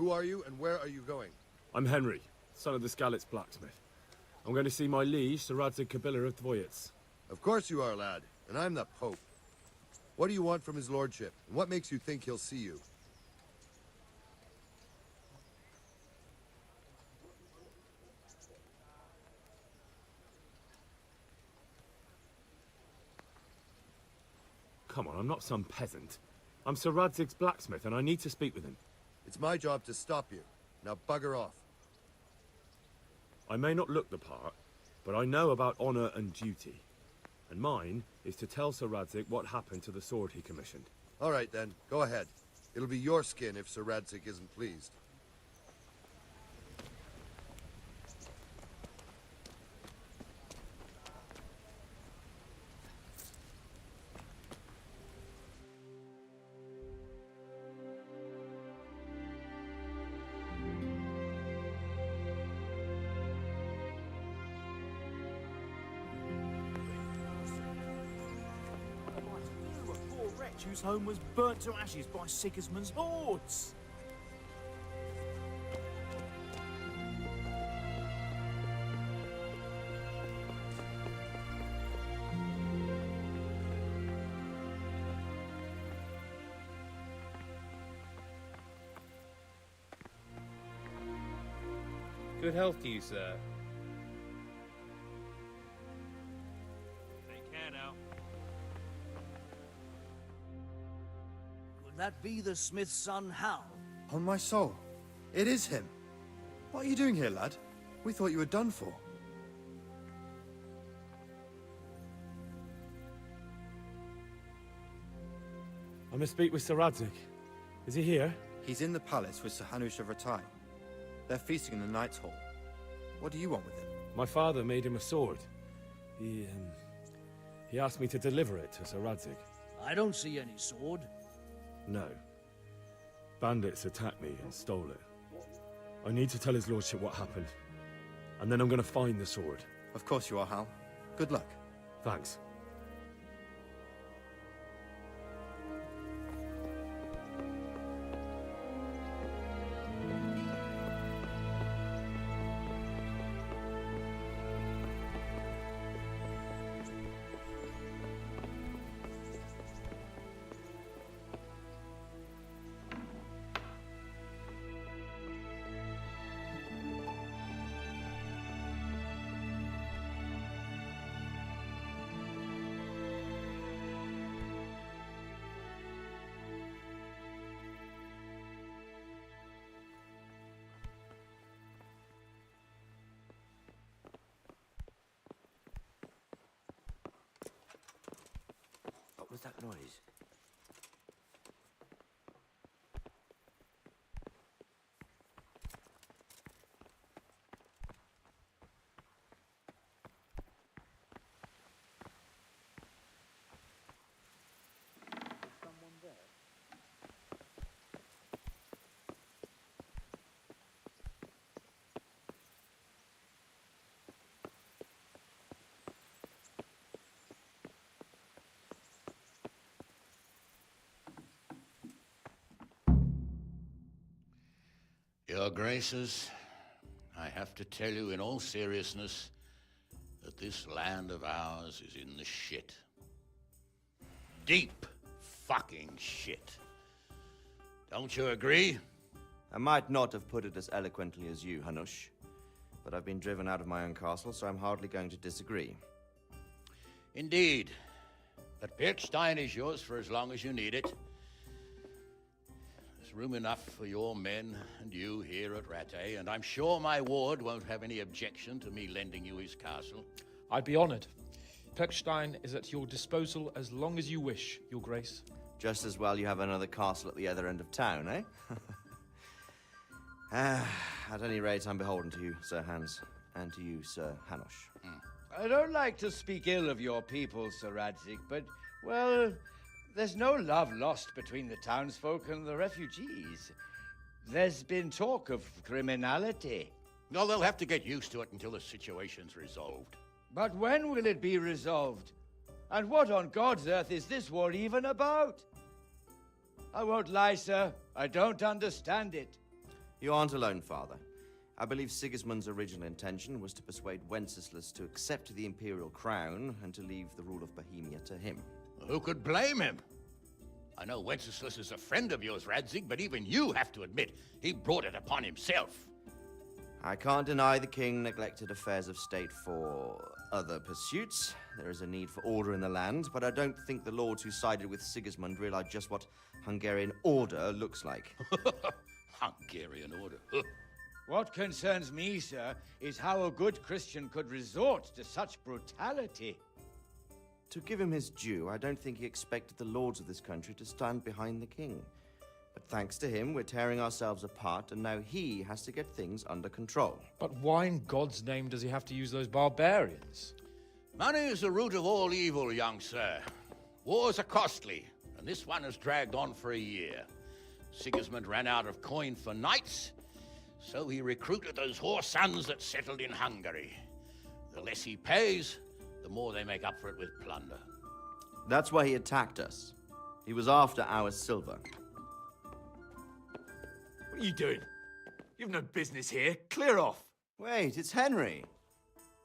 Who are you, and where are you going? I'm Henry, son of the Skalitz blacksmith. I'm going to see my liege, Sir Radzig Kabiller of Dvoyets. Of course you are, lad, and I'm the Pope. What do you want from his lordship, and what makes you think he'll see you? Come on, I'm not some peasant. I'm Sir Radzig's blacksmith, and I need to speak with him. It's my job to stop you. Now bugger off. I may not look the part, but I know about honor and duty. And mine is to tell Sir Radzig what happened to the sword he commissioned. All right then, go ahead. It'll be your skin if Sir Radzig isn't pleased. Whose home was burnt to ashes by Sigismund's hordes. Good health to you, sir. Take care now. Could that be the smith's son, Hal? On my soul, it is him. What are you doing here, lad? We thought you were done for. I must speak with Sir Radzig. Is he here? He's in the palace with Sir Hanush of Rattay. They're feasting in the Knight's Hall. What do you want with him? My father made him a sword. He asked me to deliver it to Sir Radzig. I don't see any sword. No. Bandits attacked me and stole it. I need to tell his lordship what happened. And then I'm going to find the sword. Of course you are, Hal. Good luck. Thanks. What was that noise? Your Graces, I have to tell you in all seriousness that this land of ours is in the shit. Deep fucking shit. Don't you agree? I might not have put it as eloquently as you, Hanush, but I've been driven out of my own castle, so I'm hardly going to disagree. Indeed. But Birkstein is yours for as long as you need it. There's room enough for your men and you here at Rattay, and I'm sure my ward won't have any objection to me lending you his castle. I'd be honored. Perkstein is at your disposal as long as you wish, Your Grace. Just as well you have another castle at the other end of town, eh? At any rate, I'm beholden to you, Sir Hans, and to you, Sir Hanush. I don't like to speak ill of your people, Sir Radzig, but, well, there's no love lost between the townsfolk and the refugees. There's been talk of criminality. No, they'll have to get used to it until the situation's resolved. But when will it be resolved? And what on God's earth is this war even about? I won't lie, sir. I don't understand it. You aren't alone, Father. I believe Sigismund's original intention was to persuade Wenceslas to accept the imperial crown and to leave the rule of Bohemia to him. Who could blame him? I know Wenceslas is a friend of yours, Radzig, but even you have to admit he brought it upon himself. I can't deny the king neglected affairs of state for other pursuits. There is a need for order in the land, but I don't think the lords who sided with Sigismund realized just what Hungarian order looks like. Hungarian order. What concerns me, sir, is how a good Christian could resort to such brutality. To give him his due, I don't think he expected the lords of this country to stand behind the king. But thanks to him, we're tearing ourselves apart, and now he has to get things under control. But why in God's name does he have to use those barbarians? Money is the root of all evil, young sir. Wars are costly, and this one has dragged on for a year. Sigismund ran out of coin for knights, so he recruited those whore sons that settled in Hungary. The less he pays, the more they make up for it with plunder. That's why he attacked us. He was after our silver. What are you doing? You've no business here. Clear off. Wait, it's Henry.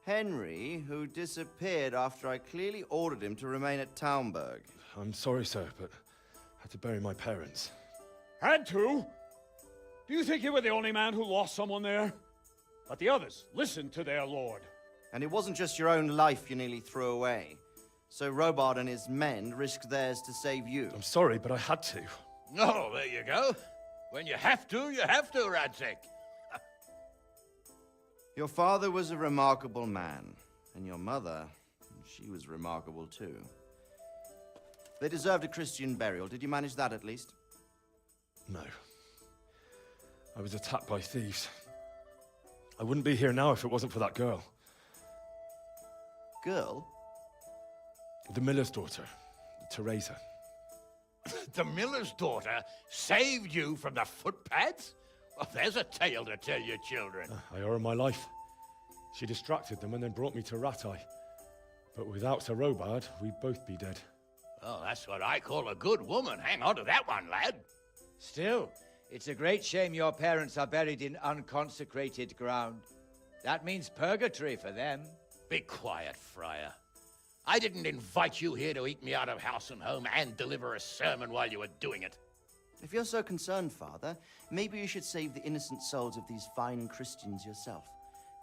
Henry, who disappeared after I clearly ordered him to remain at Taunberg. I'm sorry, sir, but I had to bury my parents. Had to? Do you think you were the only man who lost someone there? But the others listened to their lord. And it wasn't just your own life you nearly threw away. So Robard and his men risked theirs to save you. I'm sorry, but I had to. Oh, there you go. When you have to, Radzig. Your father was a remarkable man, and your mother, she was remarkable too. They deserved a Christian burial. Did you manage that at least? No. I was attacked by thieves. I wouldn't be here now if it wasn't for that girl. Girl? The miller's daughter, Teresa. The miller's daughter saved you from the footpads? Well, there's a tale to tell your children. I owe her my life. She distracted them and then brought me to Rattay. But without Sir Robard, we'd both be dead. Oh, that's what I call a good woman. Hang on to that one, lad. Still, it's a great shame your parents are buried in unconsecrated ground. That means purgatory for them. Be quiet, Friar. I didn't invite you here to eat me out of house and home and deliver a sermon while you were doing it. If you're so concerned, Father, maybe you should save the innocent souls of these fine Christians yourself.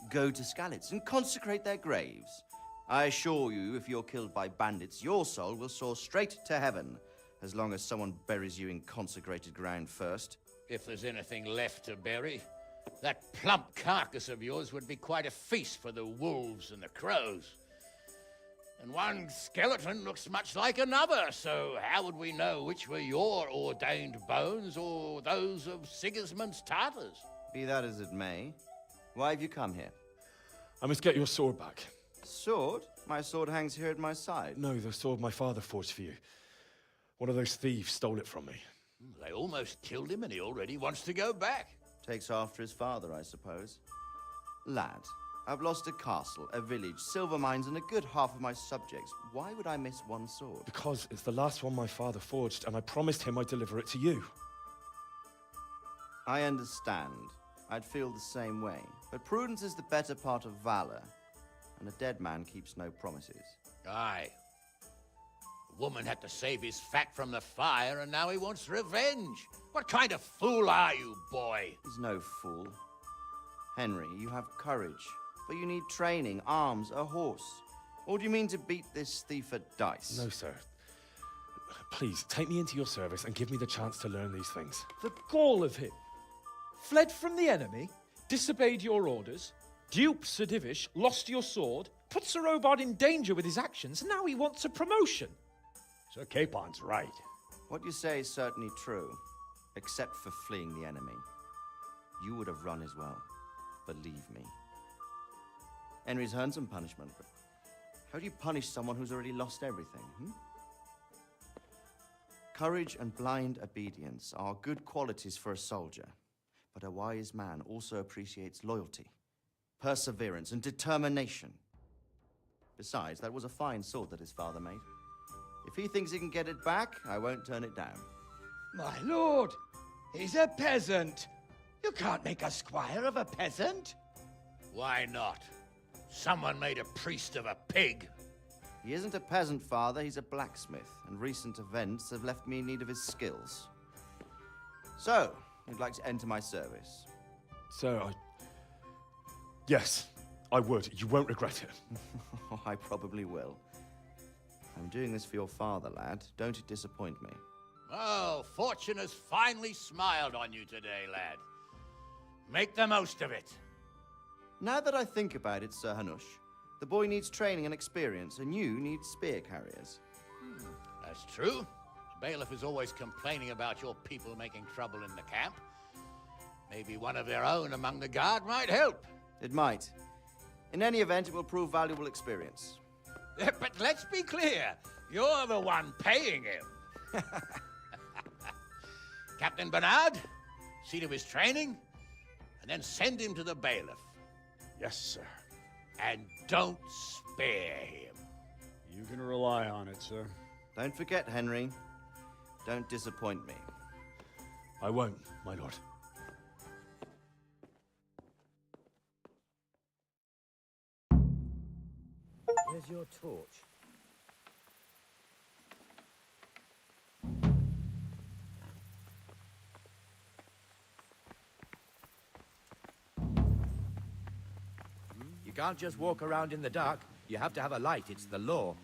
Go to Skalitz and consecrate their graves. I assure you, if you're killed by bandits, your soul will soar straight to heaven, as long as someone buries you in consecrated ground first. If there's anything left to bury, that plump carcass of yours would be quite a feast for the wolves and the crows. And one skeleton looks much like another, so how would we know which were your ordained bones or those of Sigismund's Tartars? Be that as it may, why have you come here? I must get your sword back. Sword? My sword hangs here at my side. No, the sword my father forged for you. One of those thieves stole it from me. They almost killed him and he already wants to go back. Takes after his father, I suppose. Lad, I've lost a castle, a village, silver mines, and a good half of my subjects. Why would I miss one sword? Because it's the last one my father forged, and I promised him I'd deliver it to you. I understand. I'd feel the same way. But prudence is the better part of valor, and a dead man keeps no promises. Aye. The woman had to save his fat from the fire, and now he wants revenge. What kind of fool are you, boy? He's no fool. Henry, you have courage, but you need training, arms, a horse. Or do you mean to beat this thief at dice? No, sir. Please, take me into your service and give me the chance to learn these things. The gall of him. Fled from the enemy, disobeyed your orders, duped Sir Divish, lost your sword, put Sir Robard in danger with his actions, and now he wants a promotion. Sir Capon's right. What you say is certainly true, except for fleeing the enemy. You would have run as well, believe me. Henry's earned some punishment, but how do you punish someone who's already lost everything, Courage and blind obedience are good qualities for a soldier, but a wise man also appreciates loyalty, perseverance, and determination. Besides, that was a fine sword that his father made. If he thinks he can get it back, I won't turn it down. My lord, he's a peasant. You can't make a squire of a peasant. Why not? Someone made a priest of a pig. He isn't a peasant, Father. He's a blacksmith, and recent events have left me in need of his skills. So, you'd like to enter my service? Sir, yes, I would. You won't regret it. Oh, I probably will. I'm doing this for your father, lad. Don't disappoint me. Oh, fortune has finally smiled on you today, lad. Make the most of it. Now that I think about it, Sir Hanush, the boy needs training and experience, and you need spear carriers. That's true. The bailiff is always complaining about your people making trouble in the camp. Maybe one of their own among the guard might help. It might. In any event, it will prove valuable experience. But let's be clear, you're the one paying him. Captain Bernard, see to his training, and then send him to the bailiff. Yes, sir. And don't spare him. You can rely on it, sir. Don't forget, Henry. Don't disappoint me. I won't, my lord. Where's your torch? You can't just walk around in the dark. You have to have a light. It's the law.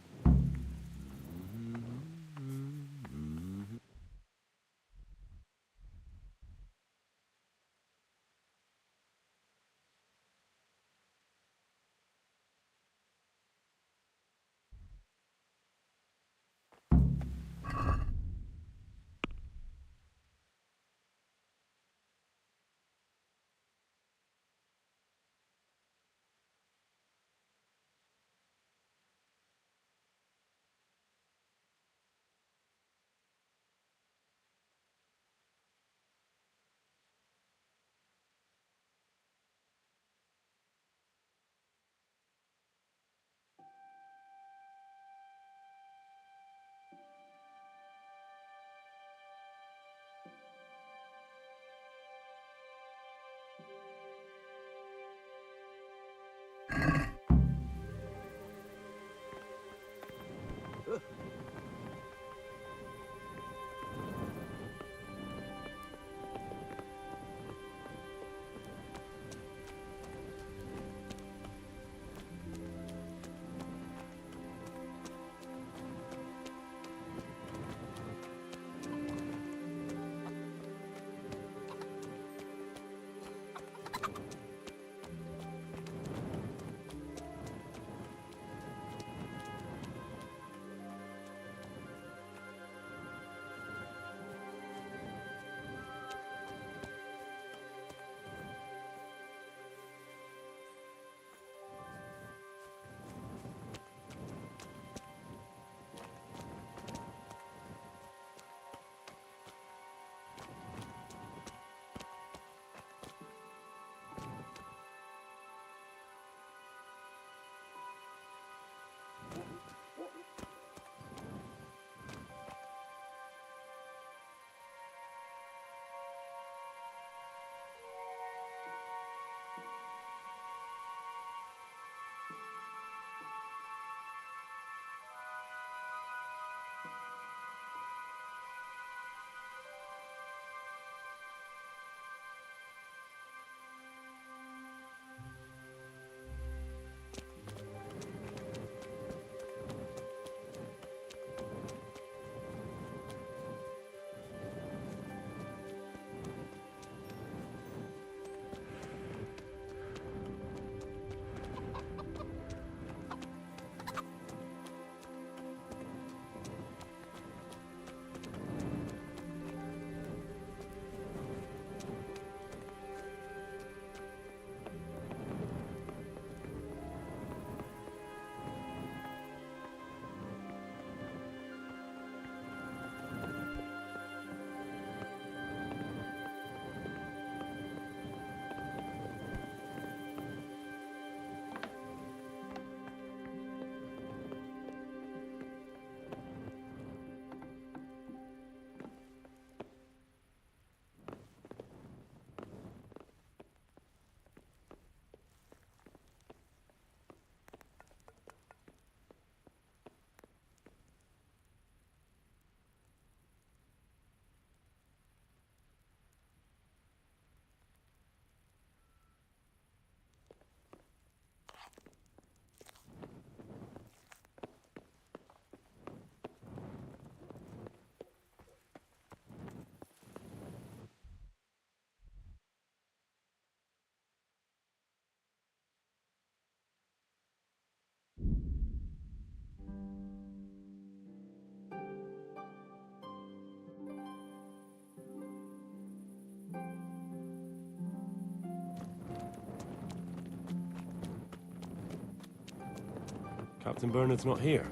Captain Bernard's not here.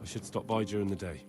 I should stop by during the day.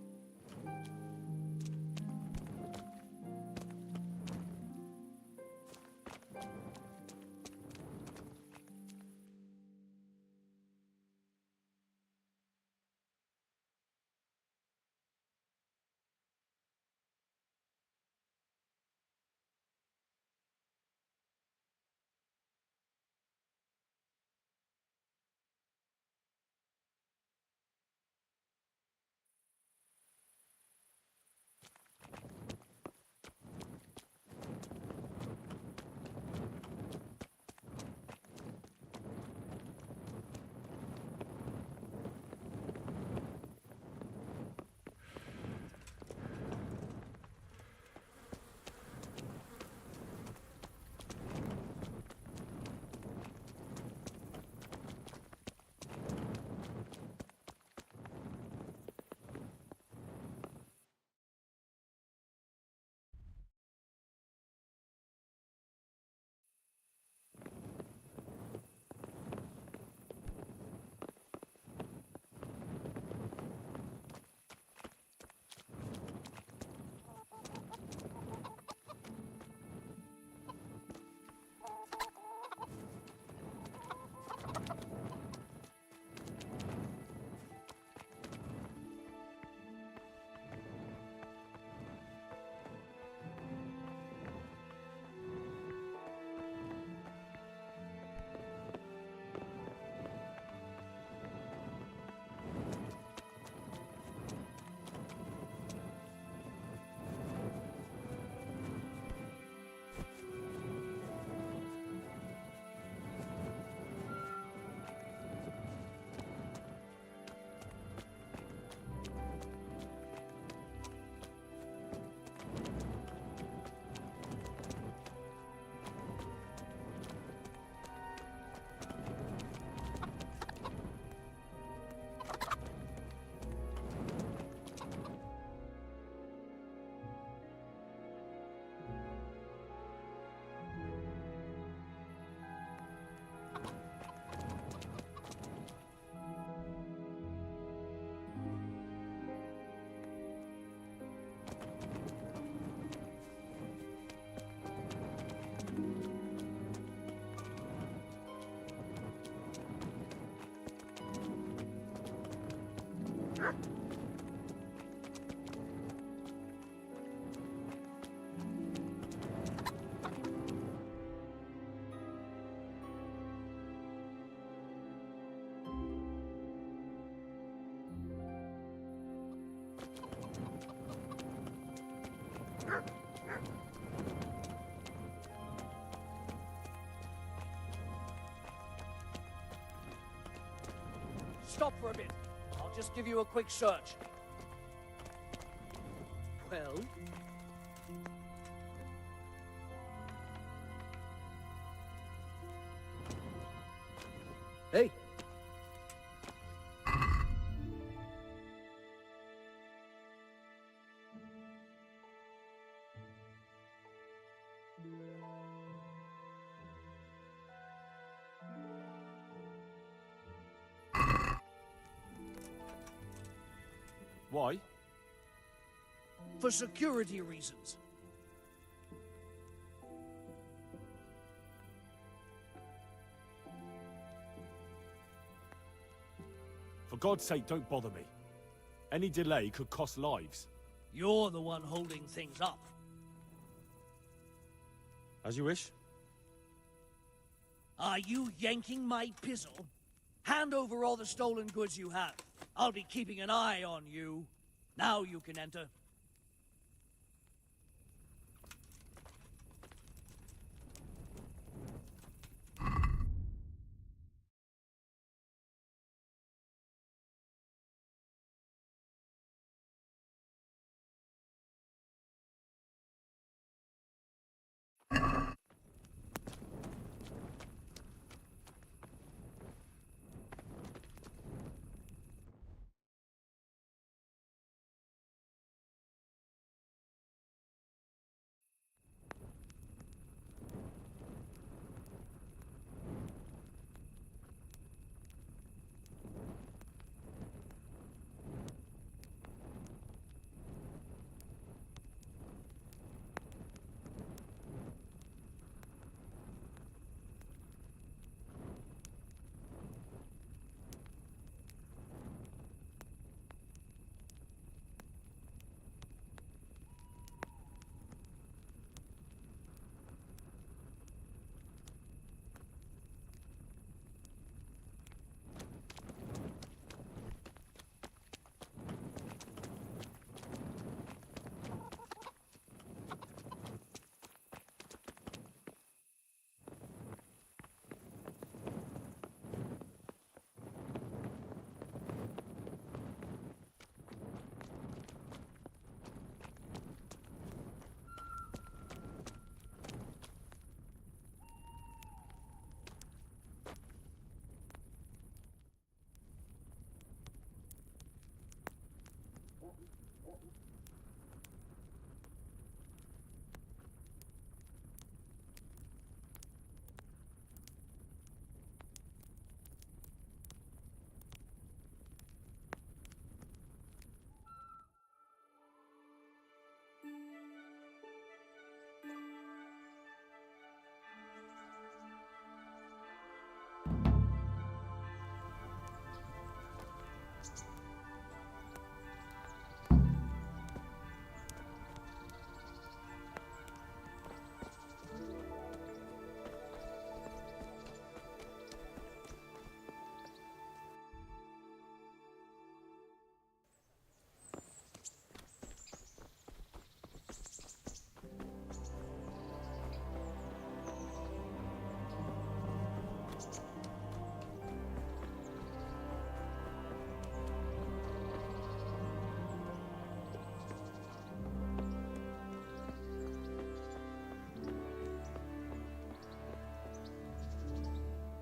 Stop for a bit. I'll just give you a quick search. Well? Hey. Why? For security reasons. For God's sake, don't bother me. Any delay could cost lives. You're the one holding things up. As you wish. Are you yanking my pizzle? Hand over all the stolen goods you have. I'll be keeping an eye on you. Now you can enter.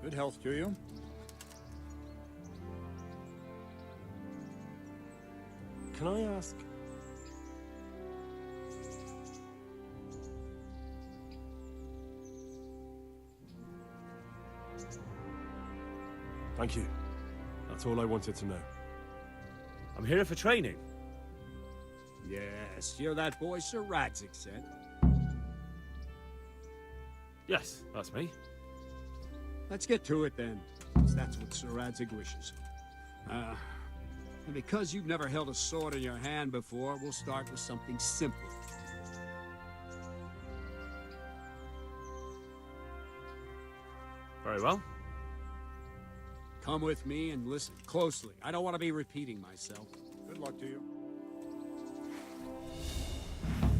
Good health to you. Can I ask? Thank you. That's all I wanted to know. I'm here for training. Yes, you're that boy Sir Radzig sent. Yes, that's me. Let's get to it then, 'cause that's what Sir Radzig wishes. And because you've never held a sword in your hand before, we'll start with something simple. Very well. Come with me and listen closely. I don't want to be repeating myself. Good luck to you.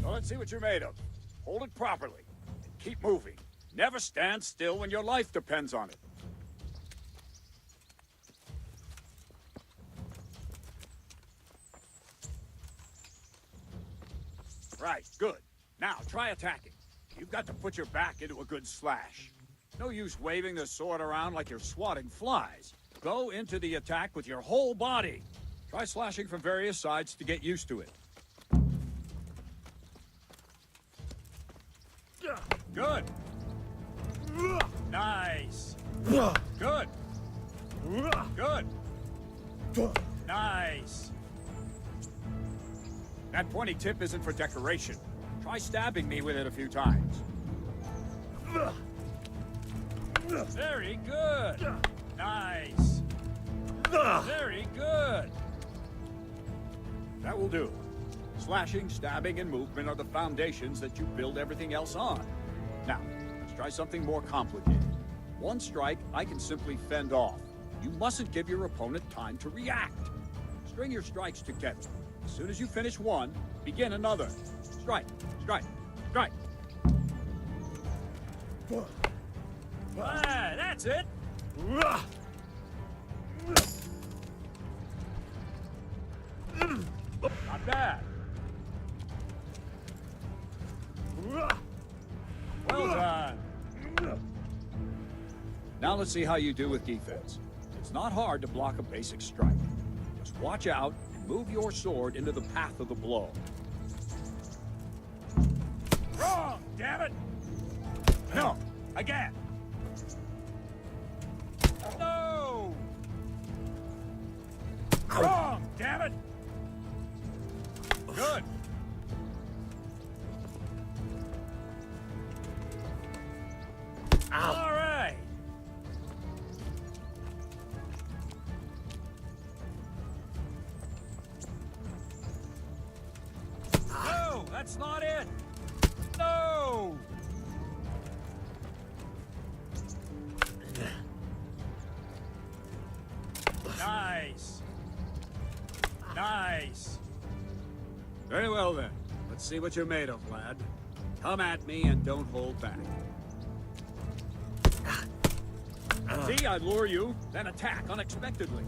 So let's see what you're made of. Hold it properly. And keep moving. Never stand still when your life depends on it. Right, good. Now, try attacking. You've got to put your back into a good slash. No use waving the sword around like you're swatting flies. Go into the attack with your whole body. Try slashing from various sides to get used to it. Good. Nice. Good. Good. Nice. That pointy tip isn't for decoration. Try stabbing me with it a few times. Very good. Nice. Very good. That will do. Slashing, stabbing, and movement are the foundations that you build everything else on. Now, let's try something more complicated. One strike, I can simply fend off. You mustn't give your opponent time to react. String your strikes together. As soon as you finish one, begin another. Strike, strike, strike. Ah, that's it. Not bad. Well done. Now let's see how you do with defense. It's not hard to block a basic strike. Just watch out and move your sword into the path of the blow. Wrong, damn it! No, again. No! Wrong, damn it! Good. All right. No, that's not it. No. Nice. Nice. Very well then. Let's see what you're made of, lad. Come at me and don't hold back. See, I lure you, then attack unexpectedly.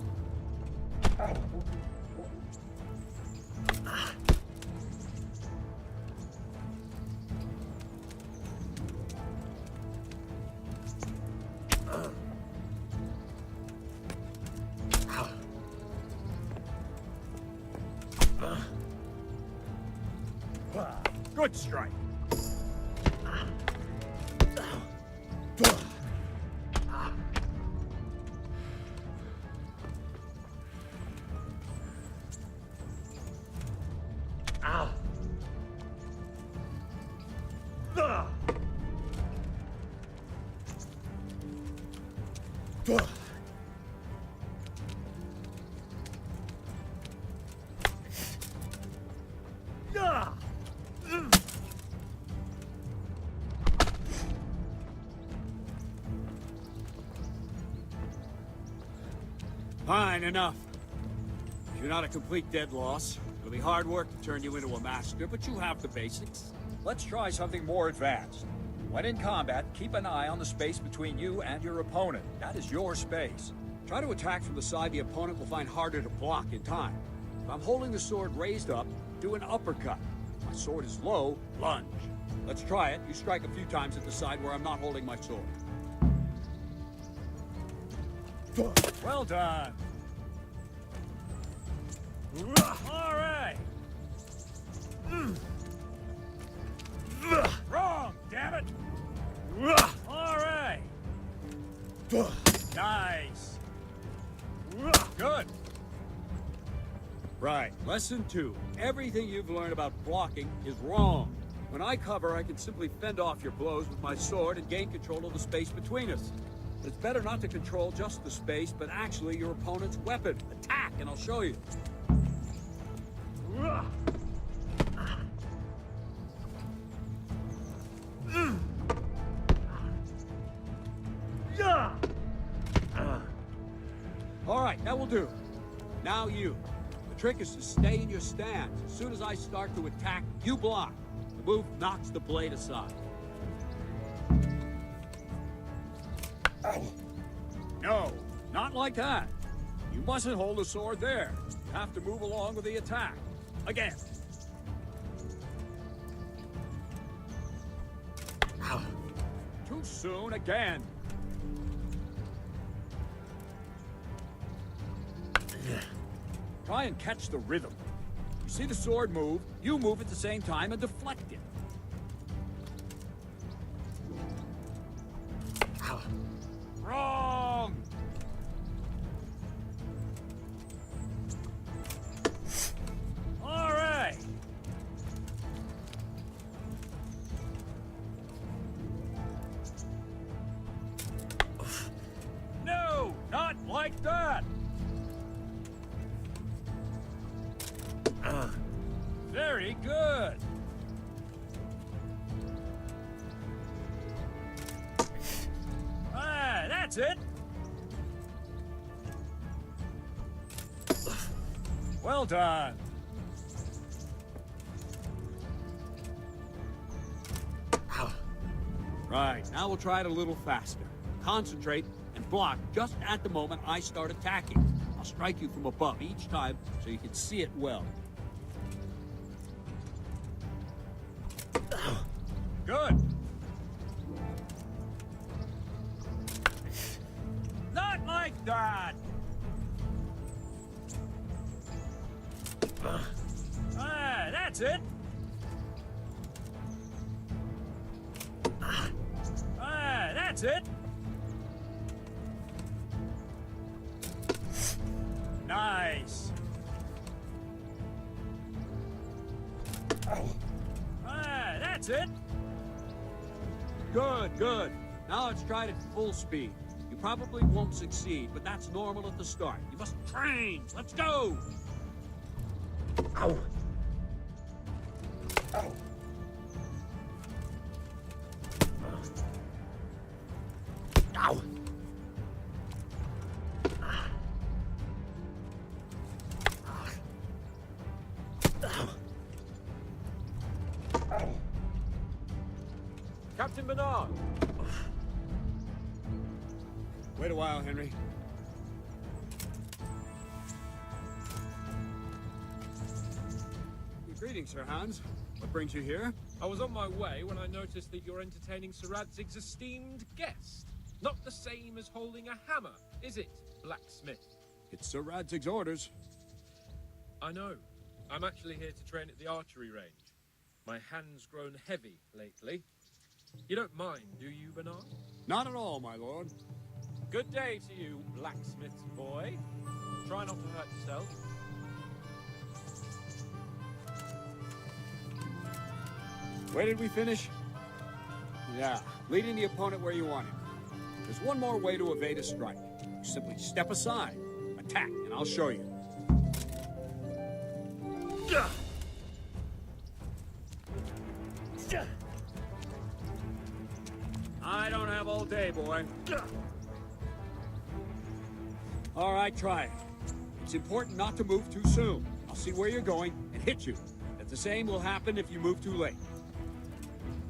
Good strike. Fine, enough. You're not a complete dead loss. It'll be hard work to turn you into a master, but you have the basics. Let's try something more advanced. When in combat, keep an eye on the space between you and your opponent. That is your space. Try to attack from the side the opponent will find harder to block in time. If I'm holding the sword raised up, do an uppercut. If my sword is low, lunge. Let's try it. You strike a few times at the side where I'm not holding my sword. Well done. All right. Wrong, damn it. All right. Nice. Good. Right. Lesson 2. Everything you've learned about blocking is wrong. When I cover, I can simply fend off your blows with my sword and gain control of the space between us. It's better not to control just the space, but actually your opponent's weapon. Attack, and I'll show you. All right, that will do. Now you. The trick is to stay in your stance. As soon as I start to attack, you block. The move knocks the blade aside. No, not like that. You mustn't hold the sword there. You have to move along with the attack. Again. Too soon again. Try and catch the rhythm. You see the sword move, you move at the same time and deflect it. Wrong! All right. No, not like that. Very good. Ah, that's it. Well done. Right, now we'll try it a little faster. Concentrate and block just at the moment I start attacking. I'll strike you from above each time so you can see it well. Good. Not like that. Ah, that's it. Ah, that's it. Nice. Ah, that's it. Good, good. Now let's try it at full speed. You probably won't succeed, but that's normal at the start. You must train. Let's go. Ow. Ow. Ow. Captain Bernard! Wait a while, Henry. Greetings, Sir Hans. What brings you here? I was on my way when I noticed that you're entertaining Sir Radzig's esteemed guest. Not the same as holding a hammer, is it, blacksmith? It's Sir Radzig's orders. I know. I'm actually here to train at the archery range. My hand's grown heavy lately. You don't mind, do you, Bernard? Not at all, my lord. Good day to you, blacksmith's boy. Try not to hurt yourself. Where did we finish? Yeah, leading the opponent where you want him. There's one more way to evade a strike. You simply step aside, attack, and I'll show you. I don't have all day, boy. All right, try it. It's important not to move too soon. I'll see where you're going and hit you. The same will happen if you move too late.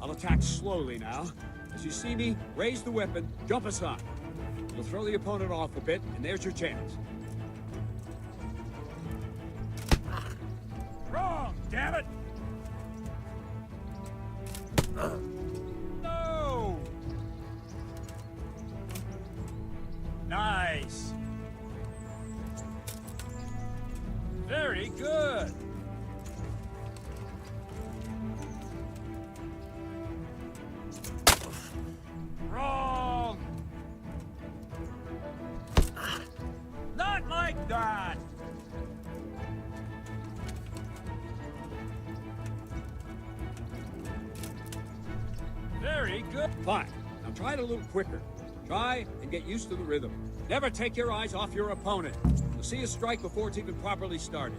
I'll attack slowly now. As you see me, raise the weapon, jump aside. You'll throw the opponent off a bit, and there's your chance. Wrong, damn it! No! Nice. Very good. Wrong. Not like that. Very good. Fine. Now try it a little quicker. Try and get used to the rhythm. Never take your eyes off your opponent. You'll see a strike before it's even properly started.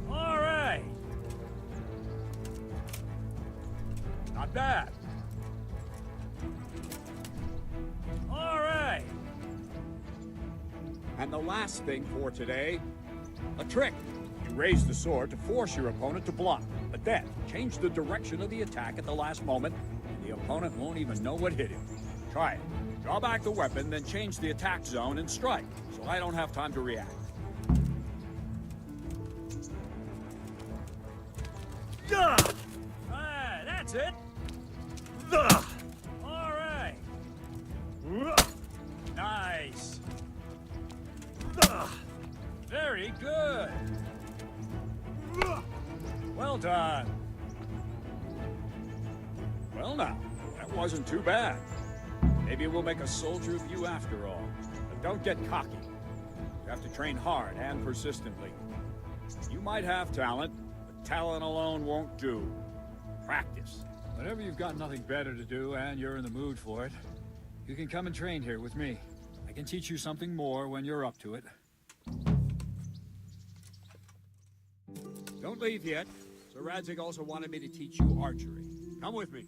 All right. Not bad. All right. And the last thing for today, a trick. You raise the sword to force your opponent to block, but then change the direction of the attack at the last moment, and the opponent won't even know what hit him. Try it. Draw back the weapon, then change the attack zone and strike, so I don't have time to react. That's it. All right. Nice. Very good. Well done. Well now, that wasn't too bad. Maybe we'll make a soldier of you after all. But don't get cocky. You have to train hard and persistently. You might have talent, but talent alone won't do. Practice. Whenever you've got nothing better to do and you're in the mood for it, you can come and train here with me. I can teach you something more when you're up to it. Don't leave yet. Sir Radzig also wanted me to teach you archery. Come with me.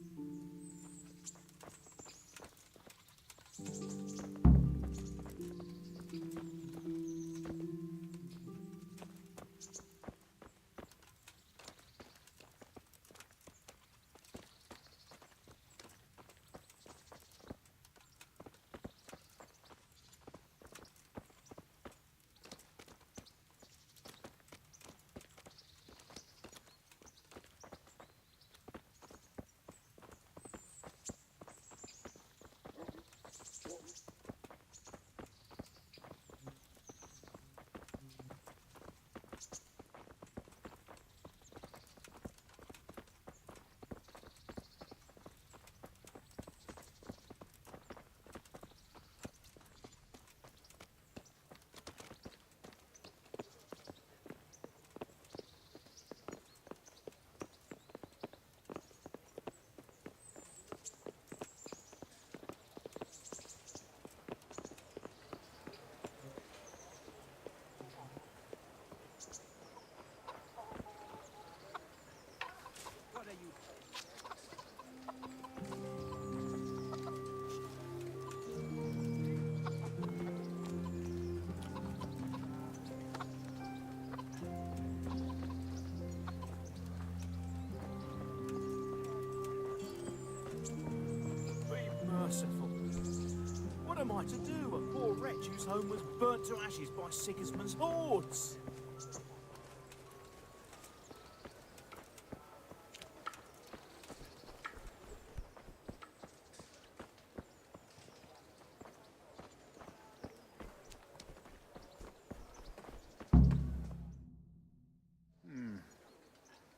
What am I to do? A poor wretch whose home was burnt to ashes by Sigismund's hordes.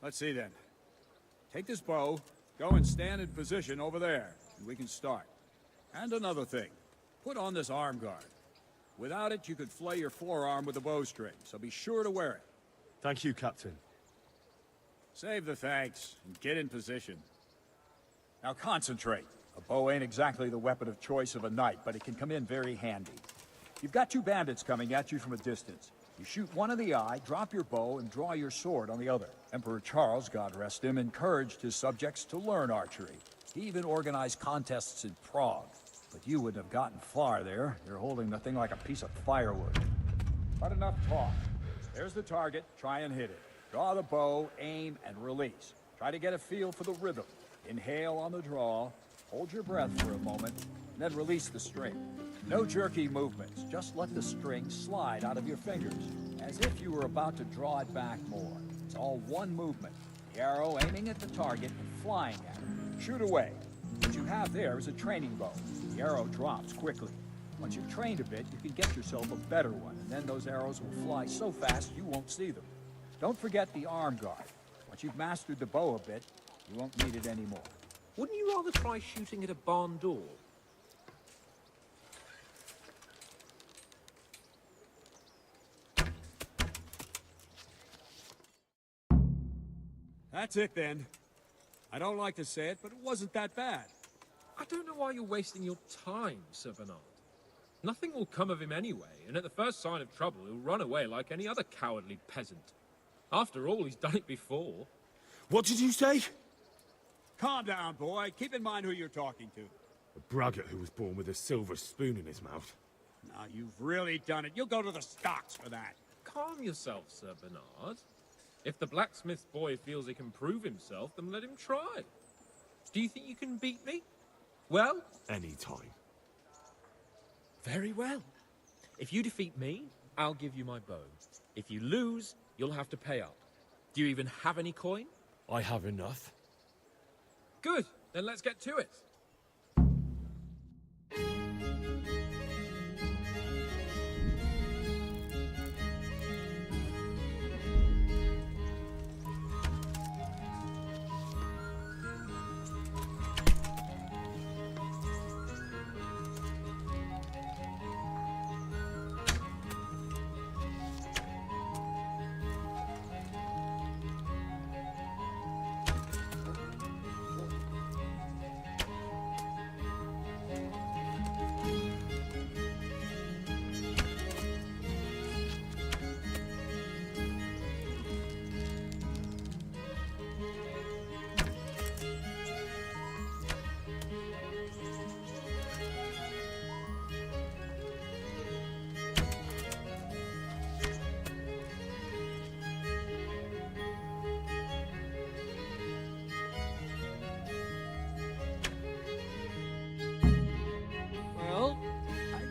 Let's see then. Take this bow, go and stand in position over there, and we can start. And another thing, put on this arm guard. Without it, you could flay your forearm with a bowstring, so be sure to wear it. Thank you, Captain. Save the thanks, and get in position. Now concentrate. A bow ain't exactly the weapon of choice of a knight, but it can come in very handy. You've got two bandits coming at you from a distance. You shoot one in the eye, drop your bow, and draw your sword on the other. Emperor Charles, God rest him, encouraged his subjects to learn archery. He even organized contests in Prague. But you wouldn't have gotten far there. You're holding the thing like a piece of firewood. But enough talk. There's the target. Try and hit it. Draw the bow, aim, and release. Try to get a feel for the rhythm. Inhale on the draw, hold your breath for a moment, and then release the string. No jerky movements. Just let the string slide out of your fingers, as if you were about to draw it back more. It's all one movement. The arrow aiming at the target and flying at it. Shoot away. What you have there is a training bow. The arrow drops quickly. Once you've trained a bit, you can get yourself a better one, and then those arrows will fly so fast you won't see them. Don't forget the arm guard. Once you've mastered the bow a bit, you won't need it anymore. Wouldn't you rather try shooting at a barn door? That's it then. I don't like to say it, but it wasn't that bad. I don't know why you're wasting your time, Sir Bernard. Nothing will come of him anyway, and at the first sign of trouble, he'll run away like any other cowardly peasant. After all, he's done it before. What did you say? Calm down, boy. Keep in mind who you're talking to. A braggart who was born with a silver spoon in his mouth. Now, you've really done it. You'll go to the stocks for that. Calm yourself, Sir Bernard. If the blacksmith's boy feels he can prove himself, then let him try. Do you think you can beat me? Well? Any time. Very well. If you defeat me, I'll give you my bow. If you lose, you'll have to pay up. Do you even have any coin? I have enough. Good. Then let's get to it.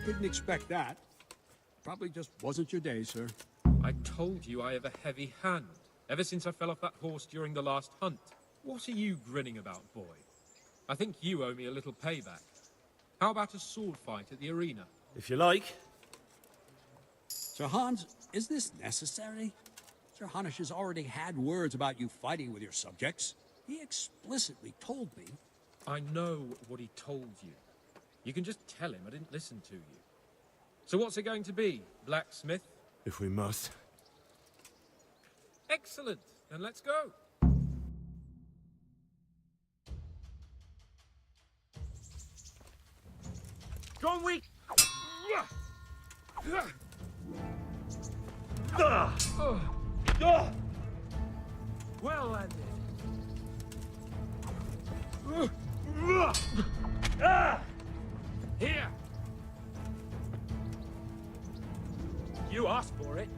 Didn't expect that. Probably just wasn't your day, sir. I told you I have a heavy hand, ever since I fell off that horse during the last hunt. What are you grinning about, boy? I think you owe me a little payback. How about a sword fight at the arena? If you like. Sir Hans, is this necessary? Sir Hanush has already had words about you fighting with your subjects. He explicitly told me. I know what he told you. You can just tell him I didn't listen to you. So what's it going to be, blacksmith? If we must. Excellent. Then let's go. John Wick! Well landed. Here! You asked for it.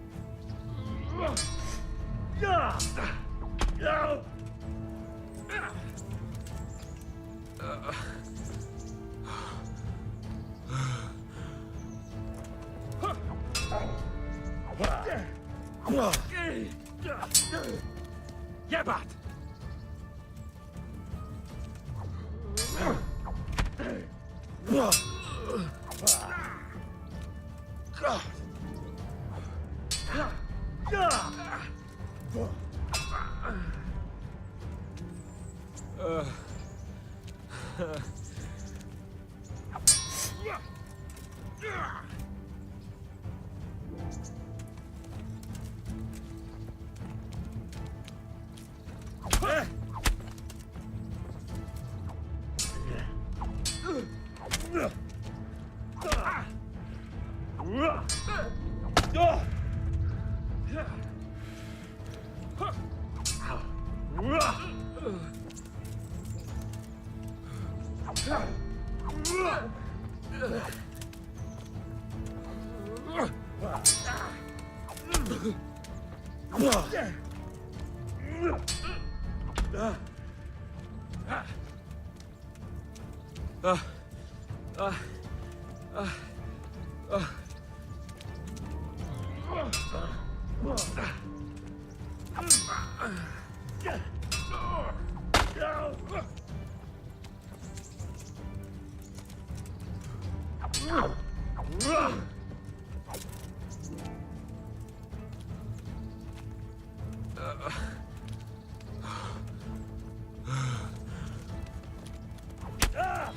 Yabat!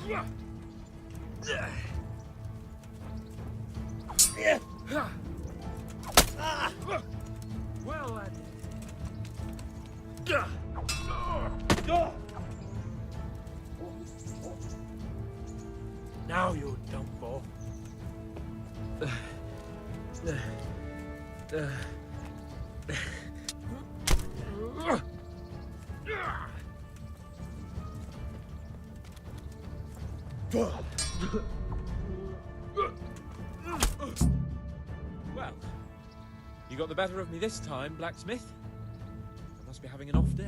Well, lad. Now you're done for. Well, you got the better of me this time, blacksmith. I must be having an off day.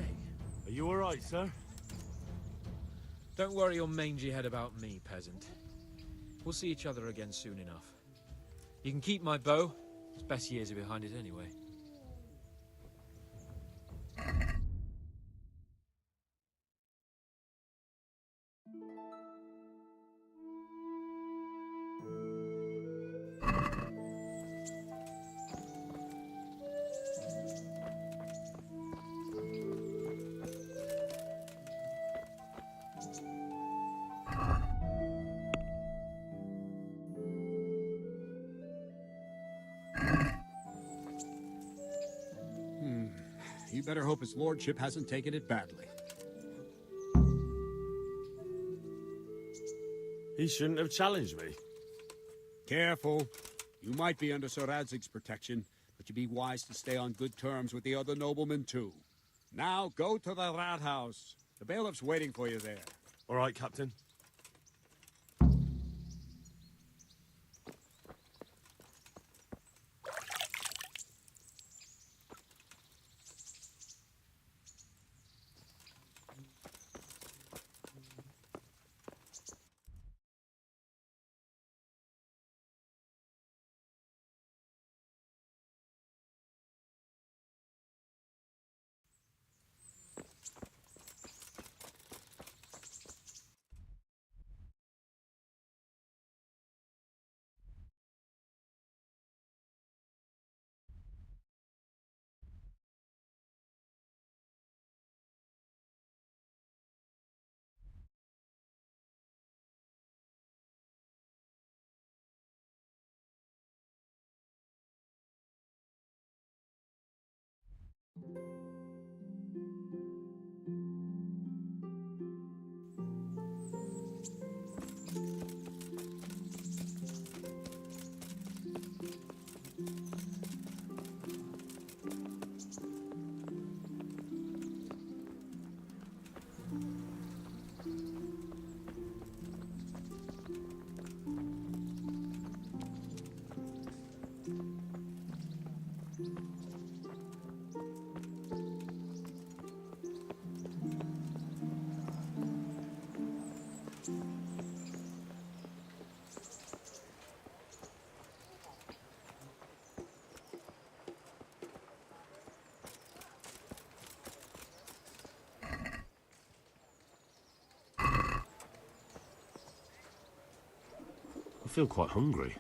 Are you alright, sir? Don't worry your mangy head about me, peasant. We'll see each other again soon enough. You can keep my bow. Its best years are behind it anyway. You better hope his lordship hasn't taken it badly. He shouldn't have challenged me. Careful. You might be under Sir Radzig's protection, but you'd be wise to stay on good terms with the other noblemen, too. Now, go to the rat house. The bailiff's waiting for you there. All right, Captain. I feel quite hungry.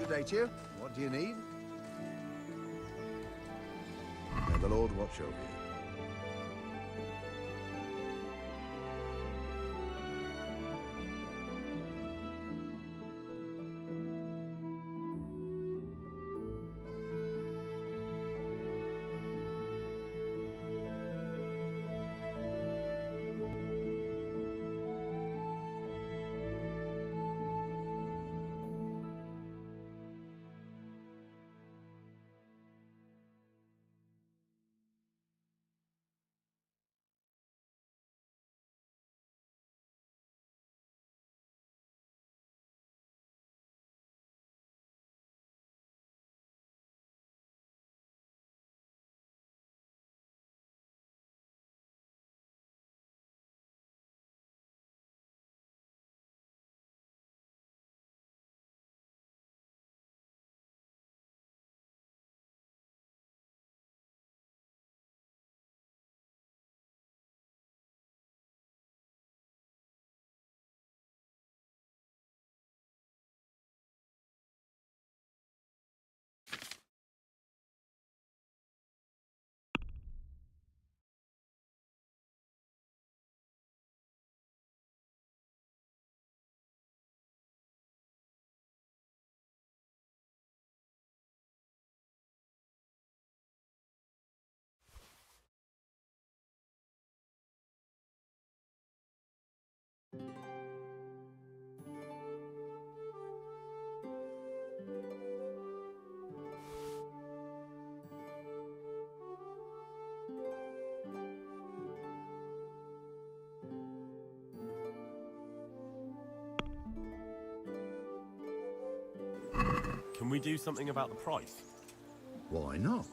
Good day to you. What do you need? May the Lord watch over you. Can we do something about the price? Why not?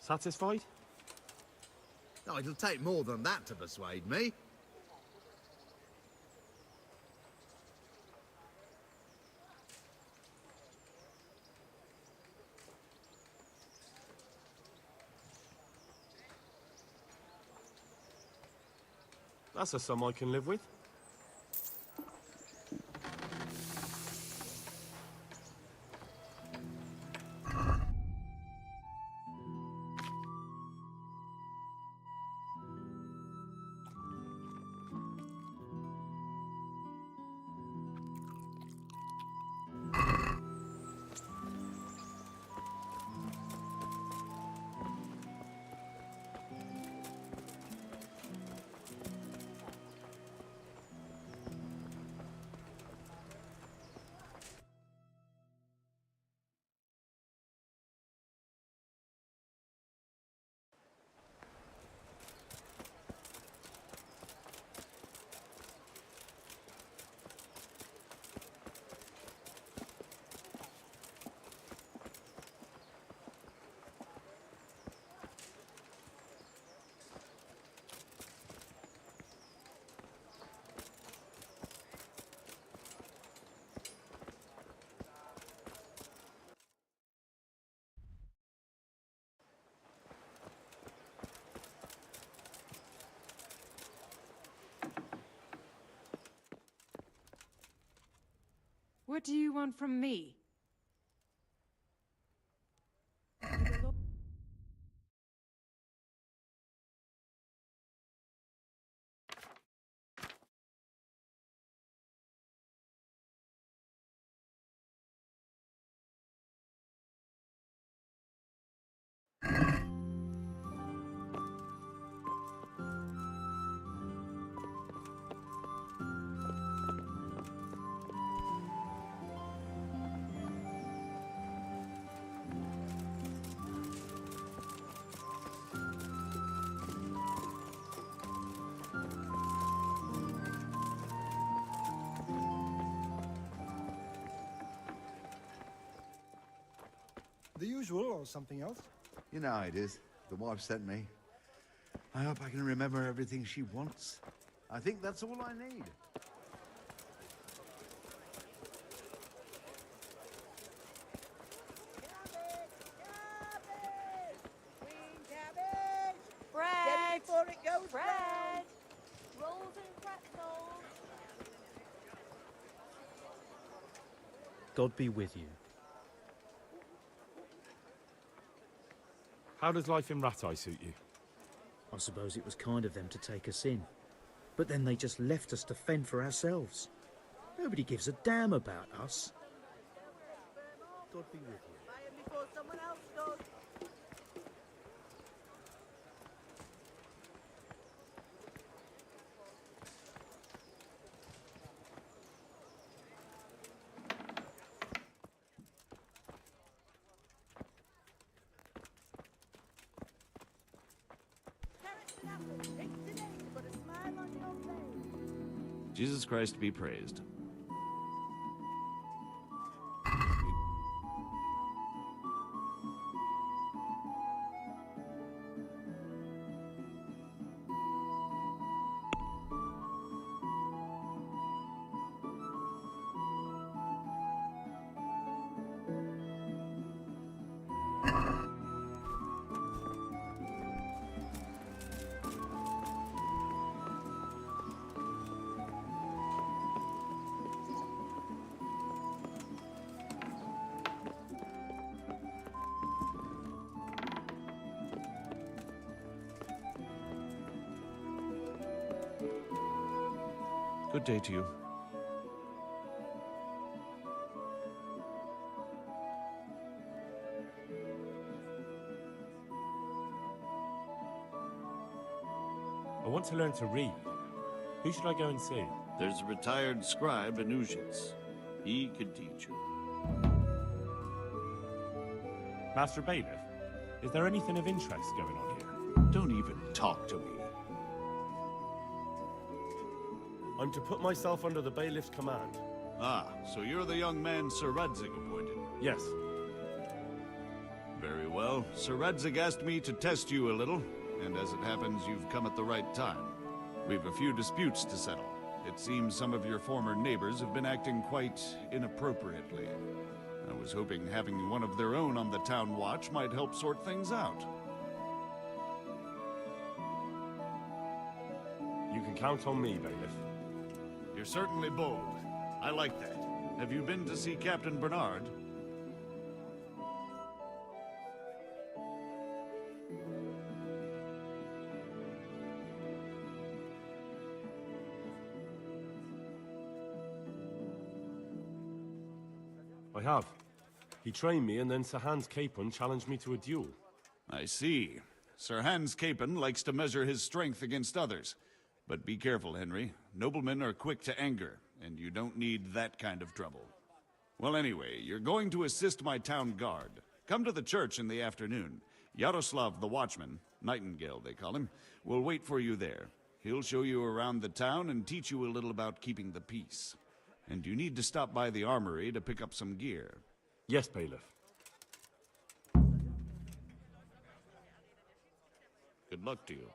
Satisfied? Oh, it'll take more than that to persuade me. That's a sum I can live with. What do you want from me? The usual or something else? You know how it is. The wife sent me. I hope I can remember everything she wants. I think that's all I need. Bread! Before it goes bread! Rolls and pretzels! God be with you. How does life in Rattay suit you? I suppose it was kind of them to take us in. But then they just left us to fend for ourselves. Nobody gives a damn about us. God be with you. Buy it before someone else does. Jesus Christ be praised. Good day to you. I want to learn to read. Who should I go and see? There's a retired scribe in Uzhitz. He could teach you. Master Bailiff, is there anything of interest going on here? Don't even talk to me. I'm to put myself under the bailiff's command. Ah, so you're the young man Sir Radzig appointed? Yes. Very well. Sir Radzig asked me to test you a little, and as it happens, you've come at the right time. We've a few disputes to settle. It seems some of your former neighbors have been acting quite inappropriately. I was hoping having one of their own on the town watch might help sort things out. You can count on me, Bailiff. You're certainly bold. I like that. Have you been to see Captain Bernard? I have. He trained me, and then Sir Hans Capon challenged me to a duel. I see. Sir Hans Capon likes to measure his strength against others. But be careful, Henry. Noblemen are quick to anger, and you don't need that kind of trouble. Well, anyway, you're going to assist my town guard. Come to the church in the afternoon. Yaroslav the watchman, Nightingale they call him, will wait for you there. He'll show you around the town and teach you a little about keeping the peace. And you need to stop by the armory to pick up some gear. Yes, Bailiff. Good luck to you.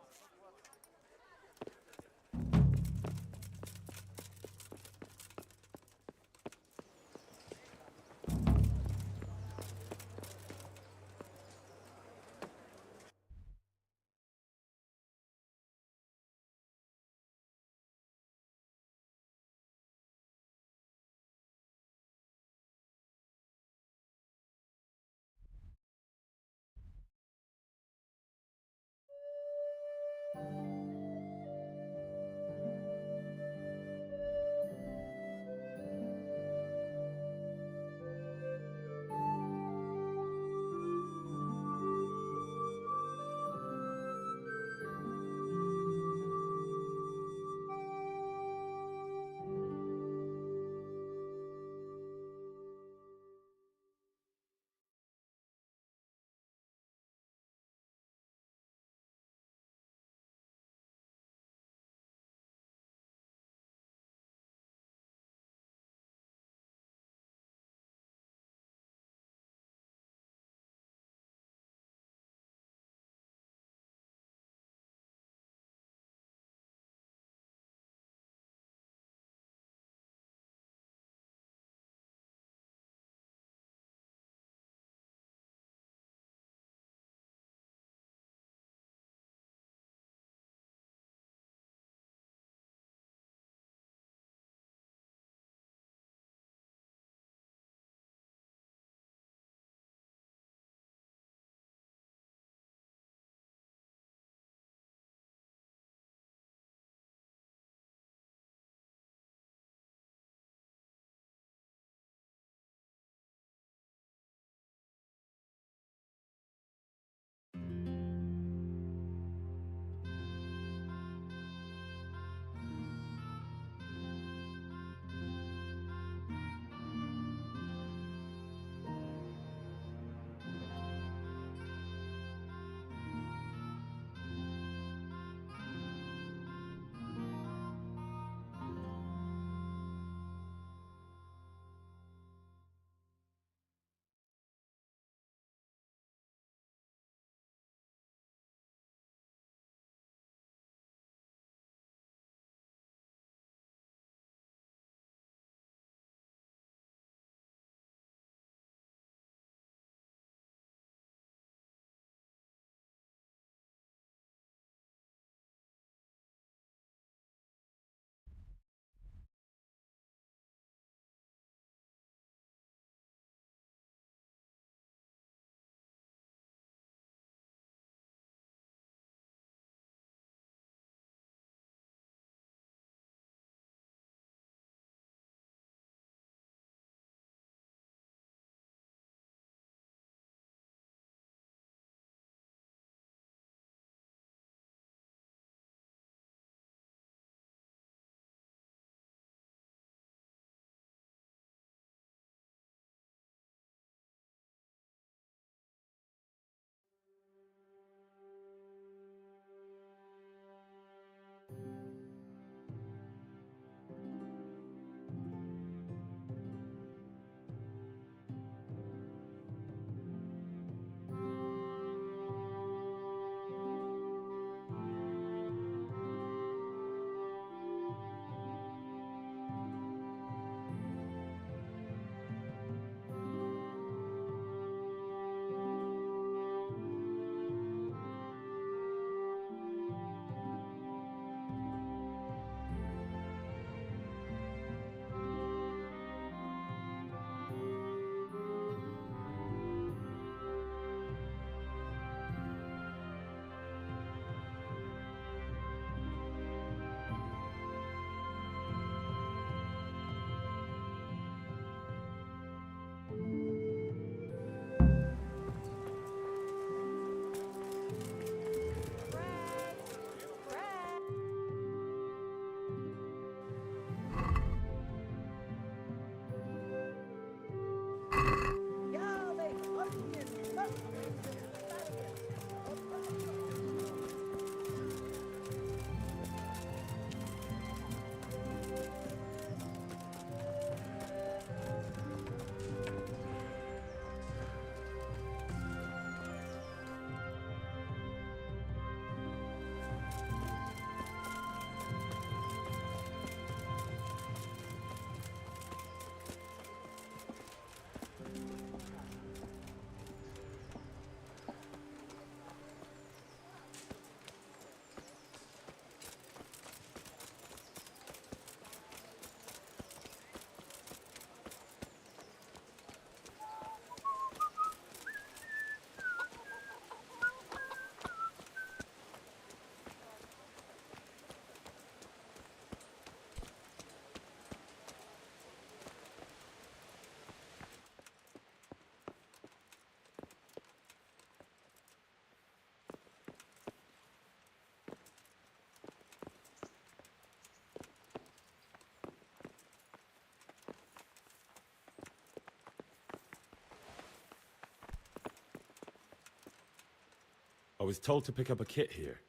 was told to pick up a kit here.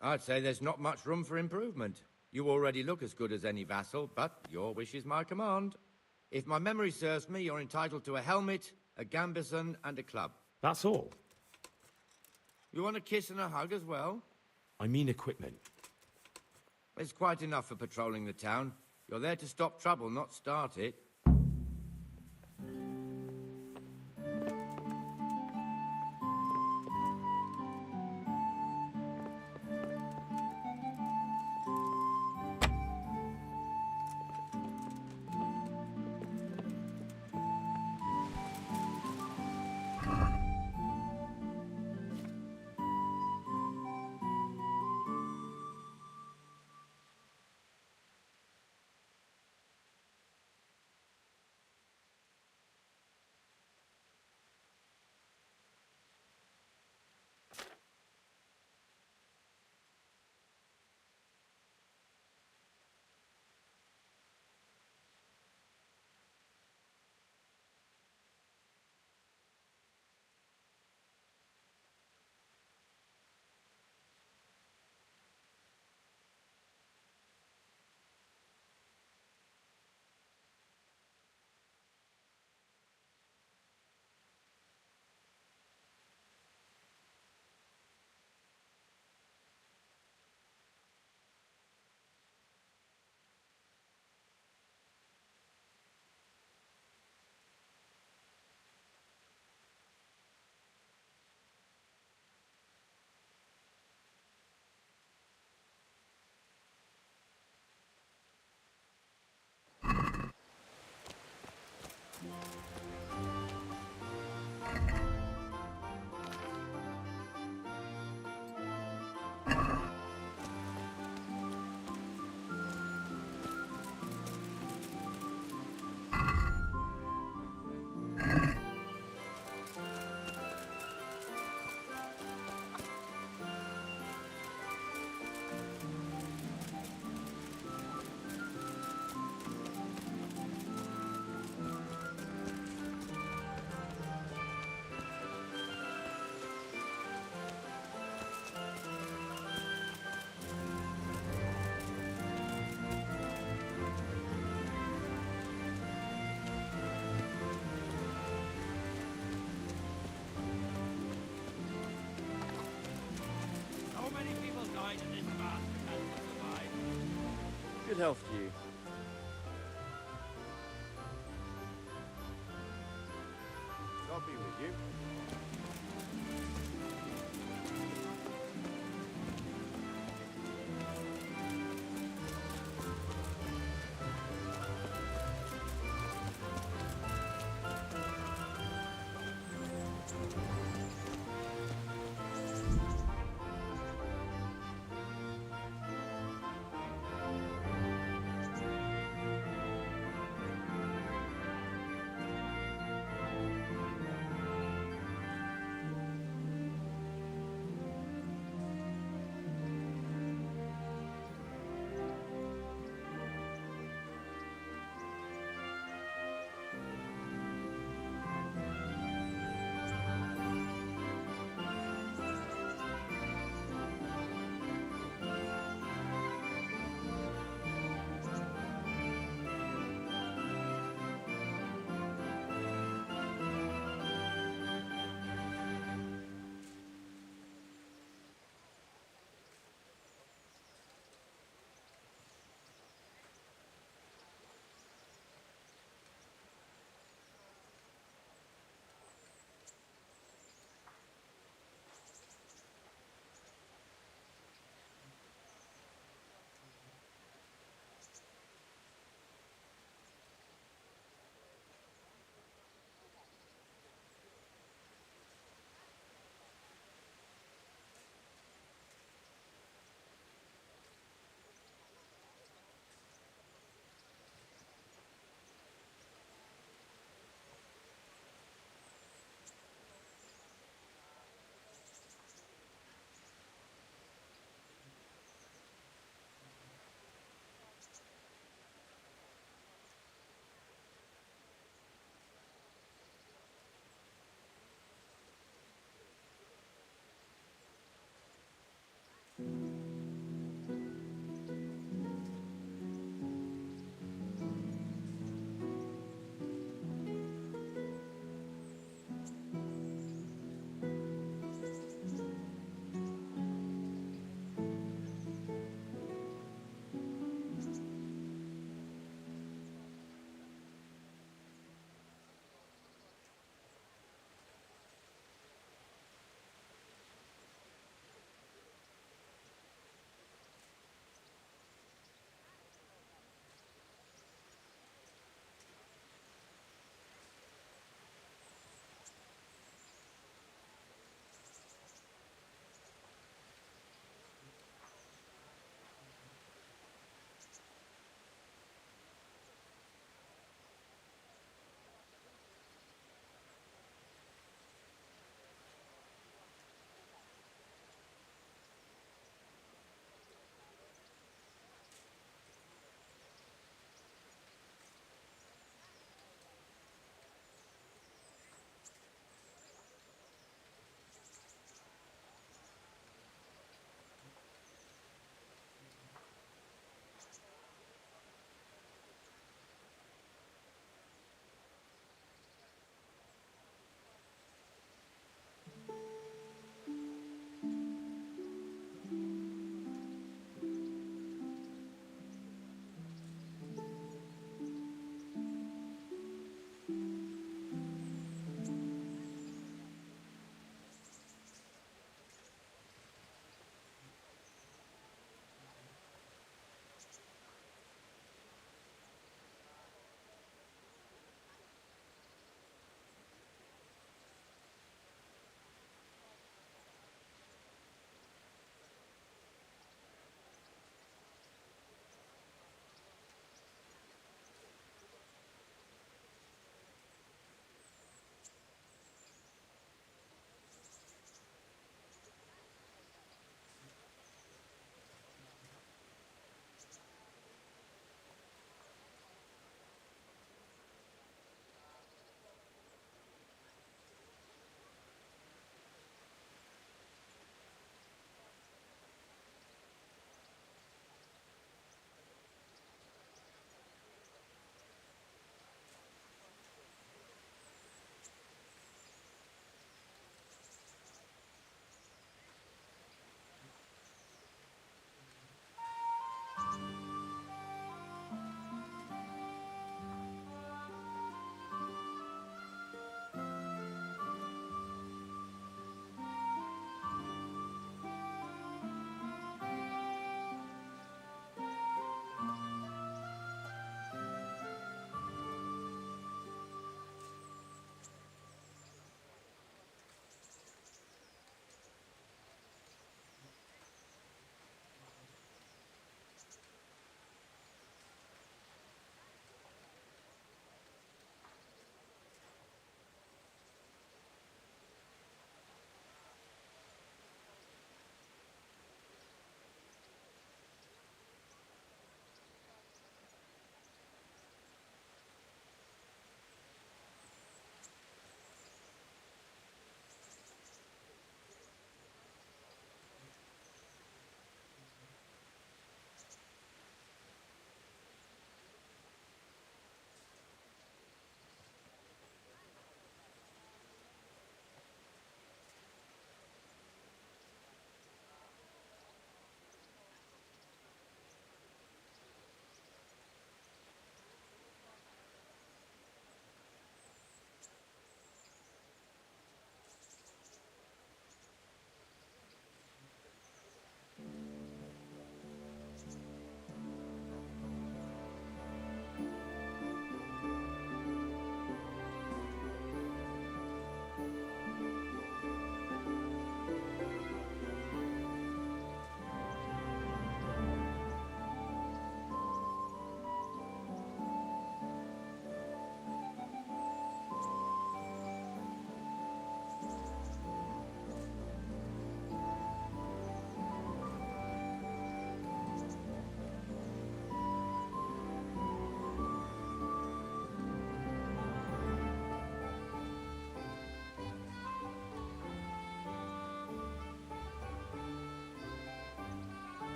I'd say there's not much room for improvement. You already look as good as any vassal, but your wish is my command. If my memory serves me, you're entitled to a helmet, a gambeson, and a club. That's all. You want a kiss and a hug as well? I mean equipment. It's quite enough for patrolling the town. You're there to stop trouble, not start it. Good health to you. God be with you.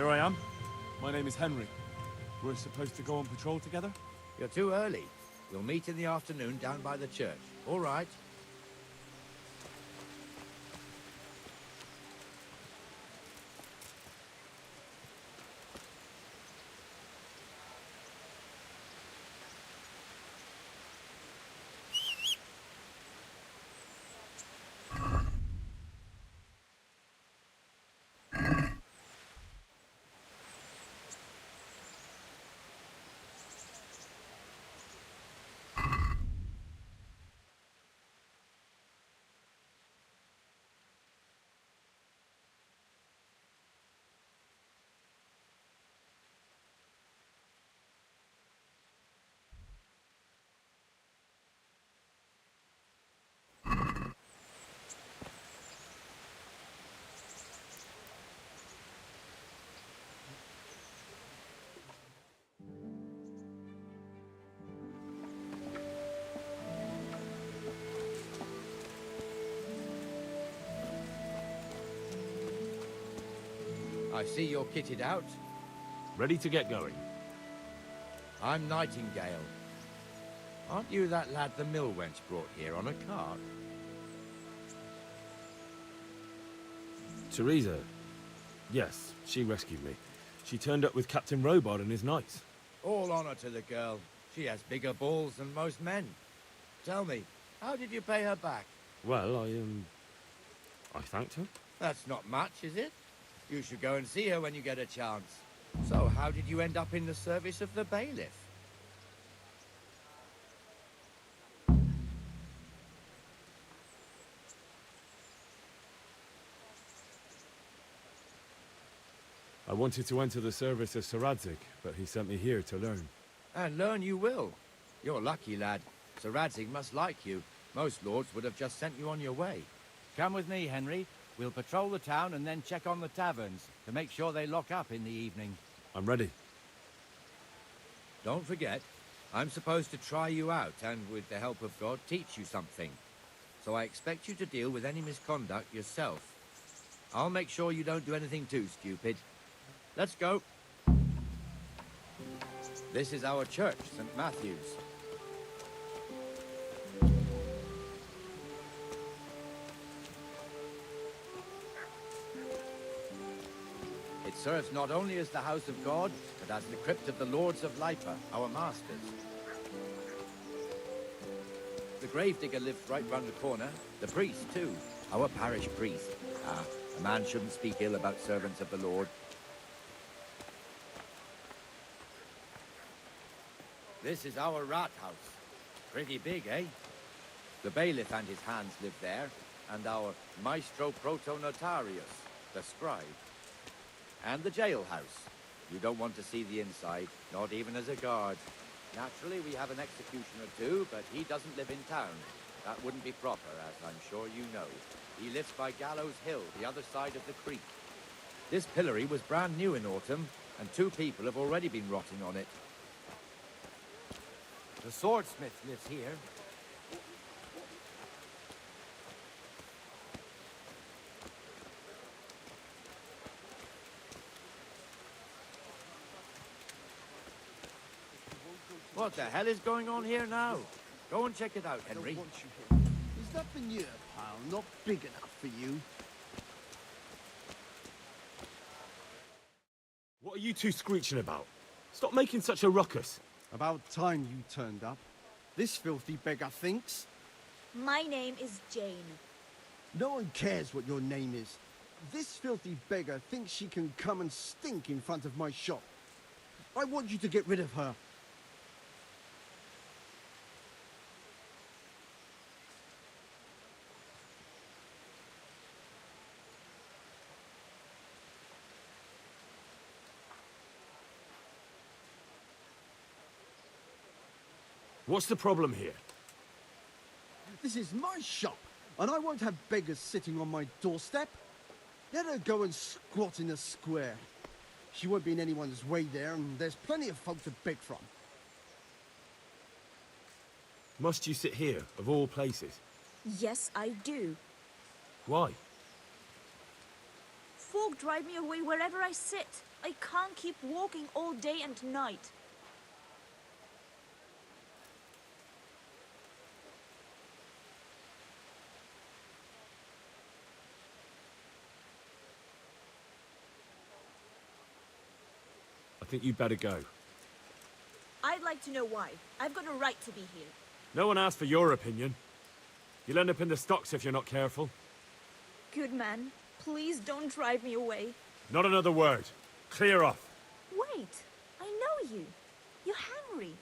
Here I am. My name is Henry. We're supposed to go on patrol together? You're too early. We'll meet in the afternoon down by the church. All right. I see you're kitted out. Ready to get going. I'm Nightingale. Aren't you that lad the mill wench brought here on a cart? Teresa. Yes, she rescued me. She turned up with Captain Robard and his knights. All honor to the girl. She has bigger balls than most men. Tell me, how did you pay her back? Well, I thanked her. That's not much, is it? You should go and see her when you get a chance. So, how did you end up in the service of the bailiff? I wanted to enter the service of Sir Radzig, but he sent me here to learn. And learn you will. You're lucky, lad. Sir Radzig must like you. Most lords would have just sent you on your way. Come with me, Henry. We'll patrol the town and then check on the taverns to make sure they lock up in the evening. I'm ready. Don't forget, I'm supposed to try you out and, with the help of God, teach you something. So I expect you to deal with any misconduct yourself. I'll make sure you don't do anything too stupid. Let's go. This is our church, St. Matthew's. It serves not only as the house of God, but as the crypt of the Lords of Lipa, our masters. The gravedigger lives right round the corner. The priest, too. Our parish priest. Ah, a man shouldn't speak ill about servants of the Lord. This is our rat house. Pretty big, eh? The bailiff and his hands live there, and our maestro protonotarius, the scribe. And the jailhouse. You don't want to see the inside, not even as a guard. Naturally, we have an executioner too, but he doesn't live in town. That wouldn't be proper, as I'm sure you know. He lives by Gallows Hill, the other side of the creek. This pillory was brand new in autumn, and 2 people have already been rotting on it. The swordsmith lives here. What the hell is going on here now? Go and check it out, Henry. Is that manure pile not big enough for you? What are you two screeching about? Stop making such a ruckus. About time you turned up. This filthy beggar thinks. My name is Jane. No one cares what your name is. This filthy beggar thinks she can come and stink in front of my shop. I want you to get rid of her. What's the problem here? This is my shop, and I won't have beggars sitting on my doorstep. Let her go and squat in a square. She won't be in anyone's way there, and there's plenty of folk to beg from. Must you sit here, of all places? Yes, I do. Why? Folk drive me away wherever I sit. I can't keep walking all day and night. I think you'd better go. I'd like to know why. I've got a right to be here. No one asked for your opinion. You'll end up in the stocks if you're not careful. Good man, please don't drive me away. Not another word. Clear off. Wait, I know you. You're Henry,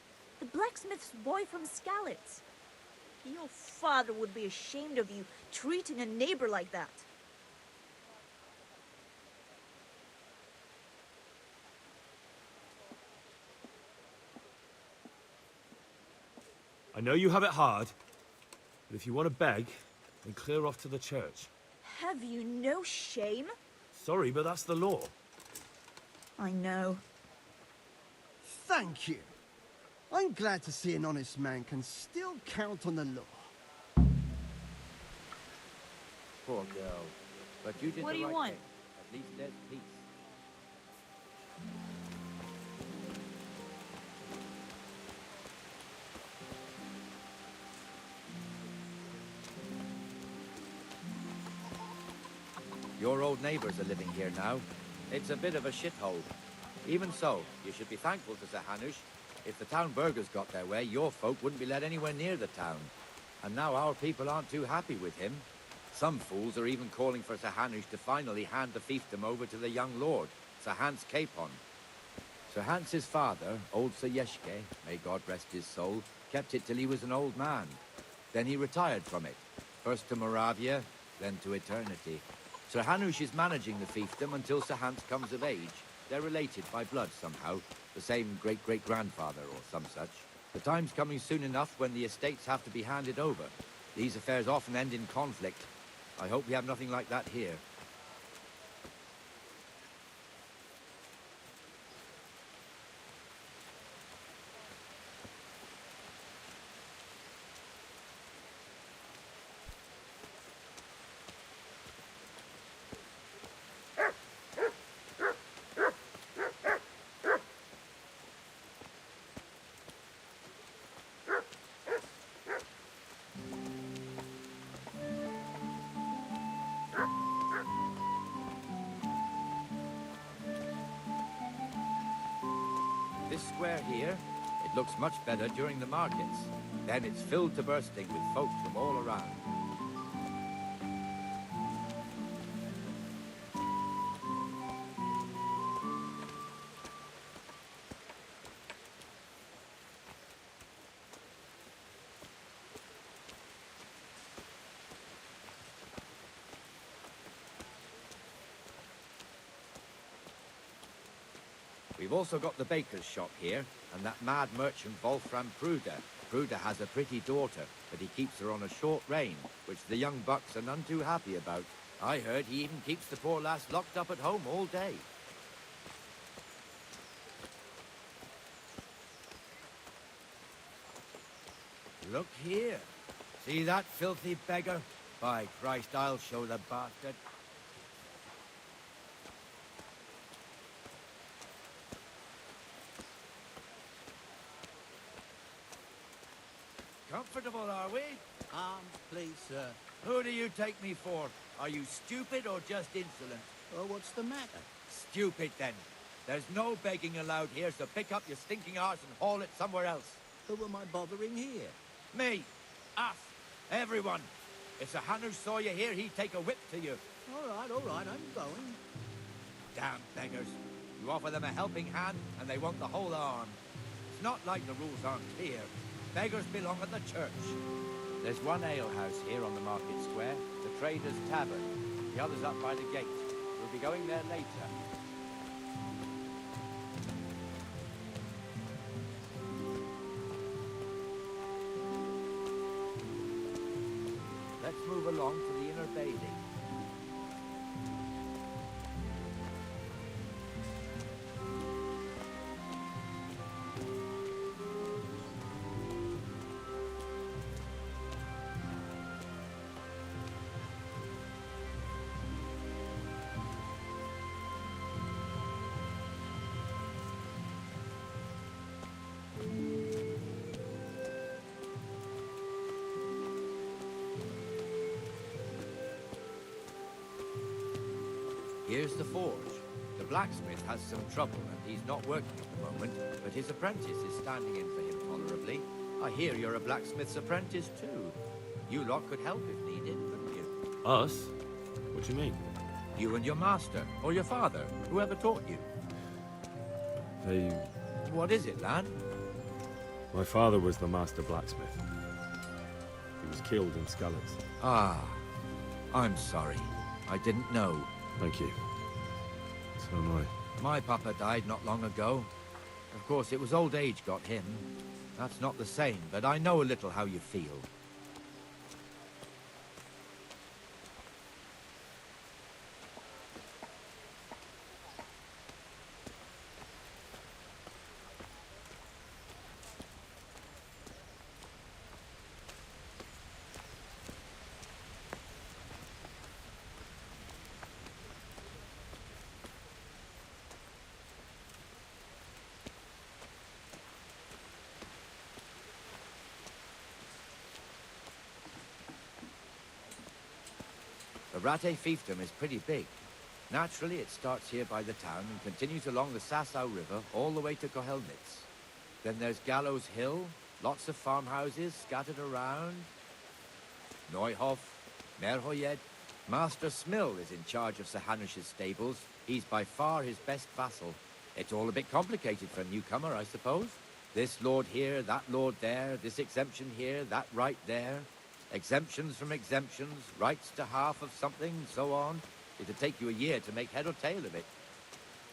the blacksmith's boy from Skalitz. Your father would be ashamed of you treating a neighbor like that. I know you have it hard, but if you want to beg, then clear off to the church. Have you no shame? Sorry, but that's the law. I know. Thank you. I'm glad to see an honest man can still count on the law. Poor girl. But you did What the do you right want? thing. At least there's peace. Your old neighbors are living here now. It's a bit of a shithole. Even so, you should be thankful to Sir Hanush. If the town burghers got their way, your folk wouldn't be let anywhere near the town. And now our people aren't too happy with him. Some fools are even calling for Sir Hanush to finally hand the fiefdom over to the young lord, Sir Hans Capon. Sir Hans's father, old Sir Yeshke, may God rest his soul, kept it till he was an old man. Then he retired from it, first to Moravia, then to eternity. Sir Hanush is managing the fiefdom until Sir Hans comes of age. They're related by blood somehow, the same great-great-grandfather or some such. The time's coming soon enough when the estates have to be handed over. These affairs often end in conflict. I hope we have nothing like that here. This square here, it looks much better during the markets. Then it's filled to bursting with folk from all around. We've also got the baker's shop here, and that mad merchant Wolfram Pruder. Pruder has a pretty daughter, but he keeps her on a short rein, which the young bucks are none too happy about. I heard he even keeps the poor lass locked up at home all day. Look here. See that filthy beggar? By Christ, I'll show the bastard. Comfortable, are we? Please, sir. Who do you take me for? Are you stupid or just insolent? Oh, what's the matter? Stupid, then. There's no begging allowed here, so pick up your stinking arse and haul it somewhere else. Who am I bothering here? Me. Us. Everyone. If Sir Hanush saw you here, he'd take a whip to you. All right, I'm going. Damn beggars. You offer them a helping hand, and they want the whole arm. It's not like the rules aren't clear. Beggars belong at the church. There's one alehouse here on the market square, the Trader's Tavern. The other's up by the gate. We'll be going there later. Let's move along to the inner bailey. Here's the forge. The blacksmith has some trouble and he's not working at the moment, but his apprentice is standing in for him tolerably. I hear you're a blacksmith's apprentice too. You lot could help if needed, couldn't you? Us? What do you mean? You and your master, or your father, whoever taught you. They... What is it, lad? My father was the master blacksmith. He was killed in Skalitz. Ah, I'm sorry. I didn't know. Thank you. So am I. My papa died not long ago. Of course, it was old age got him. That's not the same, but I know a little how you feel. The Rate fiefdom is pretty big. Naturally, it starts here by the town and continues along the Sassau River all the way to Kohelnitz. Then there's Gallows Hill, lots of farmhouses scattered around. Neuhof, Merhoyed. Master Smill is in charge of Sir Hanush's stables. He's by far his best vassal. It's all a bit complicated for a newcomer, I suppose. This lord here, that lord there, this exemption here, that right there. Exemptions from exemptions, rights to half of something, so on. It'd take you a year to make head or tail of it.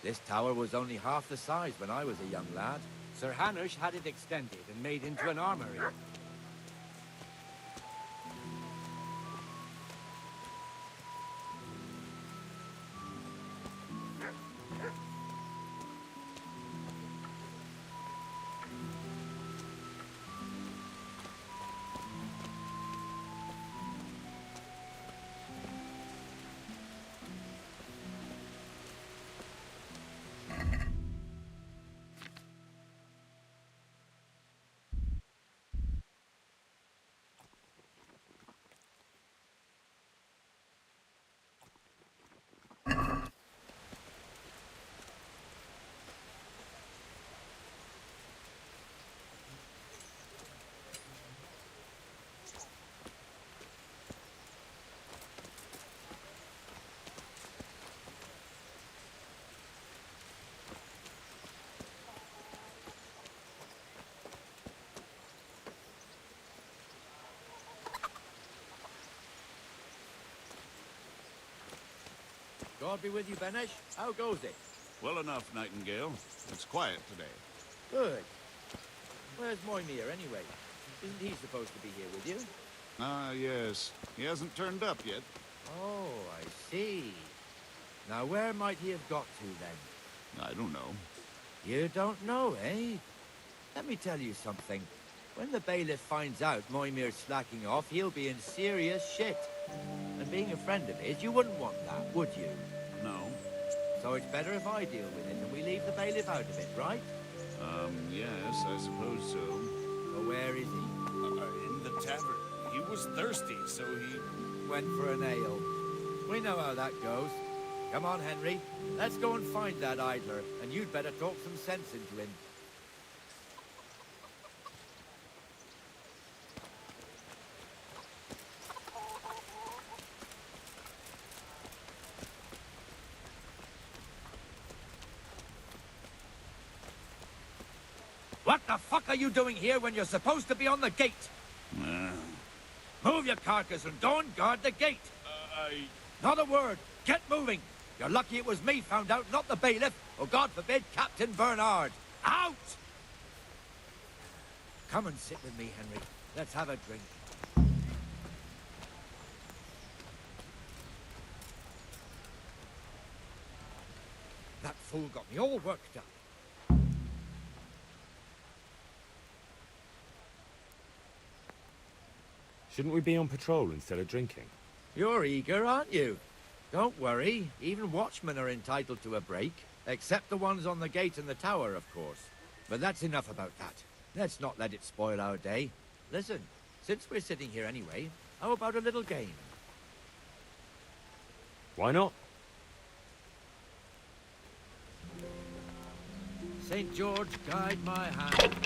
This tower was only half the size when I was a young lad. Sir Hanush had it extended and made into an armory. God be with you, Benesh. How goes it? Well enough, Nightingale. It's quiet today. Good. Where's Moimir, anyway? Isn't he supposed to be here with you? Ah, yes. He hasn't turned up yet. Oh, I see. Now, where might he have got to, then? I don't know. You don't know, eh? Let me tell you something. When the bailiff finds out Moimir's slacking off, he'll be in serious shit. And being a friend of his, you wouldn't want that, would you? No. So it's better if I deal with it and we leave the bailiff out of it, right? Yes, I suppose so. So where is he? In the tavern. He was thirsty, so he... Went for an ale. We know how that goes. Come on, Henry. Let's go and find that idler, and you'd better talk some sense into him. What the fuck are you doing here when you're supposed to be on the gate? Move your carcass and go and guard the gate. Not a word. Get moving. You're lucky it was me found out, not the bailiff, or God forbid, Captain Bernard. Out! Come and sit with me, Henry. Let's have a drink. That fool got me all worked up. Shouldn't we be on patrol instead of drinking? You're eager, aren't you? Don't worry. Even watchmen are entitled to a break. Except the ones on the gate and the tower, of course. But that's enough about that. Let's not let it spoil our day. Listen, since we're sitting here anyway, how about a little game? Why not? St. George, guide my hand.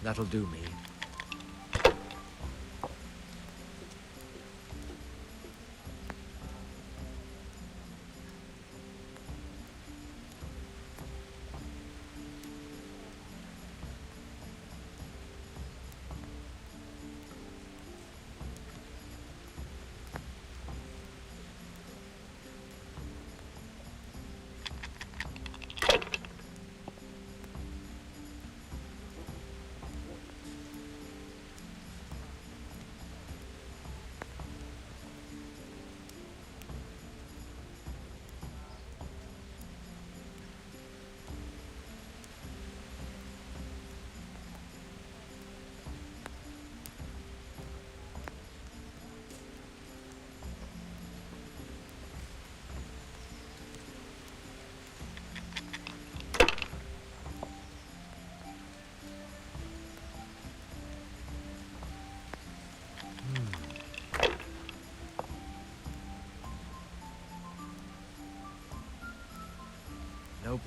That'll do me.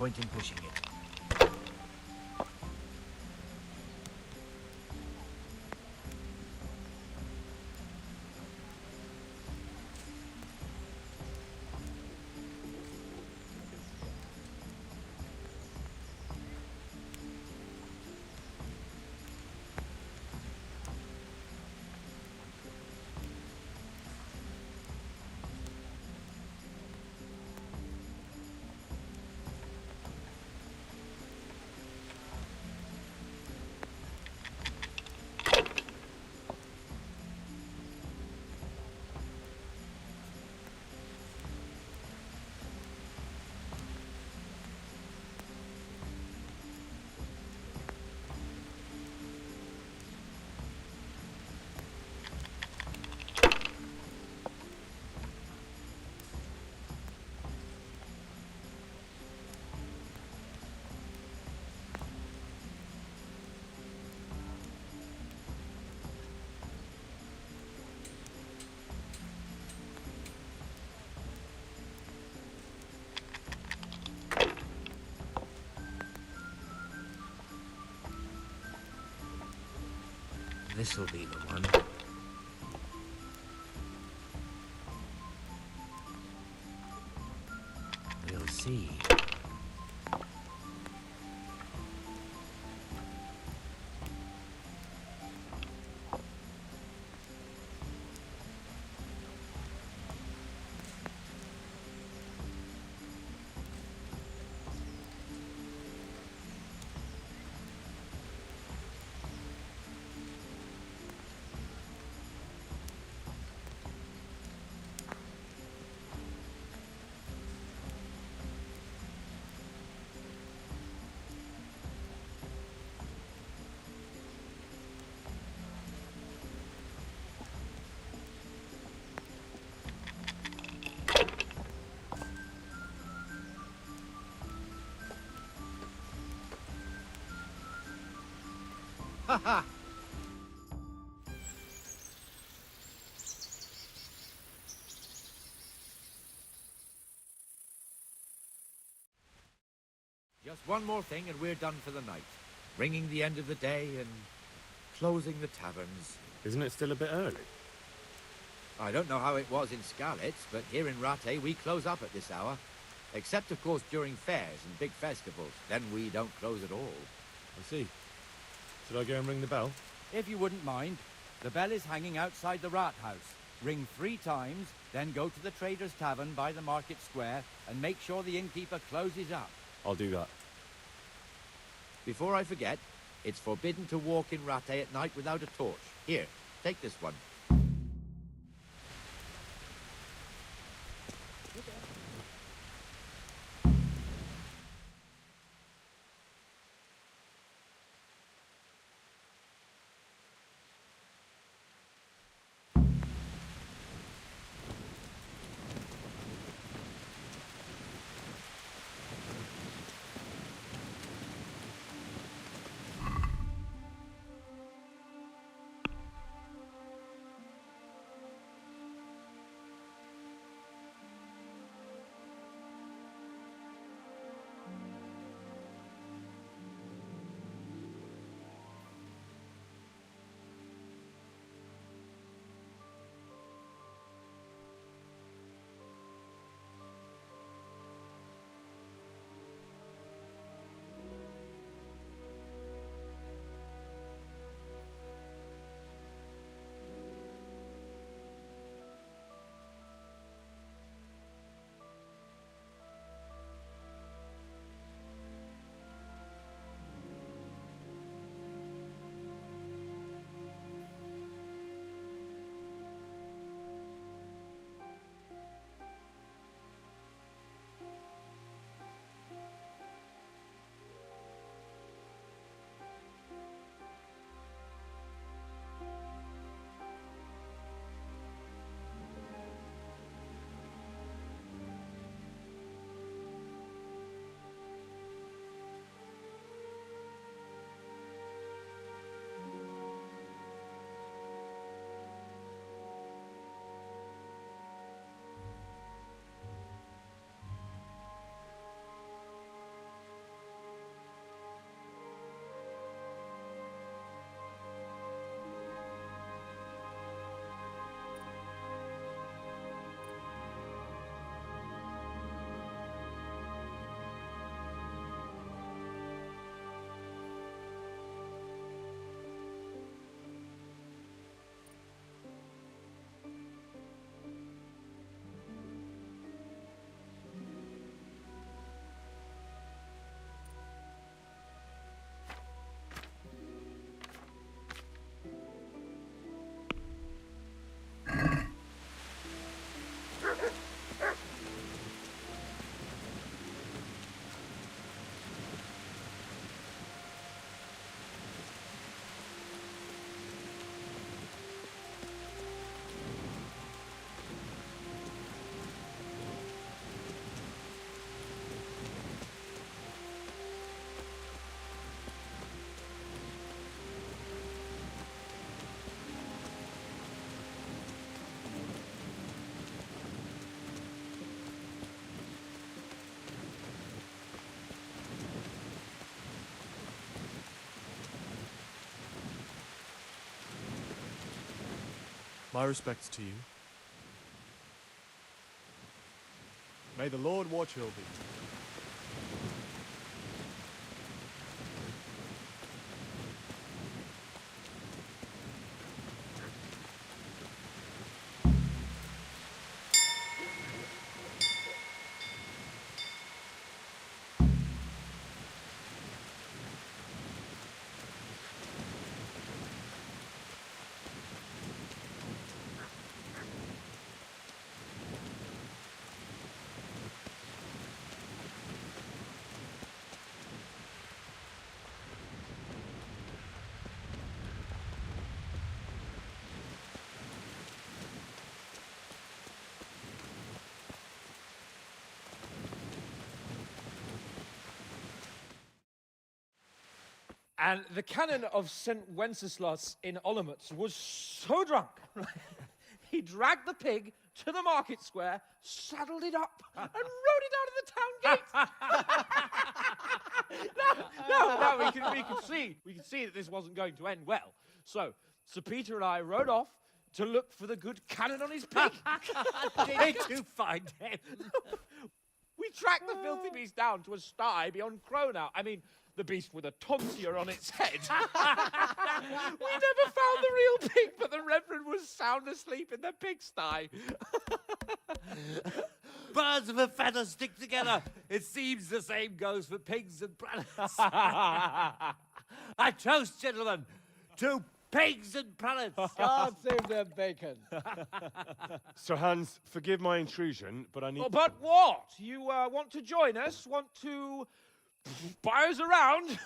point in pushing it. This'll be the one. We'll see. Ha ha! Just one more thing and we're done for the night. Ringing the end of the day and closing the taverns. Isn't it still a bit early? I don't know how it was in Skalitz, but here in Rattay we close up at this hour. Except, of course, during fairs and big festivals. Then we don't close at all. I see. Should I go and ring the bell? If you wouldn't mind, the bell is hanging outside the rat house. Ring 3 times, then go to the Trader's Tavern by the market square and make sure the innkeeper closes up. I'll do that. Before I forget, it's forbidden to walk in Rattay at night without a torch. Here, take this one. My respects to you. May the Lord watch over you. And the canon of St. Wenceslas in Olomouc was so drunk, he dragged the pig to the market square, saddled it up, and rode it out of the town gate. No, we could see that this wasn't going to end well. So, Sir Peter and I rode off to look for the good canon on his pig. Did you find him? We tracked the filthy beast down to a sty beyond Cronau. I mean, the beast with a tonsure on its head. We never found the real pig, but the Reverend was sound asleep in the pigsty. Birds of a feather stick together. It seems the same goes for pigs and planets. I toast, gentlemen, to pigs and planets. God save their bacon. Sir Hans, forgive my intrusion, but I need... Oh, but what? You want to join us? Want to buy us around?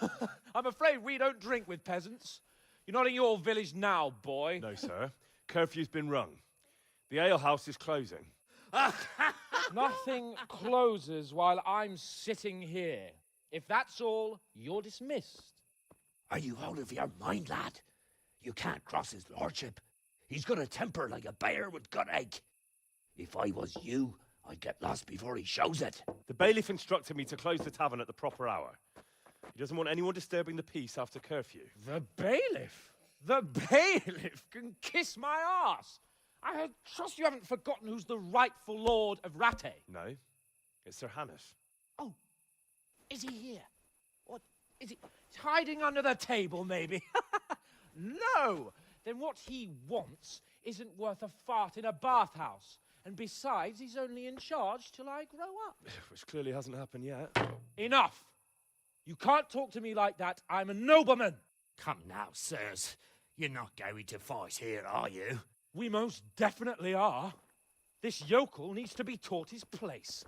I'm afraid we don't drink with peasants. You're not in your village now, boy. No, sir. Curfew's been rung. The alehouse is closing. Nothing closes while I'm sitting here. If that's all, you're dismissed. Are you out of your mind, lad? You can't cross his lordship. He's got a temper like a bear with gut ache. If I was you, I'd get lost before he shows it. The bailiff instructed me to close the tavern at the proper hour. He doesn't want anyone disturbing the peace after curfew. The bailiff? The bailiff can kiss my arse. I trust you haven't forgotten who's the rightful lord of Rattay. No, it's Sir Hannes. Oh, is he here? What, is he hiding under the table, maybe? No! Then what he wants isn't worth a fart in a bathhouse. And besides, he's only in charge till I grow up. Which clearly hasn't happened yet. Enough! You can't talk to me like that. I'm a nobleman. Come now, sirs. You're not going to fight here, are you? We most definitely are. This yokel needs to be taught his place.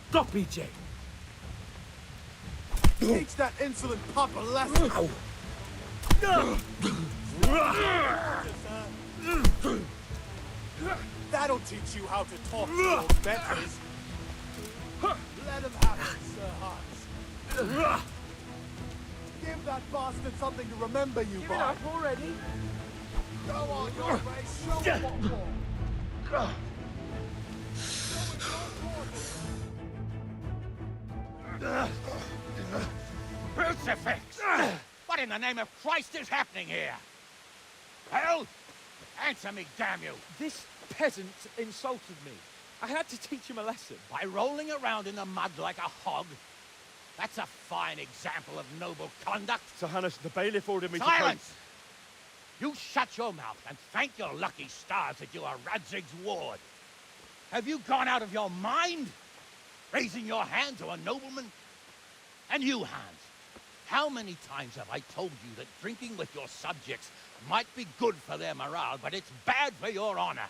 Stop, BJ! Teach that insolent pup a lesson! That'll teach you how to talk to your betters. Let him have it, Sir Hans. Give that bastard something to remember you Give by. it up already. Go on your way, show him what for. Crucifix! What in the name of Christ is happening here? Hell? Answer me, damn you! This peasant insulted me. I had to teach him a lesson. By rolling around in the mud like a hog? That's a fine example of noble conduct. Sir Hannes, the bailiff ordered me Silence! You shut your mouth and thank your lucky stars that you are Radzig's ward. Have you gone out of your mind? Raising your hand to a nobleman? And you, Hans, how many times have I told you that drinking with your subjects might be good for their morale, but it's bad for your honor?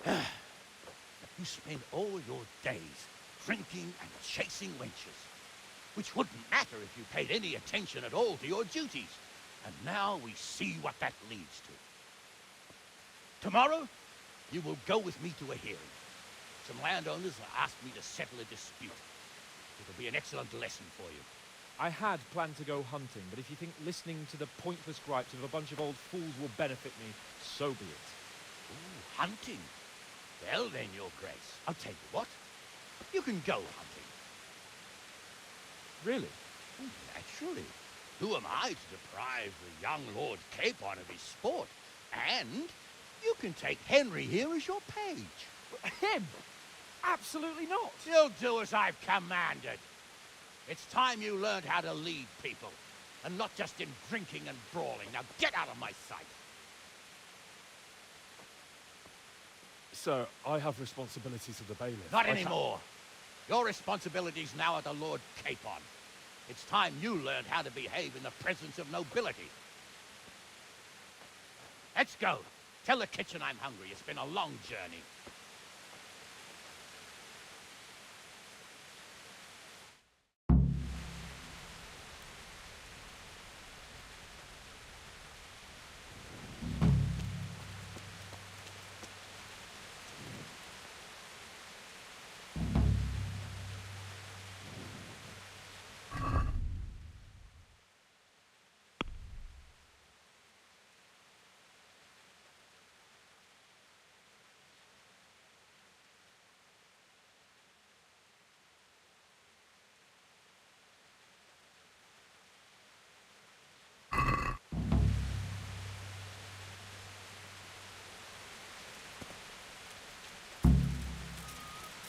You spend all your days drinking and chasing wenches, which wouldn't matter if you paid any attention at all to your duties. And now we see what that leads to. Tomorrow, you will go with me to a hearing. Some landowners have asked me to settle a dispute. It'll be an excellent lesson for you. I had planned to go hunting, but if you think listening to the pointless gripes of a bunch of old fools will benefit me, so be it. Ooh, hunting? Well then, Your Grace, I'll tell you what. You can go hunting. Really? Naturally. Who am I to deprive the young Lord Capon of his sport? And you can take Henry here as your page. Him? Absolutely not. You'll do as I've commanded. It's time you learned how to lead people, and not just in drinking and brawling. Now get out of my sight. Sir, I have responsibilities of the bailiff. Not anymore. Your responsibilities now are the Lord Capon. It's time you learned how to behave in the presence of nobility. Let's go. Tell the kitchen I'm hungry. It's been a long journey.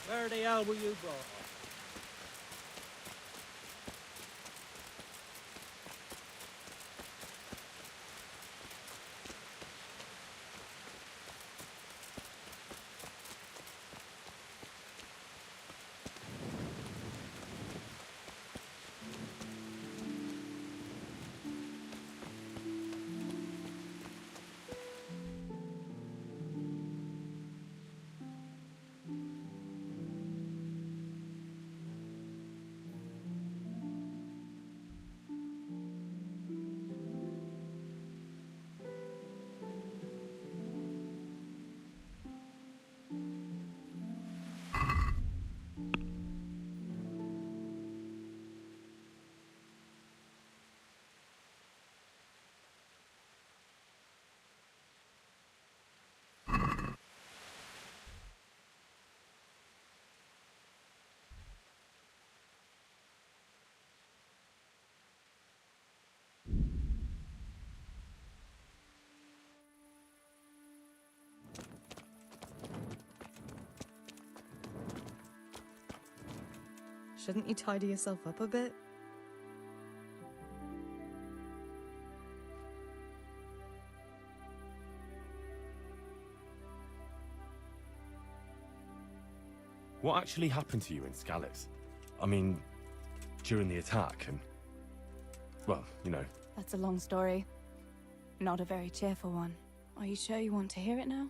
Where the hell were you brought? Shouldn't you tidy yourself up a bit? What actually happened to you in Skalitz? I mean, during the attack and... well, you know. That's a long story. Not a very cheerful one. Are you sure you want to hear it now?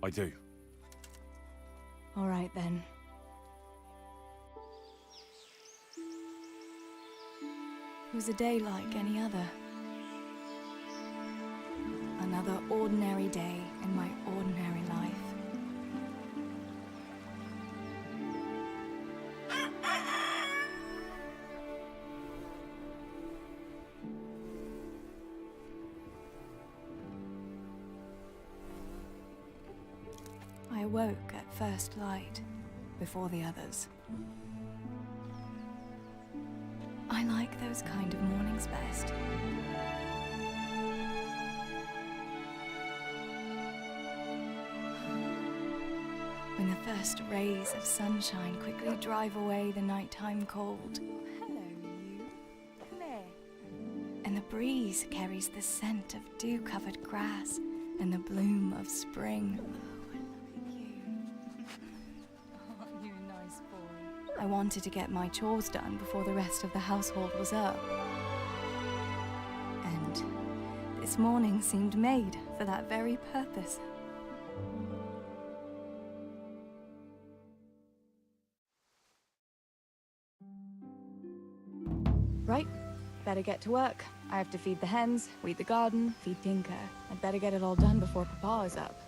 I do. All right, then. It was a day like any other. Another ordinary day in my ordinary life. I awoke at first light, before the others. I like those kind of mornings best. When the first rays of sunshine quickly drive away the nighttime cold. Hello, you. Come here. And the breeze carries the scent of dew-covered grass and the bloom of spring. I wanted to get my chores done before the rest of the household was up. And this morning seemed made for that very purpose. Right, better get to work. I have to feed the hens, weed the garden, feed Tinker. I'd better get it all done before Papa is up.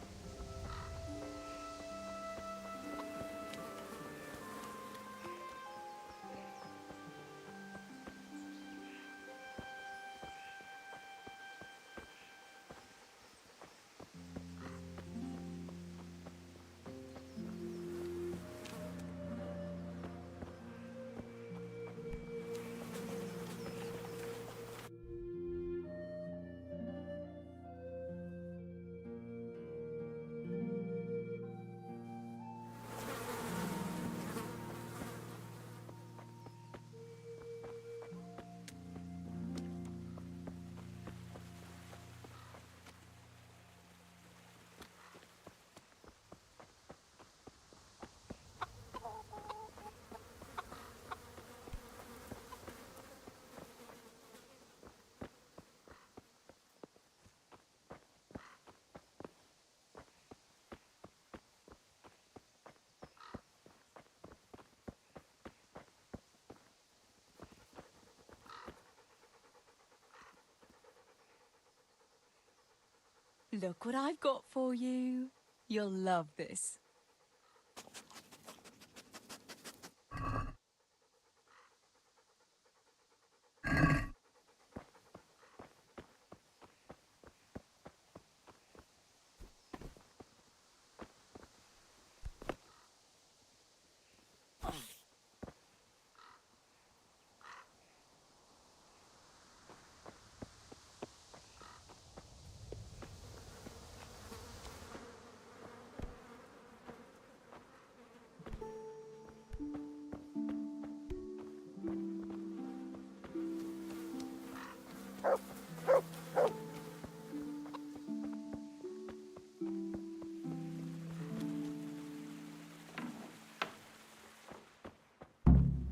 Look what I've got for you. You'll love this.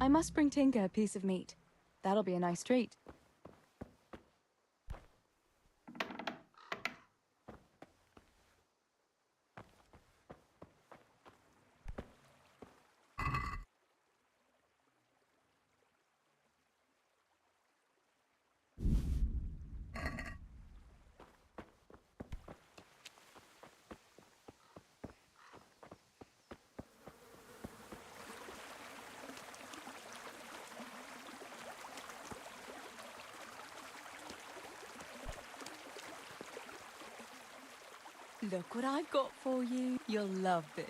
I must bring Tinker a piece of meat. That'll be a nice treat. Look what I've got for you. You'll love this.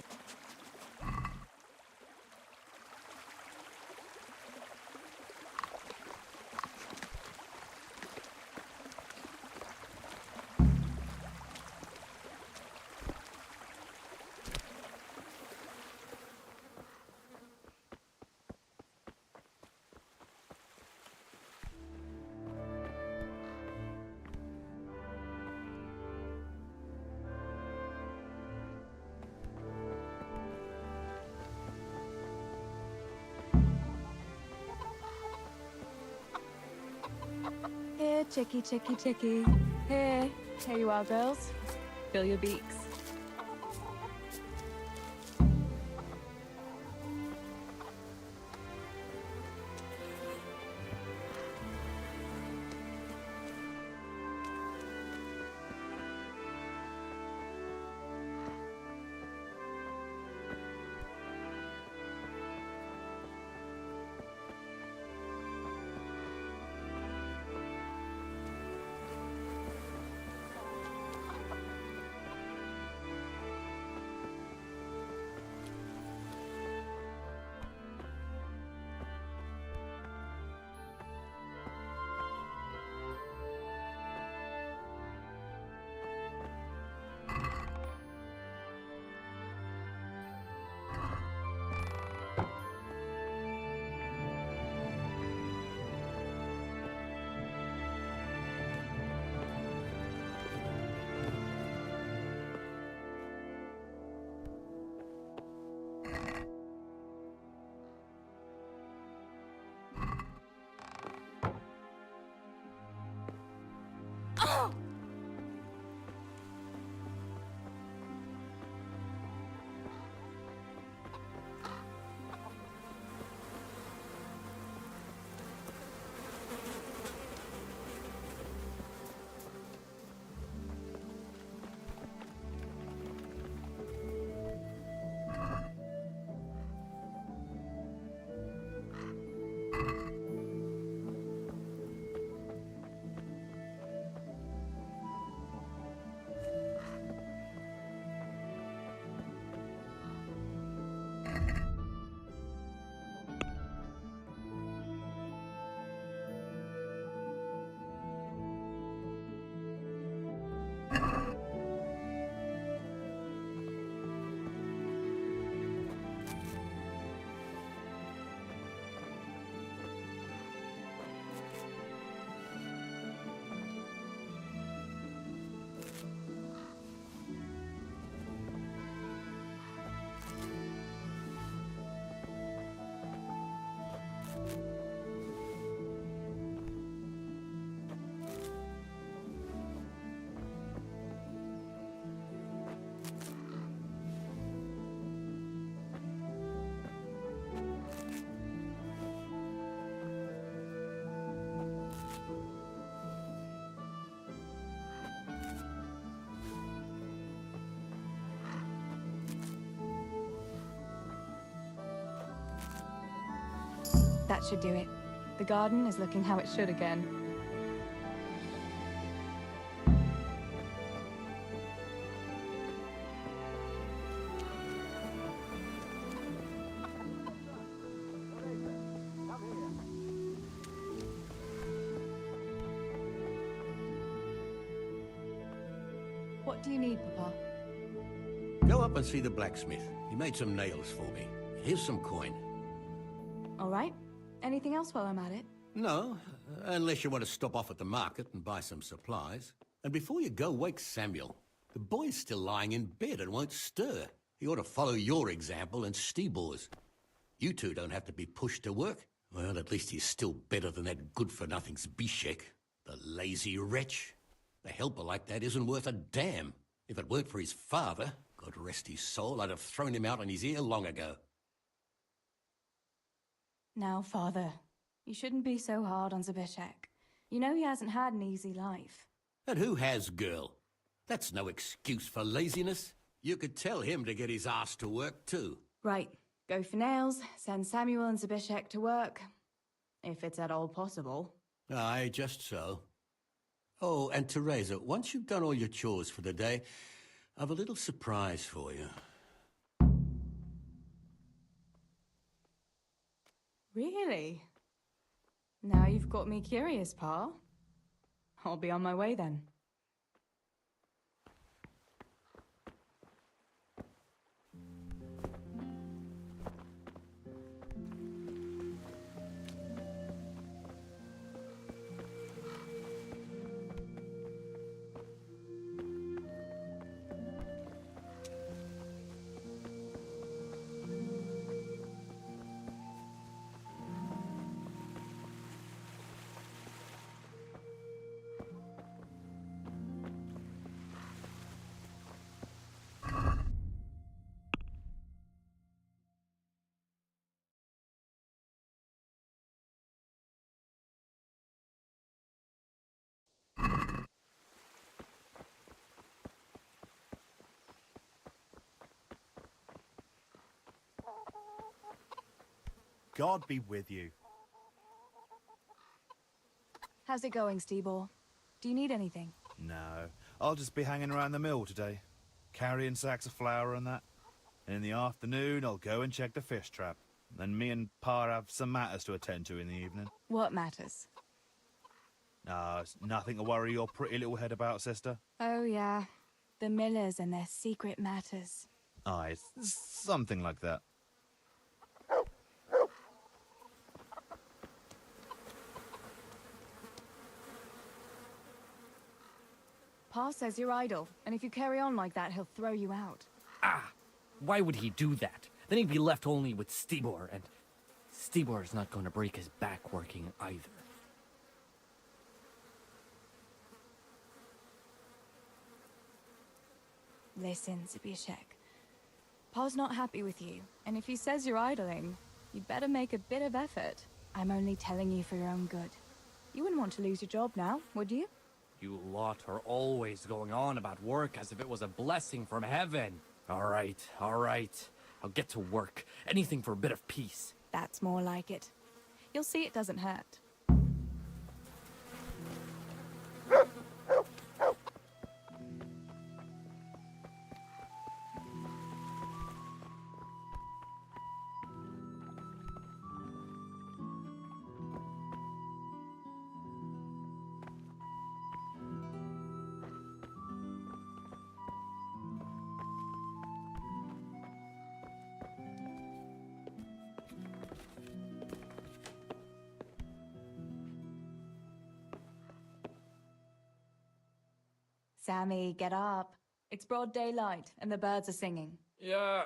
Here, chickie, chickie, chickie. Here you are, girls. Fill your beaks. That should do it. The garden is looking how it should again. What do you need, Papa? Go up and see the blacksmith. He made some nails for me. Here's some coin. All right. Anything else while I'm at it? No, unless you want to stop off at the market and buy some supplies. And before you go, wake Samuel. The boy's still lying in bed and won't stir. He ought to follow your example and Stebor's. You two don't have to be pushed to work. Well, at least he's still better than that good-for-nothing's Bishek. The lazy wretch. A helper like that isn't worth a damn. If it weren't for his father, God rest his soul, I'd have thrown him out on his ear long ago. Now, Father, you shouldn't be so hard on Zabishek. You know he hasn't had an easy life. And who has, girl? That's no excuse for laziness. You could tell him to get his ass to work, too. Right. Go for nails, send Samuel and Zabishek to work. If it's at all possible. Aye, just so. Oh, and Teresa, once you've done all your chores for the day, I've a little surprise for you. Really? Now you've got me curious, Pa. I'll be on my way then. God be with you. How's it going, Stebor? Do you need anything? No, I'll just be hanging around the mill today, carrying sacks of flour and that. And in the afternoon, I'll go and check the fish trap. Then me and Pa have some matters to attend to in the evening. What matters? It's nothing to worry your pretty little head about, sister. Oh, yeah. The Millers and their secret matters. Aye, it's something like that. Pa says you're idle, and if you carry on like that, he'll throw you out. Ah! Why would he do that? Then he'd be left only with Stebor, and Stebor's not going to break his back working either. Listen, Zabishek. Pa's not happy with you, and if he says you're idling, you'd better make a bit of effort. I'm only telling you for your own good. You wouldn't want to lose your job now, would you? You lot are always going on about work as if it was a blessing from heaven. All right. I'll get to work. Anything for a bit of peace. That's more like it. You'll see it doesn't hurt. Sammy, get up. It's broad daylight, and the birds are singing. Yeah,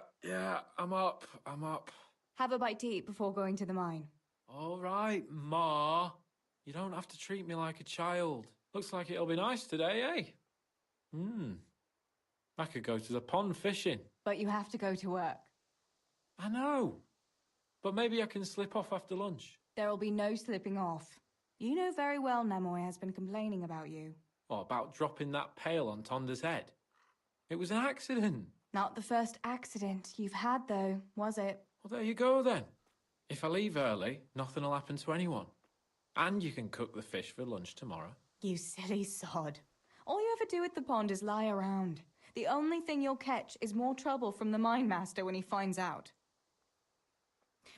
I'm up. Have a bite to eat before going to the mine. All right, Ma. You don't have to treat me like a child. Looks like it'll be nice today, eh? I could go to the pond fishing. But you have to go to work. I know. But maybe I can slip off after lunch. There'll be no slipping off. You know very well Nemoy has been complaining about you. What, about dropping that pail on Tonda's head? It was an accident. Not the first accident you've had, though, was it? Well, there you go, then. If I leave early, nothing will happen to anyone. And you can cook the fish for lunch tomorrow. You silly sod. All you ever do at the pond is lie around. The only thing you'll catch is more trouble from the mine master when he finds out.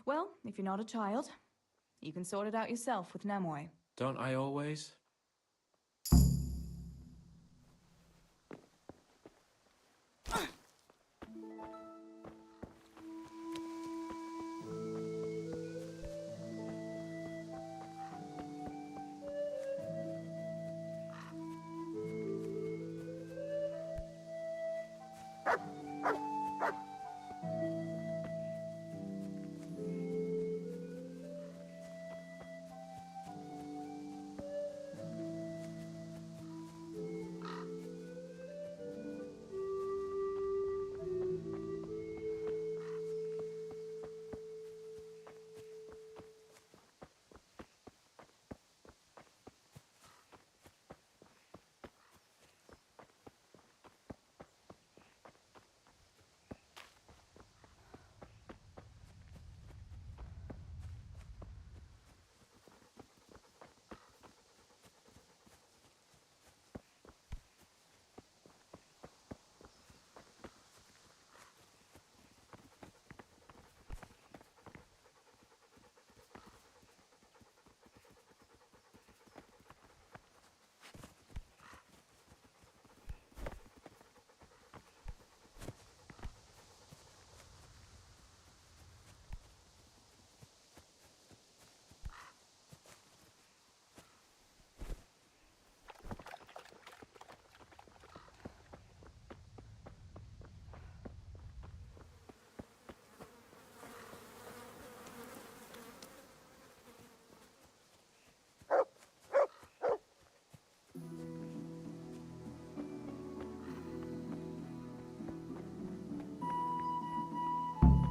Well, if you're not a child, you can sort it out yourself with Nemoy. Don't I always?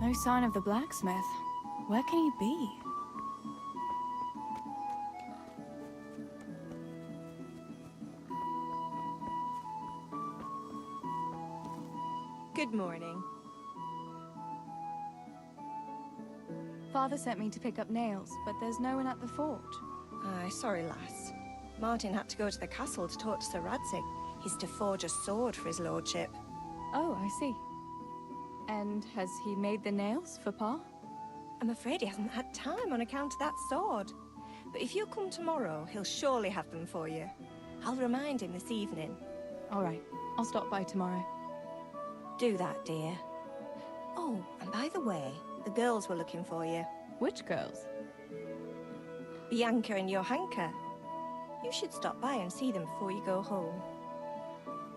No sign of the blacksmith. Where can he be? Good morning. Father sent me to pick up nails, but there's no one at the fort. Aye, sorry, lass. Martin had to go to the castle to talk to Sir Radzig. He's to forge a sword for his lordship. Oh, I see. And has he made the nails for Pa? I'm afraid he hasn't had time on account of that sword. But if you come tomorrow, he'll surely have them for you. I'll remind him this evening. All right, I'll stop by tomorrow. Do that, dear. Oh, and by the way, the girls were looking for you. Which girls? Bianca and Johanka. You should stop by and see them before you go home.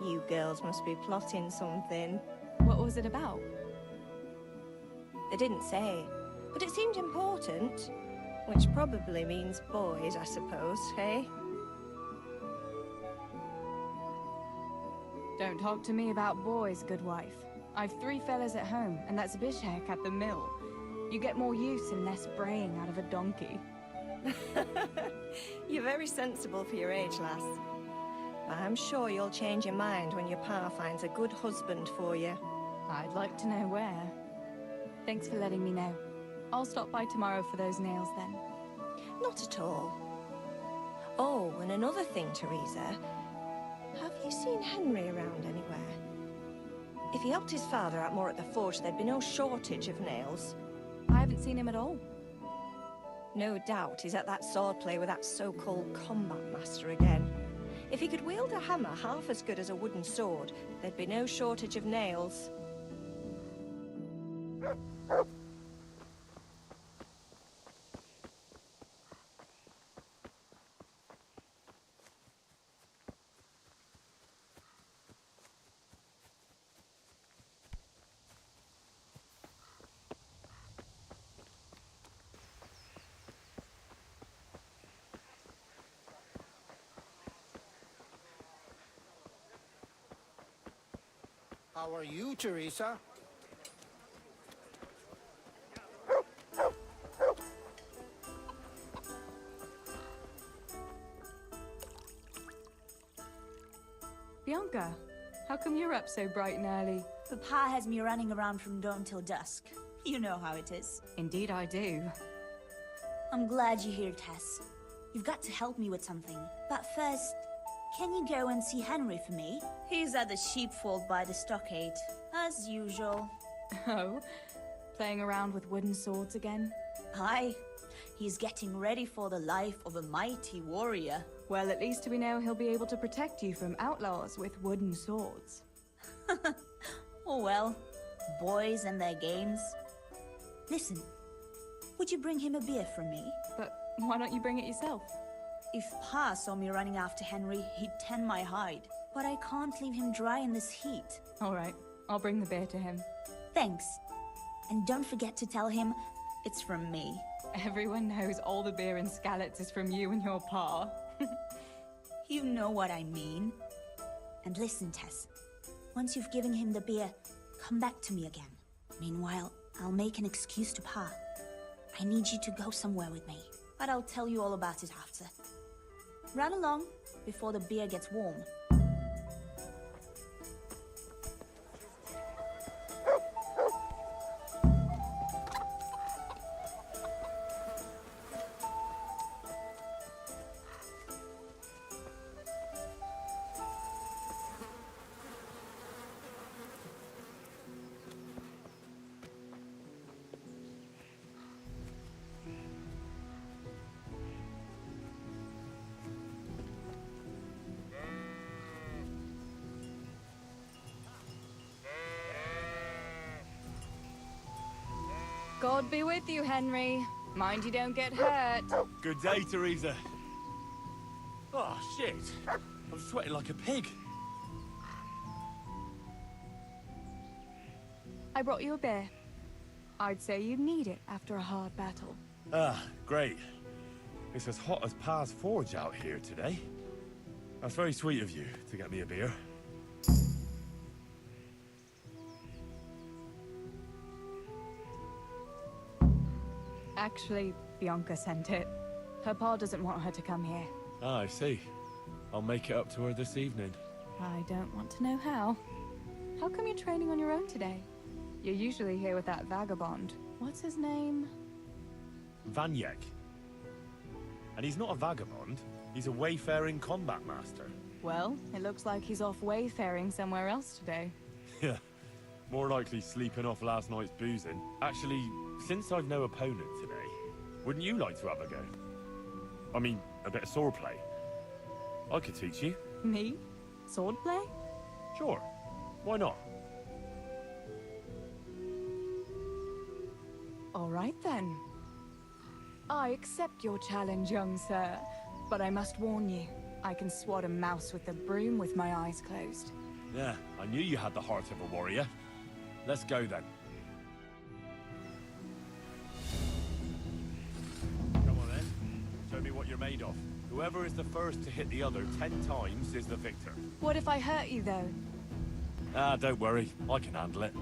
You girls must be plotting something. What was it about? They didn't say, but it seemed important. Which probably means boys, I suppose, hey? Don't talk to me about boys, good wife. I've 3 fellas at home, and that's Bishek at the mill. You get more use and less braying out of a donkey. You're very sensible for your age, lass. But I'm sure you'll change your mind when your pa finds a good husband for you. I'd like to know where. Thanks for letting me know. I'll stop by tomorrow for those nails then. Not at all. Oh, and another thing, Teresa. Have you seen Henry around anywhere? If he helped his father out more at the forge, there'd be no shortage of nails. I haven't seen him at all. No doubt he's at that swordplay with that so-called combat master again. If he could wield a hammer half as good as a wooden sword, there'd be no shortage of nails. How are you, Teresa? Bianca, how come you're up so bright and early? Papa has me running around from dawn till dusk. You know how it is. Indeed I do. I'm glad you're here, Tess. You've got to help me with something. But first, can you go and see Henry for me? He's at the sheepfold by the stockade, as usual. Oh? Playing around with wooden swords again? Aye. He's getting ready for the life of a mighty warrior. Well, at least we know he'll be able to protect you from outlaws with wooden swords. Oh well, boys and their games. Listen, would you bring him a beer from me? But why don't you bring it yourself? If Pa saw me running after Henry, he'd tan my hide. But I can't leave him dry in this heat. All right, I'll bring the beer to him. Thanks. And don't forget to tell him it's from me. Everyone knows all the beer in Skalitz is from you and your pa. You know what I mean. And listen, Tess. Once you've given him the beer, come back to me again. Meanwhile, I'll make an excuse to Pa. I need you to go somewhere with me, but I'll tell you all about it after. Run along, before the beer gets warm. God be with you, Henry. Mind you don't get hurt. Good day, Teresa. Oh, shit. I'm sweating like a pig. I brought you a beer. I'd say you need it after a hard battle. Ah, great. It's as hot as Pa's Forge out here today. That's very sweet of you to get me a beer. Actually, Bianca sent it. Her pa doesn't want her to come here. Ah, I see. I'll make it up to her this evening. I don't want to know how. How come you're training on your own today? You're usually here with that vagabond. What's his name? Vanyek. And he's not a vagabond. He's a wayfaring combat master. Well, it looks like he's off wayfaring somewhere else today. Yeah. More likely sleeping off last night's boozing. Actually, since I've no opponent today, wouldn't you like to have a go? I mean, a bit of swordplay. I could teach you. Me? Swordplay? Sure. Why not? All right then. I accept your challenge, young sir. But I must warn you, I can swat a mouse with a broom with my eyes closed. Yeah, I knew you had the heart of a warrior. Let's go then. Come on then. Show me what you're made of. Whoever is the first to hit the other 10 times is the victor. What if I hurt you, though? Ah, don't worry. I can handle it.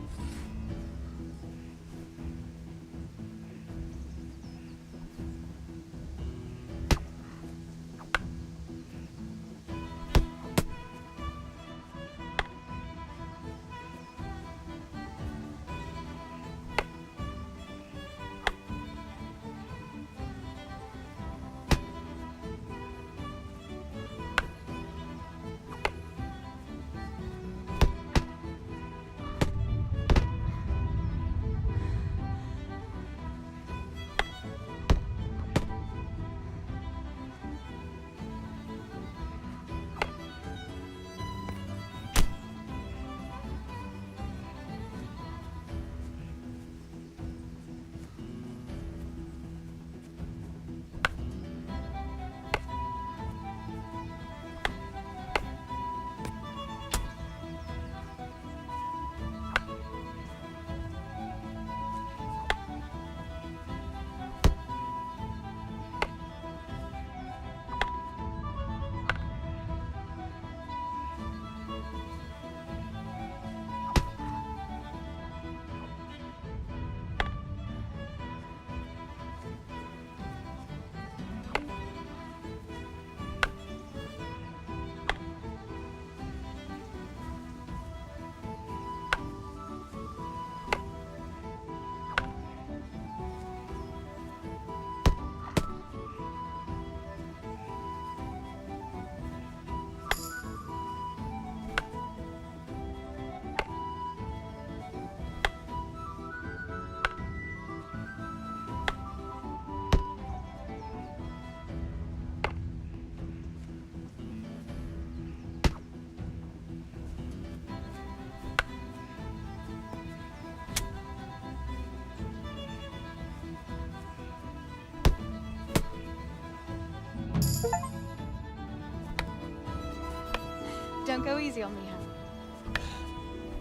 Go easy on me, Harry.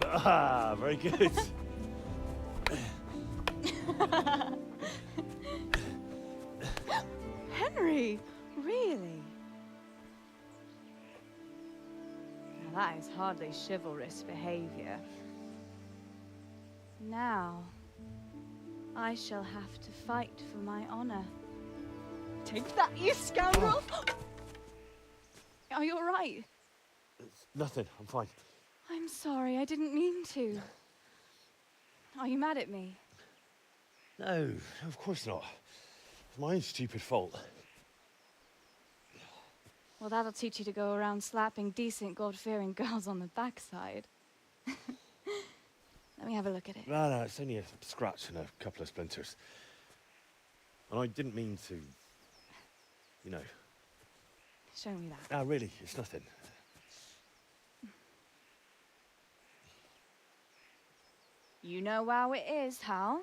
Ah, very good. Henry, really? Now that is hardly chivalrous behavior. Now, I shall have to fight for my honor. Take that, you scoundrel! Are you all right? Nothing, I'm fine. I'm sorry, I didn't mean to. Are you mad at me? No, of course not. It's my own stupid fault. Well, that'll teach you to go around slapping decent, God-fearing girls on the backside. Let me have a look at it. No, it's only a scratch and a couple of splinters. And I didn't mean to, you know. Show me that. No, really, it's nothing. You know how it is, Hal.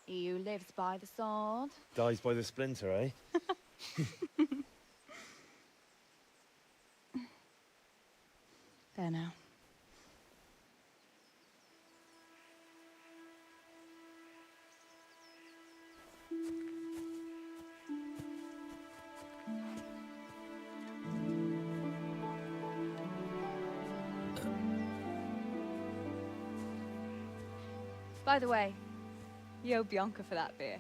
He who lives by the sword Dies by the splinter, eh? There now. By the way, you owe Bianca for that beer.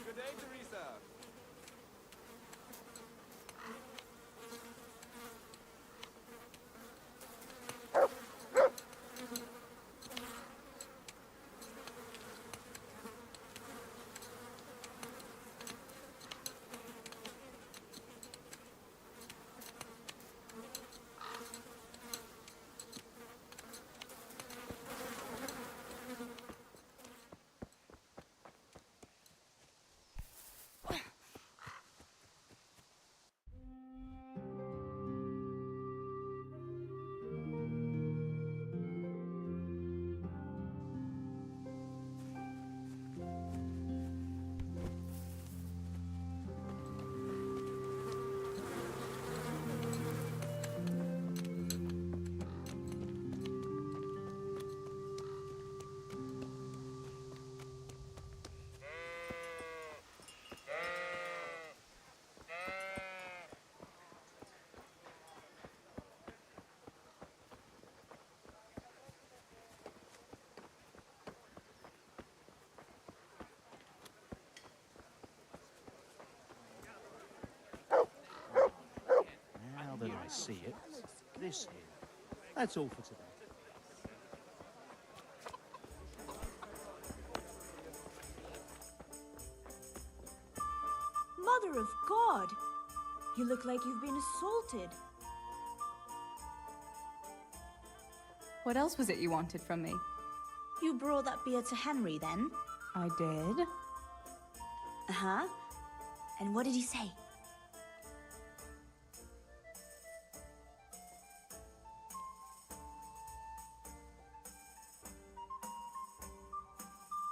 Good day, Teresa. Now that I see it, this here. That's all for today. Mother of God! You look like you've been assaulted. What else was it you wanted from me? You brought that beer to Henry, then? I did. Uh-huh. And what did he say?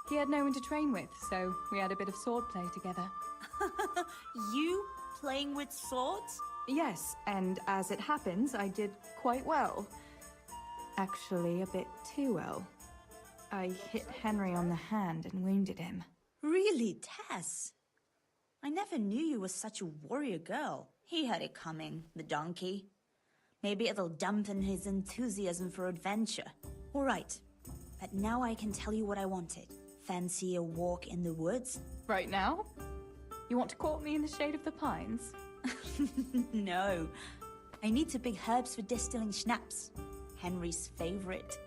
He had no one to train with, so we had a bit of swordplay together. You playing with swords? Yes, and as it happens, I did quite well. Actually, a bit too well. I hit Henry on the hand and wounded him. Really, Tess? I never knew you were such a warrior girl. He had it coming, the donkey. Maybe it'll dampen his enthusiasm for adventure. All right, but now I can tell you what I wanted. Fancy a walk in the woods? Right now? You want to court me in the shade of the pines? No. I need to pick herbs for distilling schnapps. Henry's favorite.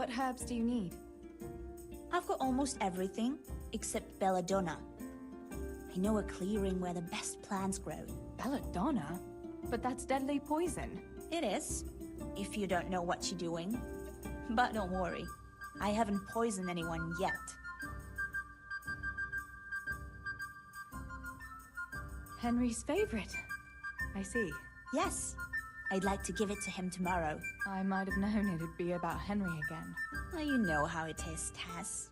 What herbs do you need? I've got almost everything except belladonna. I know a clearing where the best plants grow. Belladonna? But that's deadly poison. It is, if you don't know what you're doing. But don't worry, I haven't poisoned anyone yet. Henry's favorite. I see. Yes, I'd like to give it to him tomorrow. I might have known it'd be about Henry again. Well, you know how it is, Tess.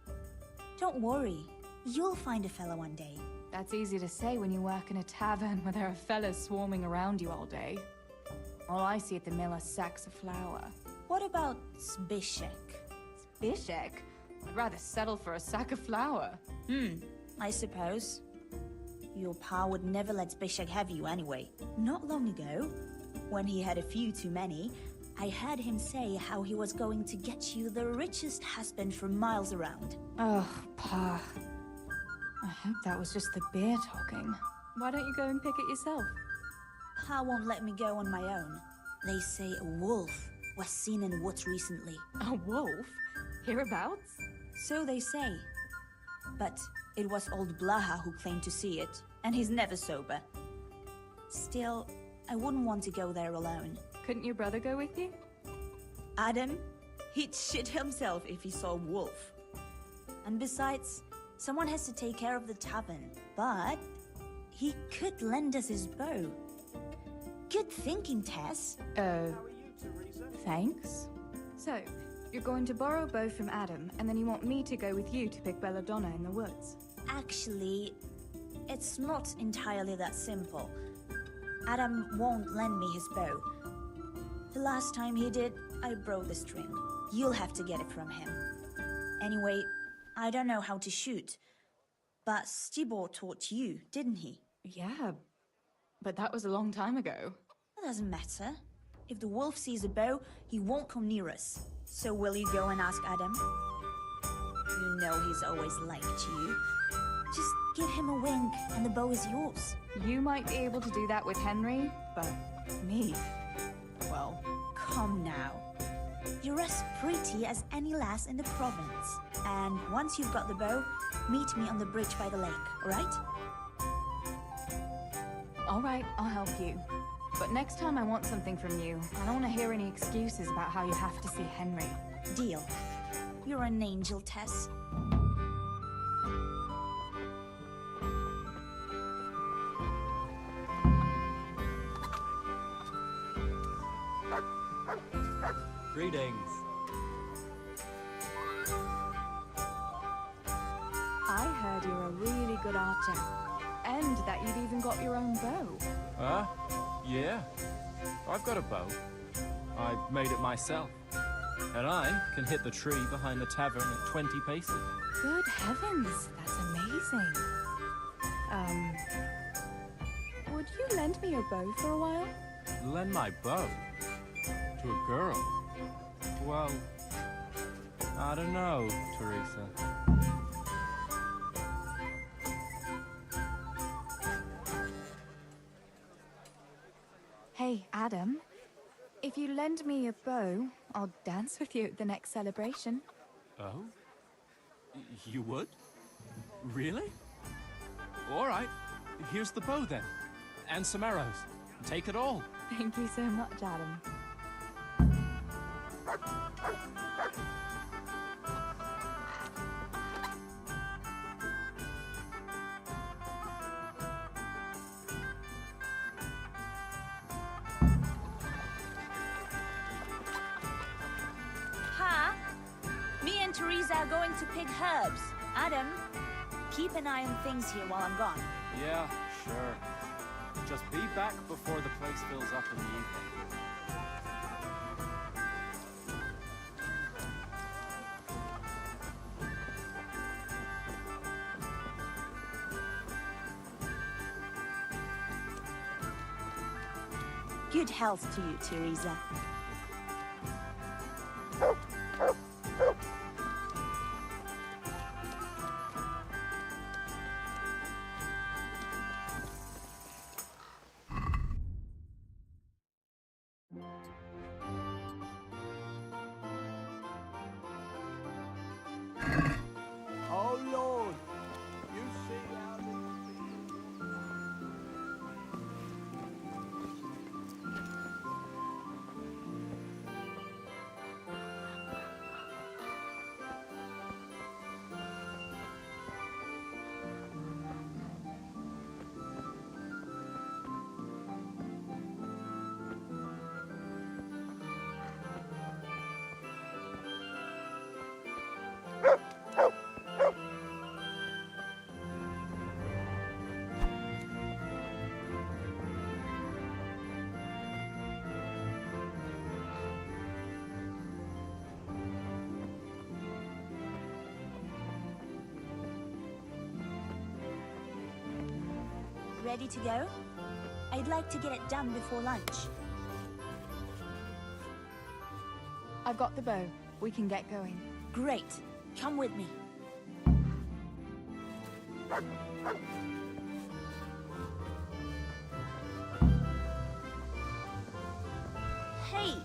Don't worry, you'll find a fella one day. That's easy to say when you work in a tavern where there are fellas swarming around you all day. All I see at the mill are sacks of flour. What about Zbyszek? Zbyszek? I'd rather settle for a sack of flour. I suppose. Your pa would never let Zbyszek have you anyway. Not long ago, when he had a few too many, I heard him say how he was going to get you the richest husband for miles around. Oh, Pa. I hope that was just the beer talking. Why don't you go and pick it yourself? Pa won't let me go on my own. They say a wolf was seen in the woods recently. A wolf? Hereabouts? So they say. But it was old Blaha who claimed to see it, and he's never sober. Still, I wouldn't want to go there alone. Couldn't your brother go with you? Adam? He'd shit himself if he saw a wolf. And besides, someone has to take care of the tavern. But he could lend us his bow. Good thinking, Tess. Thanks. So, you're going to borrow a bow from Adam, and then you want me to go with you to pick belladonna in the woods? Actually, it's not entirely that simple. Adam won't lend me his bow. The last time he did, I broke the string. You'll have to get it from him. Anyway, I don't know how to shoot. But Stibor taught you, didn't he? Yeah, but that was a long time ago. It doesn't matter. If the wolf sees a bow, he won't come near us. So will you go and ask Adam? You know he's always liked you. Just give him a wink and the bow is yours. You might be able to do that with Henry, but me? Well, come now. You're as pretty as any lass in the province. And once you've got the bow, meet me on the bridge by the lake, alright? Alright, I'll help you. But next time I want something from you. I don't want to hear any excuses about how you have to see Henry. Deal. You're an angel, Tess. Greetings. I heard you're a really good archer. And that you've even got your own bow. Yeah. I've got a bow. I've made it myself. And I can hit the tree behind the tavern at 20 paces. Good heavens, that's amazing. Would you lend me your bow for a while? Lend my bow? To a girl? Well, I don't know, Teresa. Hey, Adam. If you lend me your bow, I'll dance with you at the next celebration. Oh? You would? Really? All right. Here's the bow then. And some arrows. Take it all. Thank you so much, Adam. Pa? Me and Teresa are going to pick herbs. Adam, keep an eye on things here while I'm gone. Yeah, sure. Just be back before the place fills up in the evening. Good health to you, Teresa. Ready to go? I'd like to get it done before lunch. I've got the bow. We can get going. Great. Come with me. Hey!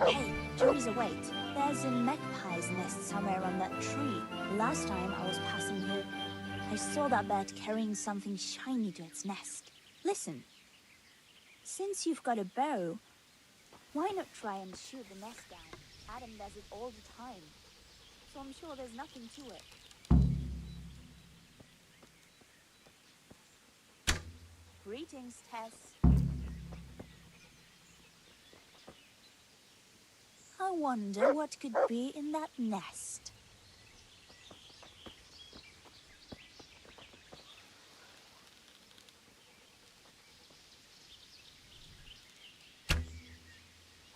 Hey, Teresa, wait. There's a magpie's nest somewhere on that tree. Last time I was passing here, I saw that bird carrying something shiny to its nest. Listen, since you've got a bow, why not try and shoot the nest down? Adam does it all the time, so I'm sure there's nothing to it. Greetings, Tess. I wonder what could be in that nest.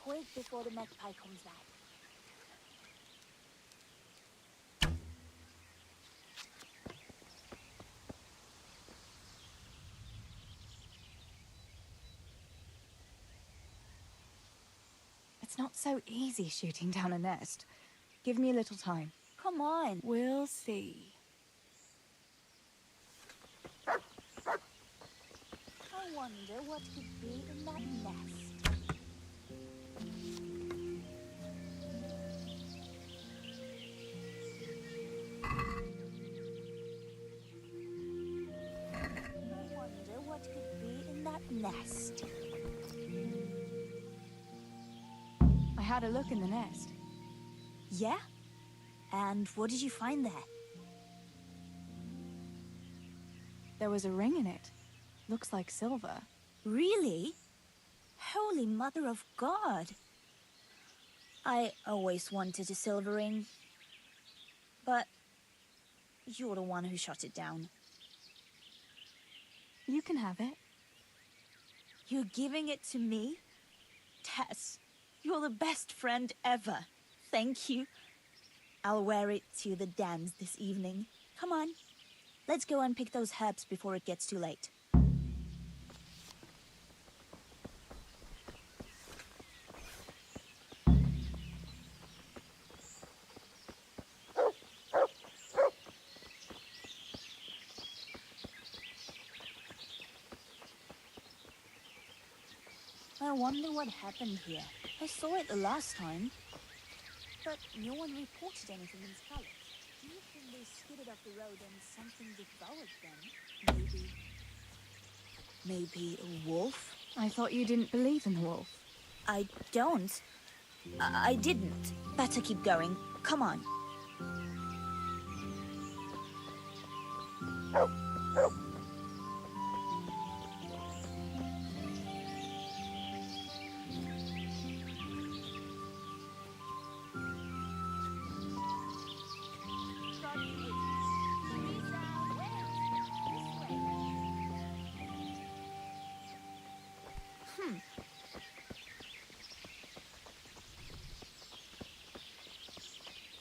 Quick before the magpie comes back. It's not so easy shooting down a nest. Give me a little time. Come on. We'll see. I wonder what could be in that nest. I wonder what could be in that nest. I had a look in the nest. Yeah? And what did you find there? There was a ring in it. Looks like silver. Really? Holy Mother of God! I always wanted a silver ring. But you're the one who shot it down. You can have it. You're giving it to me? Tess, you're the best friend ever. Thank you. I'll wear it to the dance this evening. Come on. Let's go and pick those herbs before it gets too late. I wonder what happened here. I saw it the last time, but no one reported anything in Scarlet. Do you think they skidded off the road and something devoured them? Maybe a wolf? I thought you didn't believe in the wolf. I don't. I didn't. Better keep going. Come on.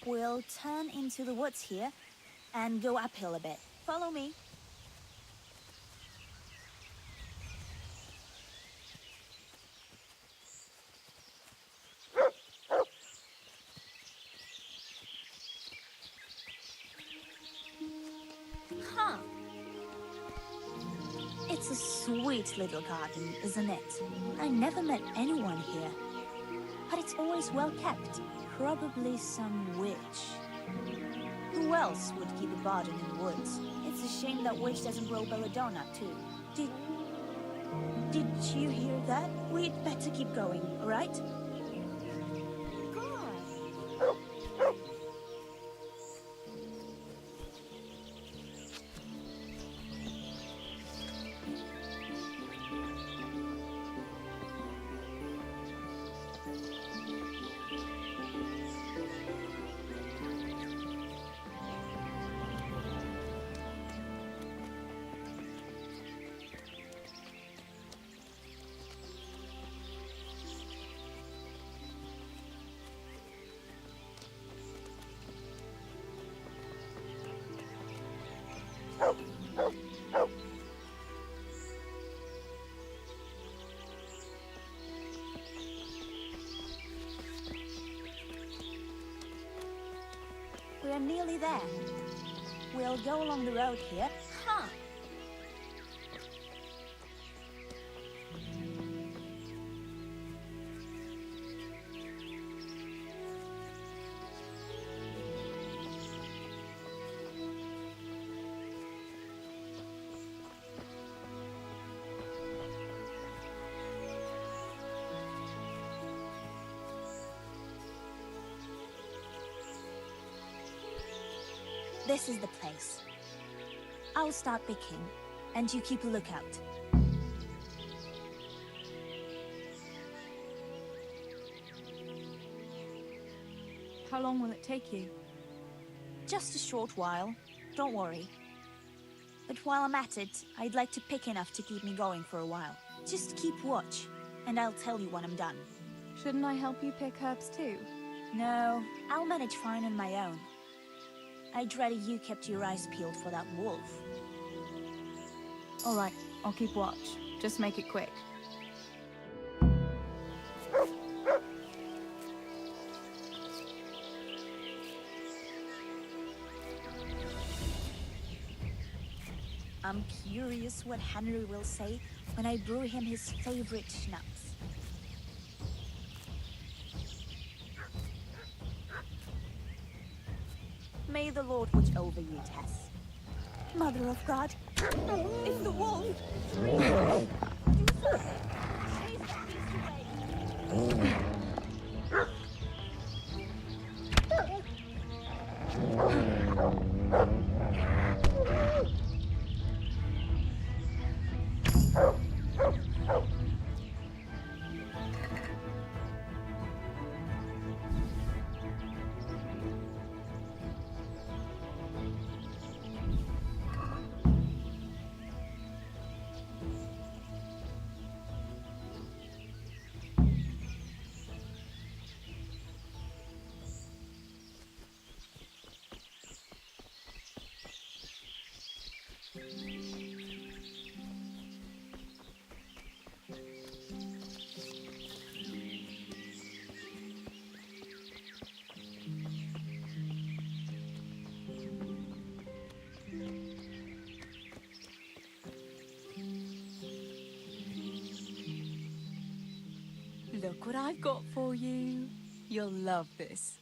We'll turn into the woods here and go uphill a bit. Follow me. Huh. It's a sweet little garden, isn't it? I never met anyone here. But it's always well kept. Probably some witch. Who else would keep a garden in the woods? It's a shame that witch doesn't grow belladonna, too. Did you hear that? We'd better keep going, alright? We're nearly there. We'll go along the road here. Huh! This is the place. I'll start picking, and you keep a lookout. How long will it take you? Just a short while. Don't worry. But while I'm at it, I'd like to pick enough to keep me going for a while. Just keep watch, and I'll tell you when I'm done. Shouldn't I help you pick herbs too? No, I'll manage fine on my own. I'd rather you kept your eyes peeled for that wolf. All right, I'll keep watch. Just make it quick. I'm curious what Henry will say when I brew him his favorite schnapps. May the Lord watch over you, Tess. Mother of God, it's the wolf! Do something! Chase that beast away! Look what I've got for you. You'll love this.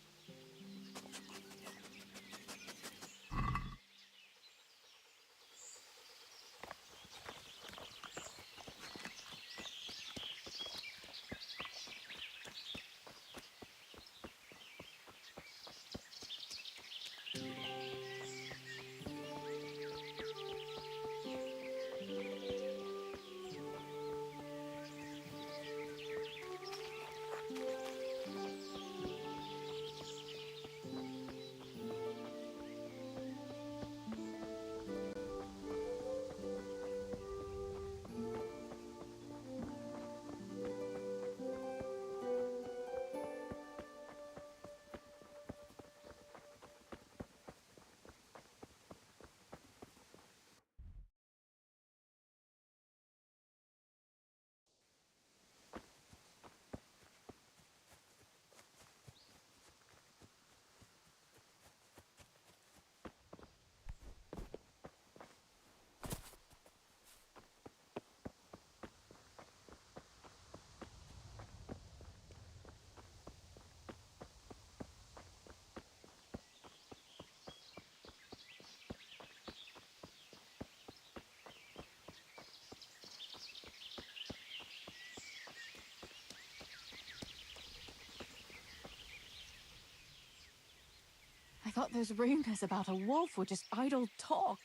I thought those rumors about a wolf were just idle talk.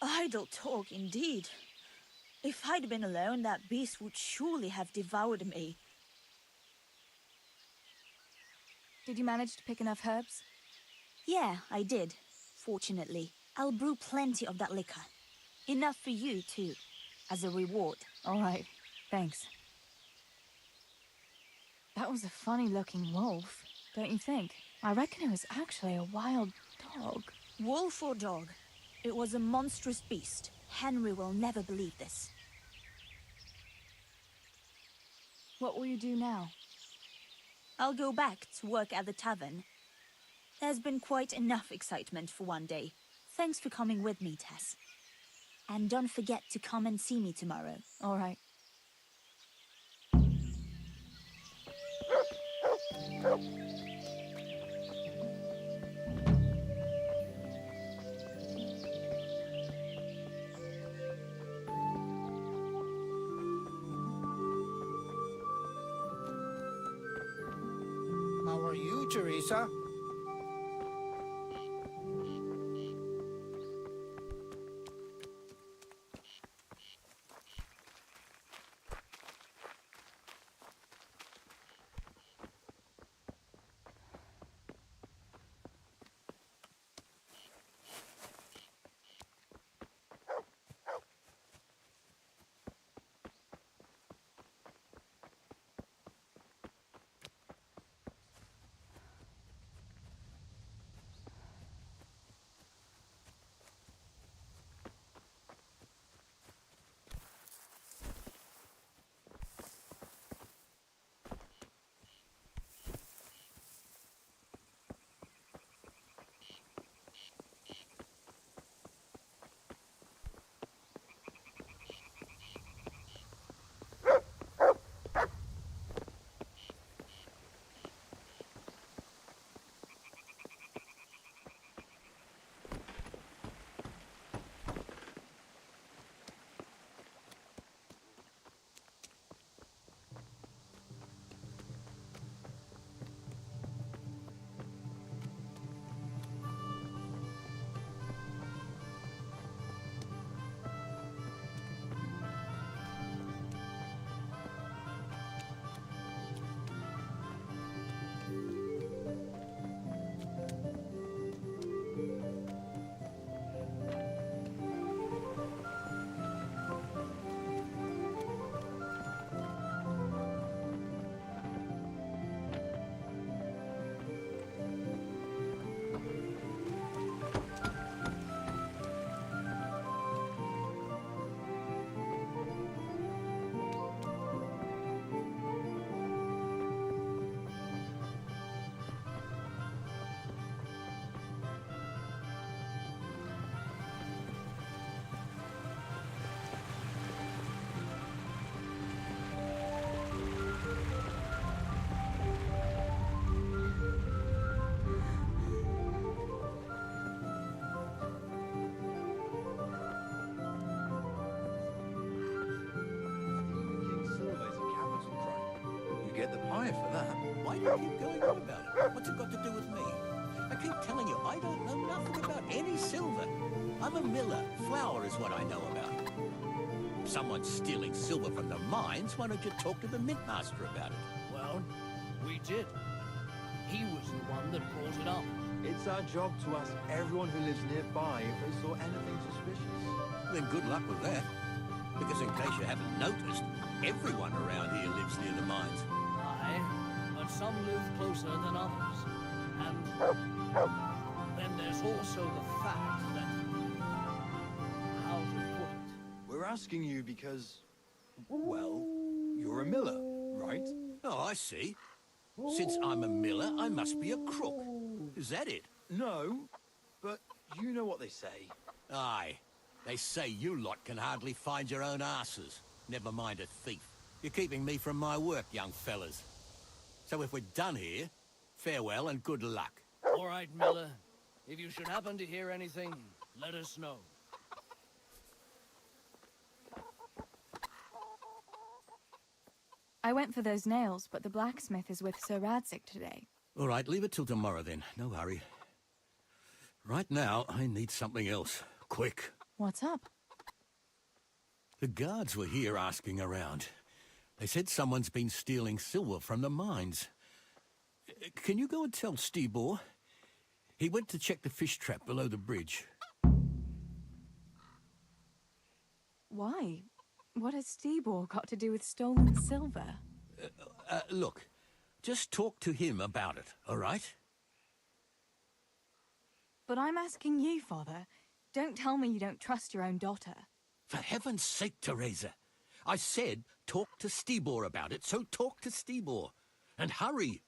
Idle talk, indeed. If I'd been alone, that beast would surely have devoured me. Did you manage to pick enough herbs? Yeah, I did. Fortunately, I'll brew plenty of that liquor. Enough for you, too, as a reward. All right, thanks. That was a funny-looking wolf, don't you think? I reckon it was actually a wild dog. Wolf or dog, it was a monstrous beast. Henry will never believe this. What will you do now? I'll go back to work at the tavern. There's been quite enough excitement for one day. Thanks for coming with me, Tess. And don't forget to come and see me tomorrow. All right. How are you, Teresa? Get the pie for that. Why do you keep going on about it? What's it got to do with me? I keep telling you, I don't know nothing about any silver. I'm a miller. Flour is what I know about. If someone's stealing silver from the mines, why don't you talk to the mint master about it? Well, we did. He was the one that brought it up. It's our job to ask everyone who lives nearby if they saw anything suspicious. Then good luck with that. Because in case you haven't noticed, everyone around here lives near the mines. Aye, but some live closer than others. And then there's also the fact that... how to put it? We're asking you because, well, you're a miller, right? Oh, I see. Since I'm a miller, I must be a crook. Is that it? No, but you know what they say. Aye. They say you lot can hardly find your own asses. Never mind a thief. You're keeping me from my work, young fellas. So if we're done here, farewell and good luck. All right, Miller. If you should happen to hear anything, let us know. I went for those nails, but the blacksmith is with Sir Radzik today. All right, leave it till tomorrow then. No hurry. Right now, I need something else. Quick. What's up? The guards were here asking around. They said someone's been stealing silver from the mines. Can you go and tell Stibor? He went to check the fish trap below the bridge. Why? What has Stibor got to do with stolen silver? Look, just talk to him about it, all right? But I'm asking you, Father. Don't tell me you don't trust your own daughter. For heaven's sake, Teresa. I said talk to Stibor about it, so talk to Stibor. And hurry.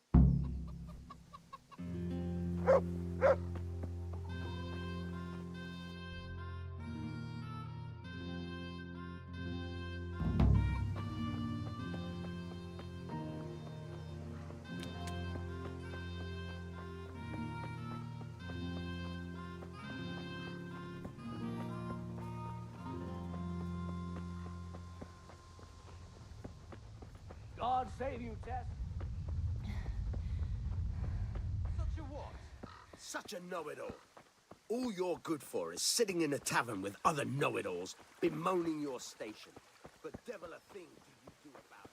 God save you, Tess. Such a what? Such a know-it-all. All you're good for is sitting in a tavern with other know-it-alls, bemoaning your station. But devil a thing do you do about it.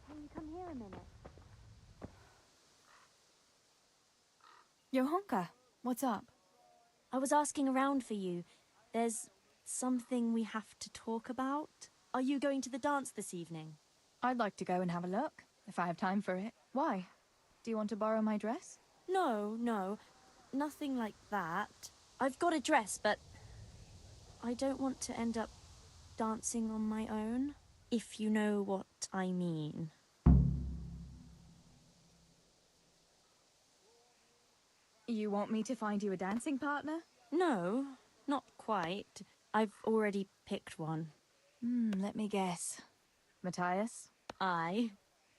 Can you come here a minute? Johanka, what's up? I was asking around for you. There's something we have to talk about. Are you going to the dance this evening? I'd like to go and have a look, if I have time for it. Why? Do you want to borrow my dress? No, nothing like that. I've got a dress, but I don't want to end up dancing on my own, if you know what I mean. You want me to find you a dancing partner? No, not quite. I've already picked one. Let me guess. Matthias? Aye.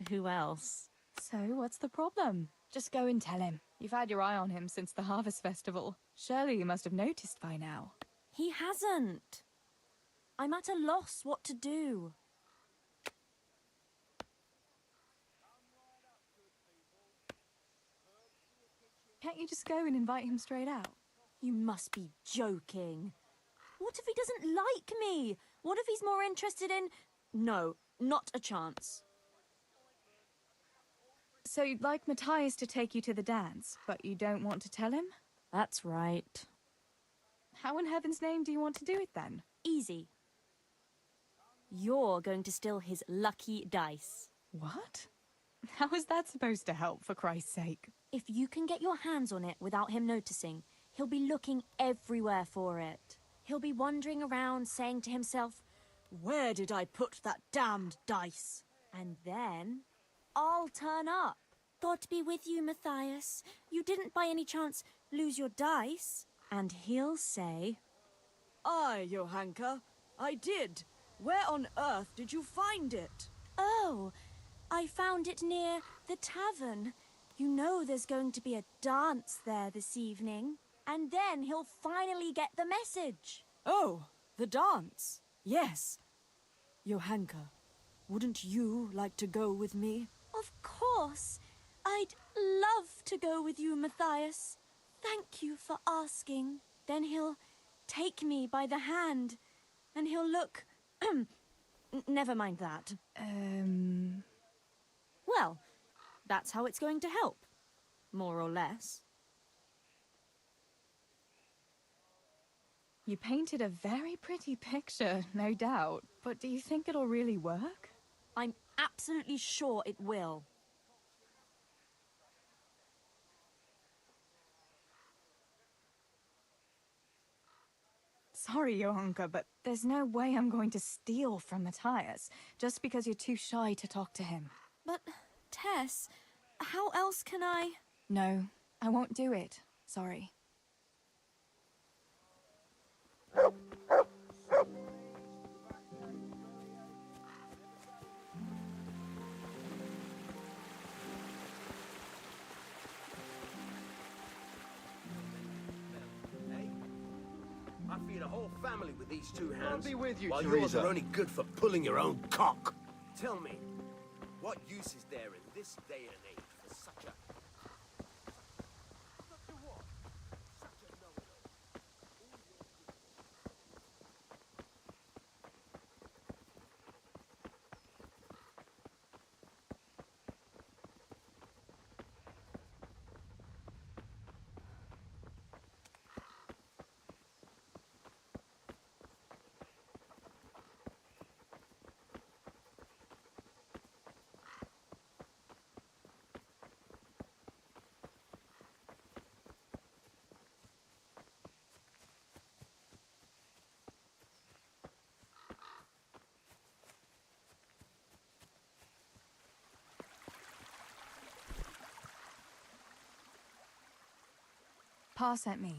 Who else? So, what's the problem? Just go and tell him. You've had your eye on him since the Harvest Festival. Surely you must have noticed by now. He hasn't. I'm at a loss what to do. Can't you just go and invite him straight out? You must be joking. What if he doesn't like me? What if he's more interested in... No, not a chance. So you'd like Matthias to take you to the dance, but you don't want to tell him? That's right. How in heaven's name do you want to do it then? Easy. You're going to steal his lucky dice. What? How is that supposed to help, for Christ's sake? If you can get your hands on it without him noticing, he'll be looking everywhere for it. He'll be wandering around saying to himself, "Where did I put that damned dice?" And then I'll turn up. God be with you, Matthias. You didn't by any chance lose your dice? And he'll say, Aye, Johanka, I did. Where on earth did you find it? "Oh, I found it near the tavern. You know there's going to be a dance there this evening." And then he'll finally get the message. Oh, the dance. Yes. Johanka, wouldn't you like to go with me? Of course. I'd love to go with you, Matthias. Thank you for asking. Then he'll take me by the hand, and he'll look... Never mind that. Well, that's how it's going to help. More or less. You painted a very pretty picture, no doubt. But do you think it'll really work? I'm absolutely sure it will. Sorry, Johanka, but there's no way I'm going to steal from Matthias just because you're too shy to talk to him. But, Tess, how else can I... No, I won't do it. Sorry. I feed a whole family with these two hands. I'll be with you, while Teresa. yours are only good for pulling your own cock. Tell me, what use is there in this day and age for such a... Pa sent me.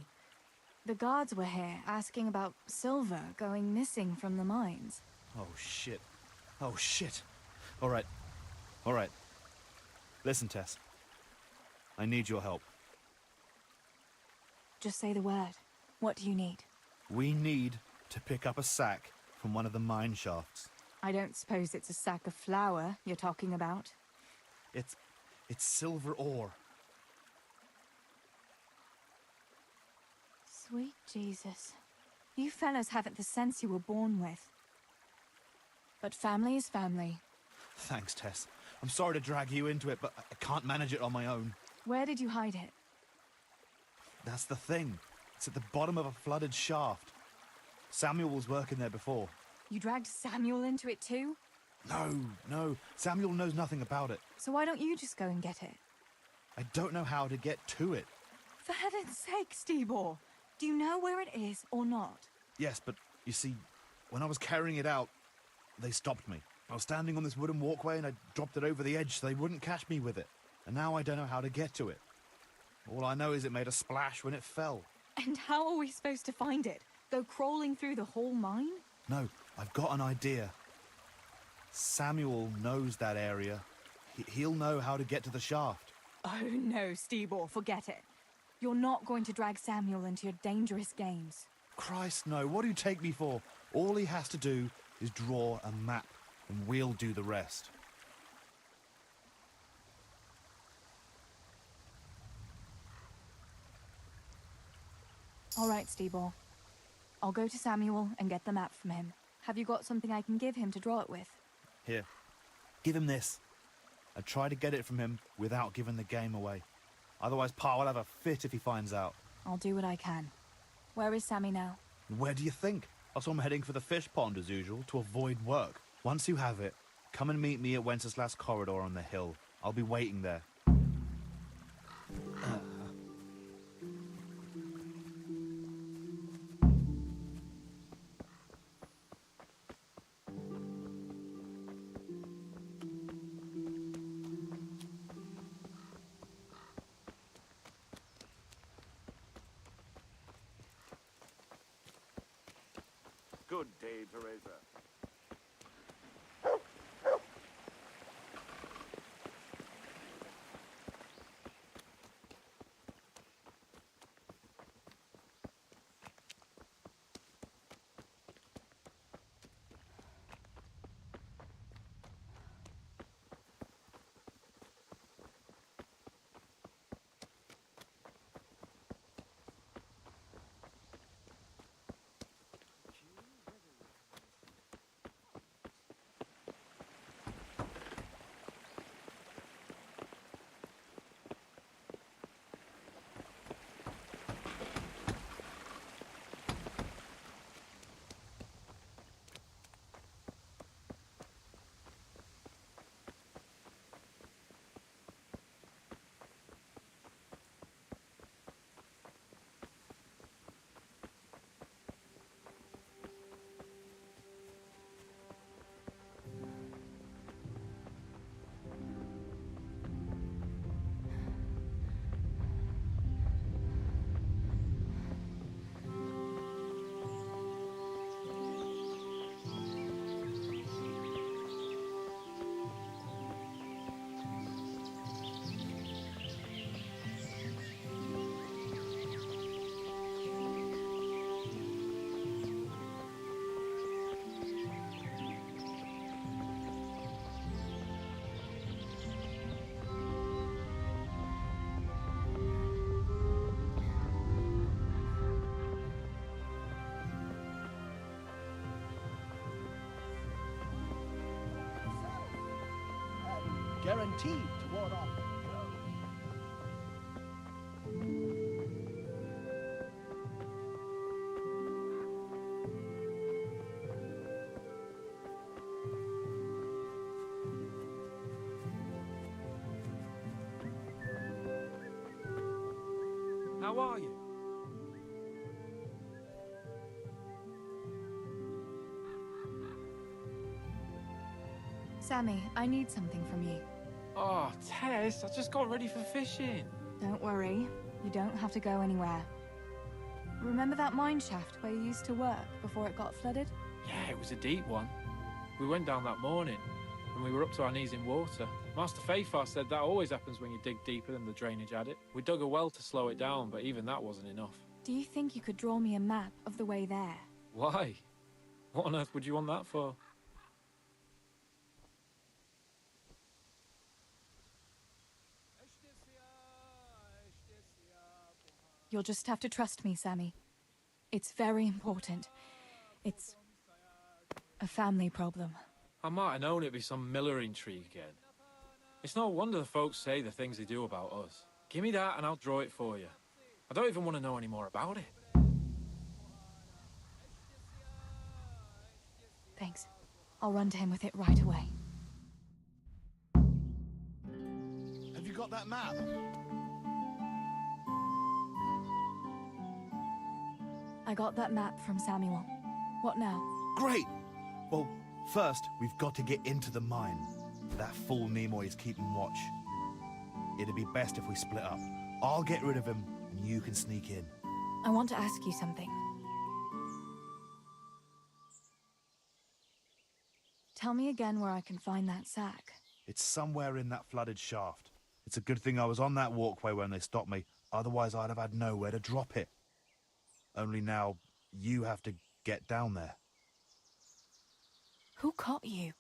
The guards were here asking about silver going missing from the mines. Oh, shit. Oh, shit. All right. All right. Listen, Tess. I need your help. Just say the word. What do you need? We need to pick up a sack from one of the mine shafts. I don't suppose it's a sack of flour you're talking about? It's silver ore. Sweet Jesus. You fellas haven't the sense you were born with. But family is family. Thanks, Tess. I'm sorry to drag you into it, but I can't manage it on my own. Where did you hide it? That's the thing. It's at the bottom of a flooded shaft. Samuel was working there before. You dragged Samuel into it too? No. Samuel knows nothing about it. So why don't you just go and get it? I don't know how to get to it. For heaven's sake, Stebor! Do you know where it is or not? Yes, but you see, when I was carrying it out, they stopped me. I was standing on this wooden walkway and I dropped it over the edge so they wouldn't catch me with it. And now I don't know how to get to it. All I know is it made a splash when it fell. And how are we supposed to find it? Go crawling through the whole mine? No, I've got an idea. Samuel knows that area. He'll know how to get to the shaft. Oh no, Stebor, forget it. You're not going to drag Samuel into your dangerous games. Christ, no. What do you take me for? All he has to do is draw a map, and we'll do the rest. All right, Stebor. I'll go to Samuel and get the map from him. Have you got something I can give him to draw it with? Here, give him this. I try to get it from him without giving the game away. Otherwise, Pa will have a fit if he finds out. I'll do what I can. Where is Sammy now? Where do you think? I saw him heading for the fish pond as usual, to avoid work. Once you have it, come and meet me at Wenceslas Corridor on the hill. I'll be waiting there. Good day, Teresa. Guaranteed to ward off. How are you? Sammy, I need something from you. Oh, Tess, I just got ready for fishing. Don't worry. You don't have to go anywhere. Remember that mine shaft where you used to work before it got flooded? Yeah, it was a deep one. We went down that morning, and we were up to our knees in water. Master Fafar said that always happens when you dig deeper than the drainage had it. We dug a well to slow it down, but even that wasn't enough. Do you think you could draw me a map of the way there? Why? What on earth would you want that for? You'll just have to trust me, Sammy. It's very important. It's a family problem. I might have known it'd be some miller intrigue again. It's no wonder the folks say the things they do about us. Give me that and I'll draw it for you. I don't even want to know any more about it. Thanks. I'll run to him with it right away. Have you got that map? I got that map from Samuel. What now? Great! Well, first, we've got to get into the mine. That fool Nimoy is keeping watch. It'd be best if we split up. I'll get rid of him, and you can sneak in. I want to ask you something. Tell me again where I can find that sack. It's somewhere in that flooded shaft. It's a good thing I was on that walkway when they stopped me. Otherwise, I'd have had nowhere to drop it. Only now, you have to get down there. Who caught you?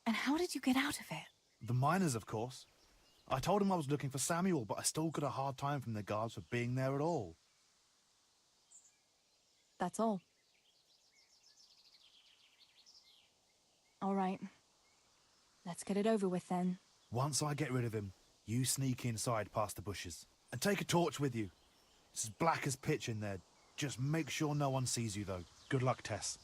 And how did you get out of it? The miners, of course. I told him I was looking for Samuel, but I still got a hard time from the guards for being there at all. That's all. All right. Let's get it over with then. Once I get rid of him, you sneak inside past the bushes. And take a torch with you. It's as black as pitch in there. Just make sure no one sees you, though. Good luck, Tess.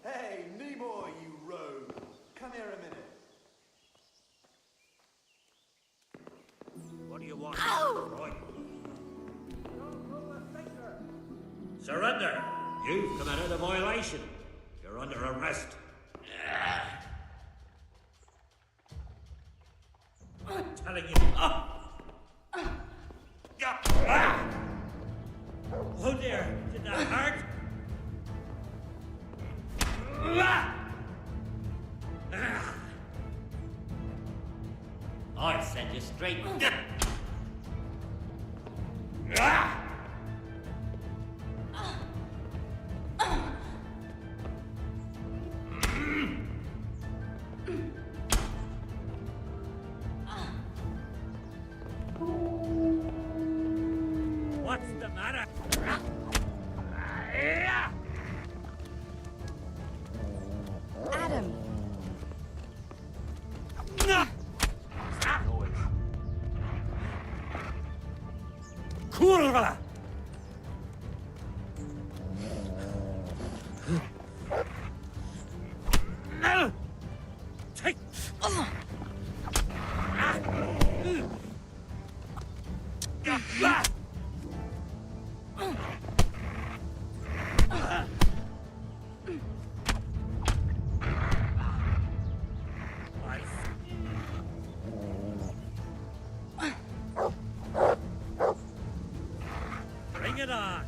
Hey, Nimoy, you rogue! Come here a minute. What do you want, Roy? Surrender! You've committed a violation. You're under arrest. I'm telling you. Oh dear, did that hurt? I'll send you straight. What's the matter? Adam! Kurva! Take. Bring it on.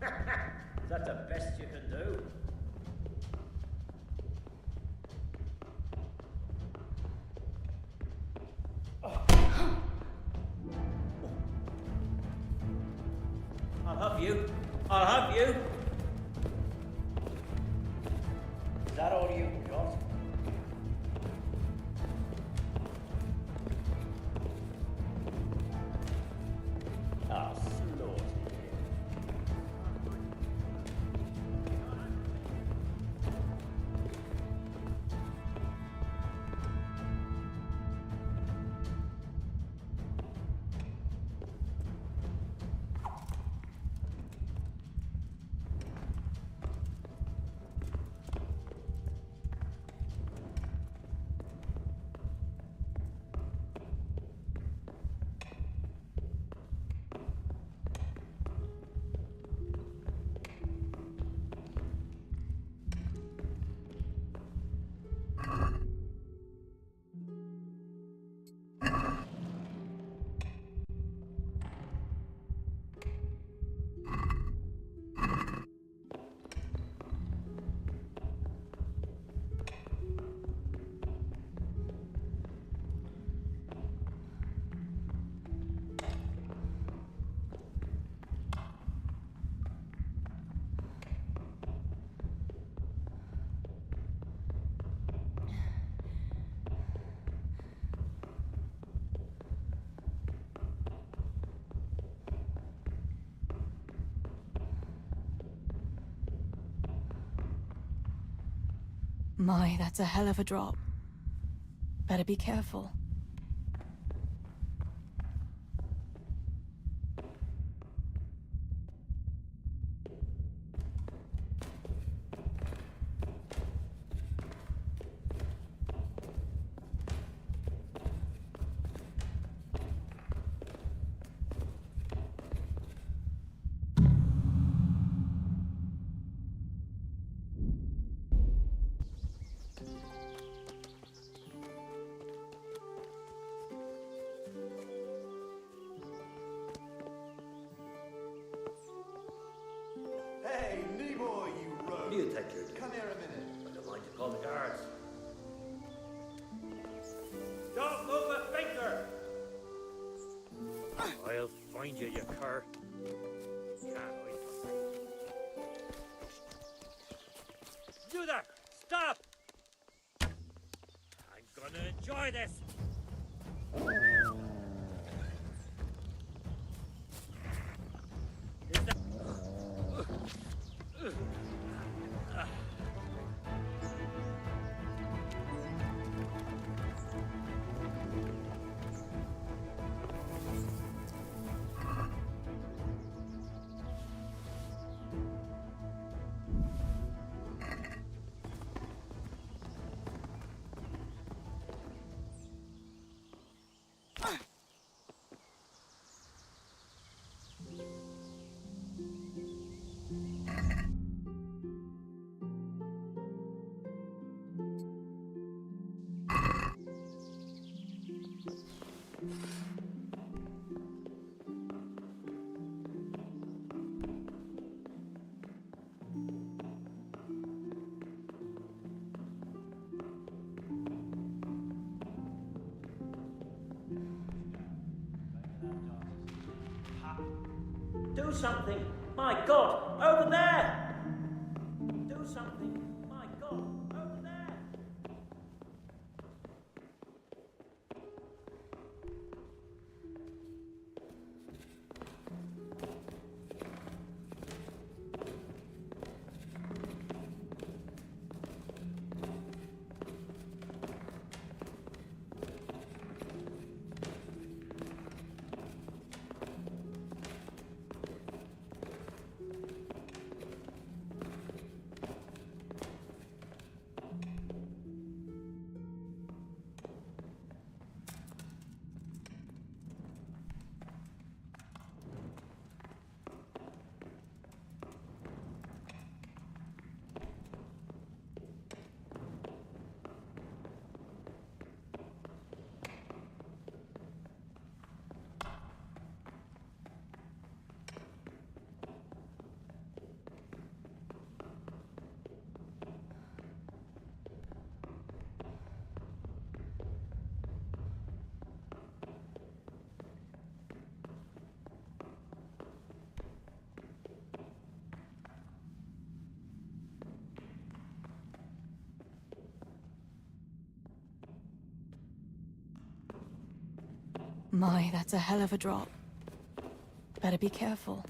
Is that the best you can do? I'll have you. I'll have you. Is that all you got? Ah, slaughter. My, that's a hell of a drop. Better be careful. Hey, Nimoy, you rogue! You take your... Come here a minute. I don't mind to call the guards. Don't move a finger! I'll find you, you cur. Can't wait. Do that! Stop! I'm gonna enjoy this! Is that... Do something! My God! Over there! Do something! My God! Over there! My, that's a hell of a drop. Better be careful.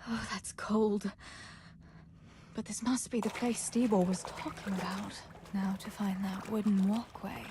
Oh, that's cold. But this must be the place Steebor was talking about. Now to find that wooden walkway.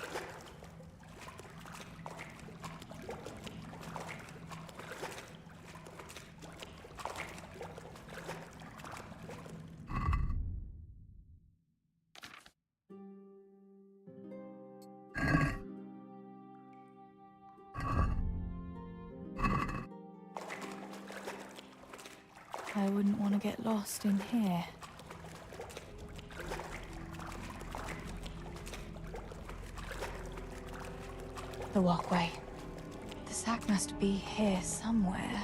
I wouldn't want to get lost in here. The walkway. The sack must be here somewhere.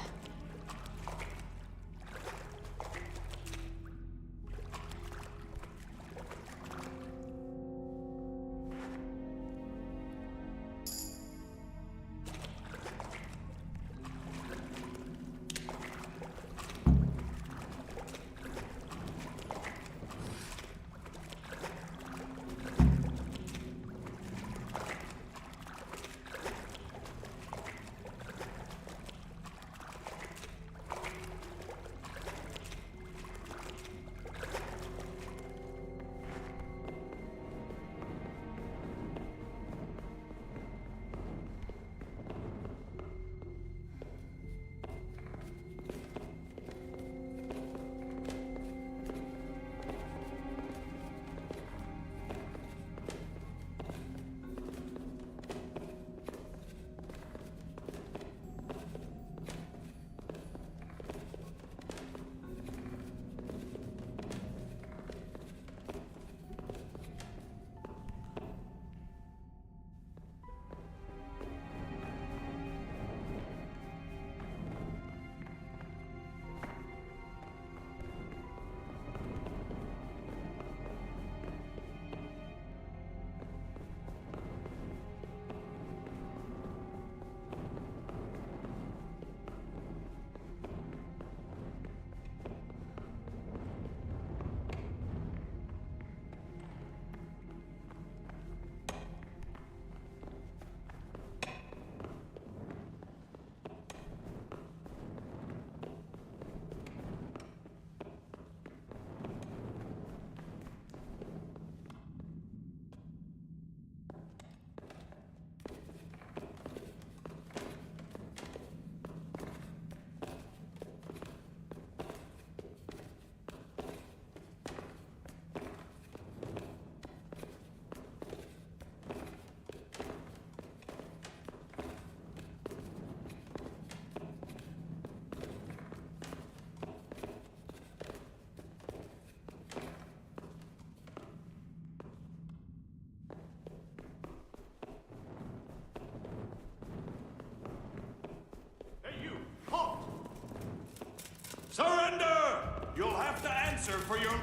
Surrender! You'll have to answer for your...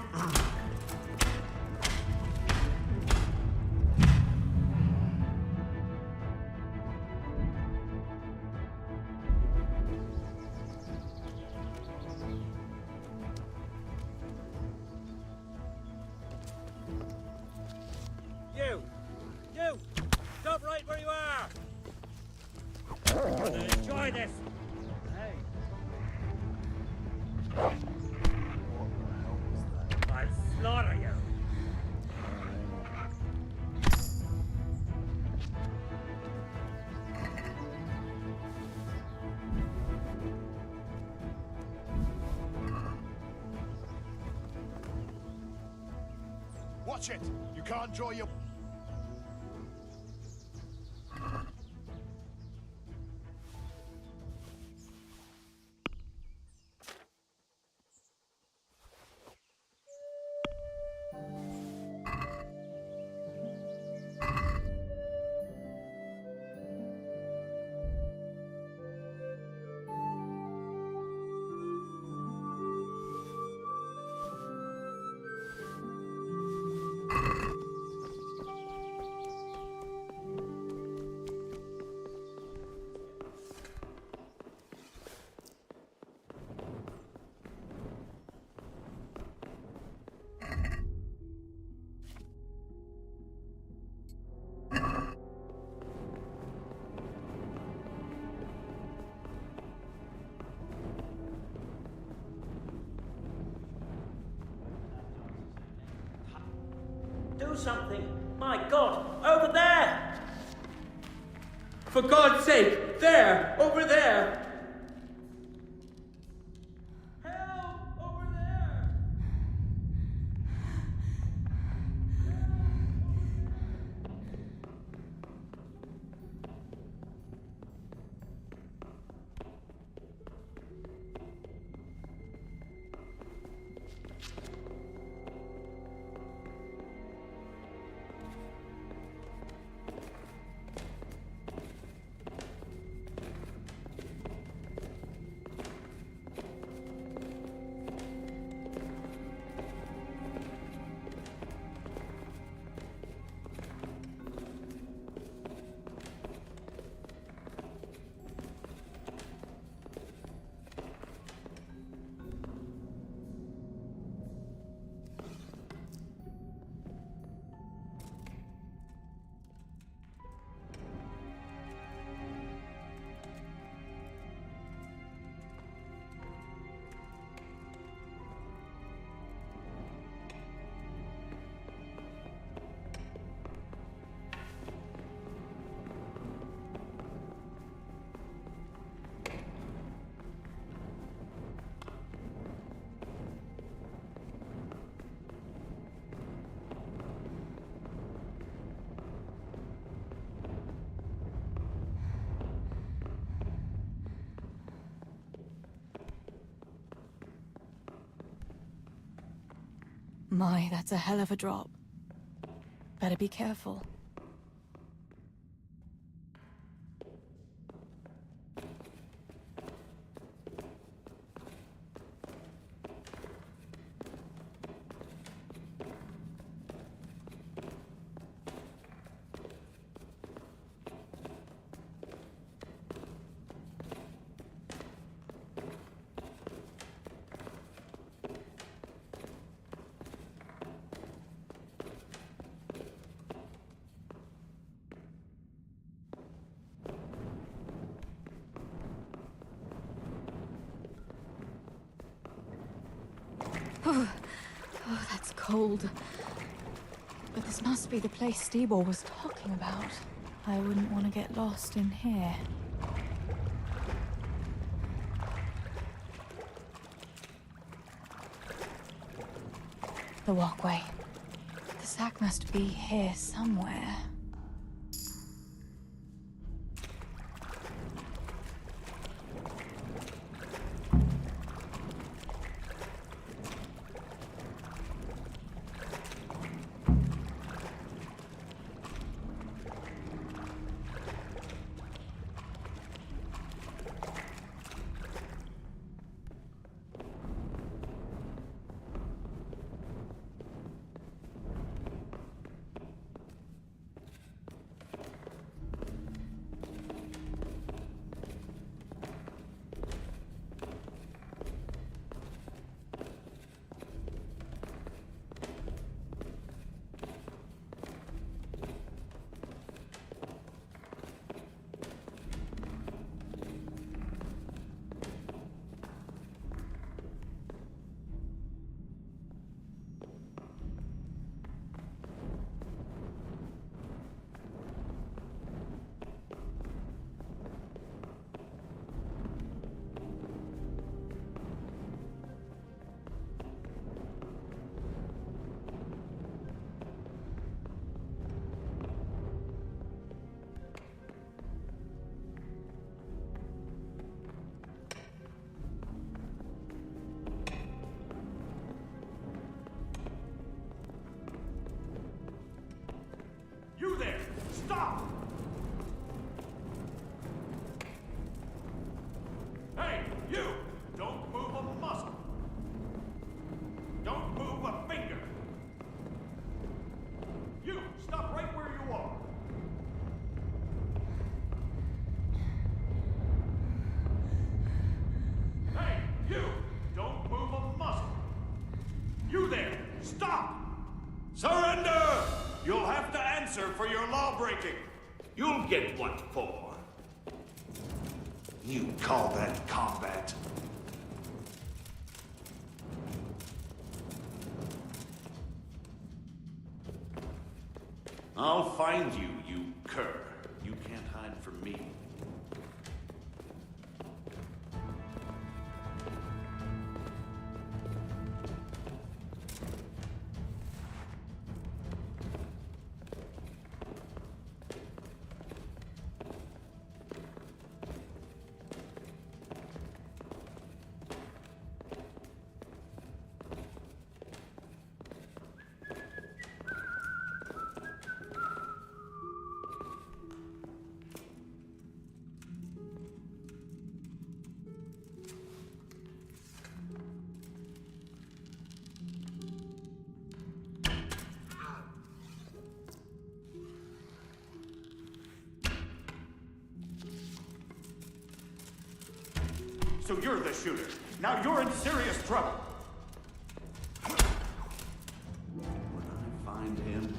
You! Stop right where you are! Enjoy this! Hey. I'll slaughter you! Watch it! You can't draw your... Do something! My God! Over there! For God's sake! There! Over there! My, that's a hell of a drop. Better be careful. Oh, that's cold. But this must be the place Steebor was talking about. I wouldn't want to get lost in here. The walkway. The sack must be here somewhere. You there! Stop! Hey, you! Don't move a muscle! Don't move a finger! You! Stop right where you are! Hey, you! Don't move a muscle! You there! Stop! Surrender! You'll have to answer for your law-breaking. You'll get what for. You call that combat? I'll find you, you cur. You can't hide from me. So you're the shooter. Now you're in serious trouble. When I find him...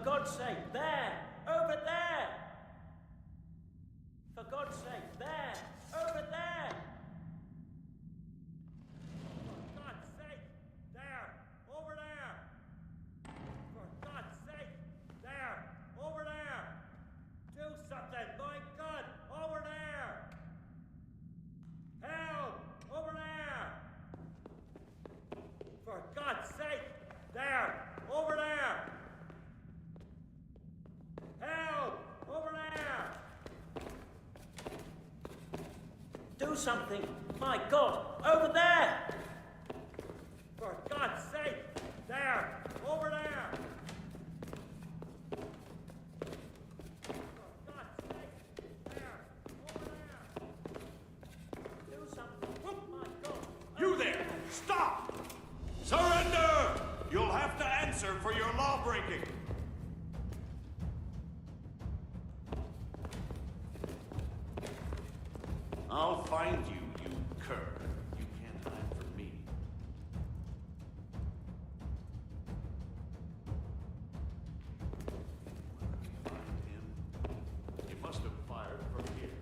God's sake, there! Over there! For God's sake, there! Over there! For God's sake, there! Over there! For God's sake, there! Over there! Do something, my God! Over there! Help! Over there! For God's sake, there! Over there! Help! Over there! Do something! My God! Over there! For God's sake! There! Over there! For God's sake! There! Over there! Do something! My God! You there! Stop! Surrender! You'll have to answer for your law-breaking. I'll find you, you cur. You can't hide from me. Find him. You must have fired from here.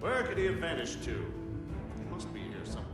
Where could he have vanished to? He must be here somewhere.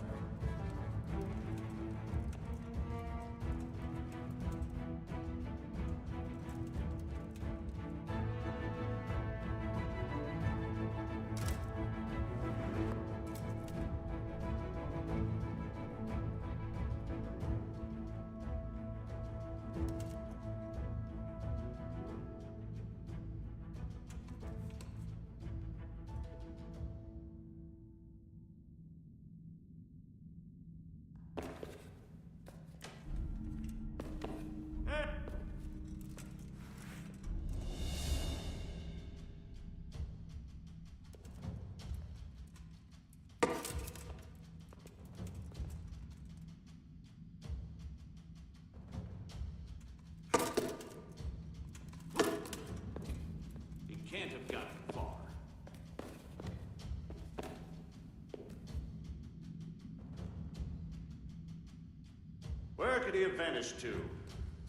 Can't have gotten far. Where could he have vanished to?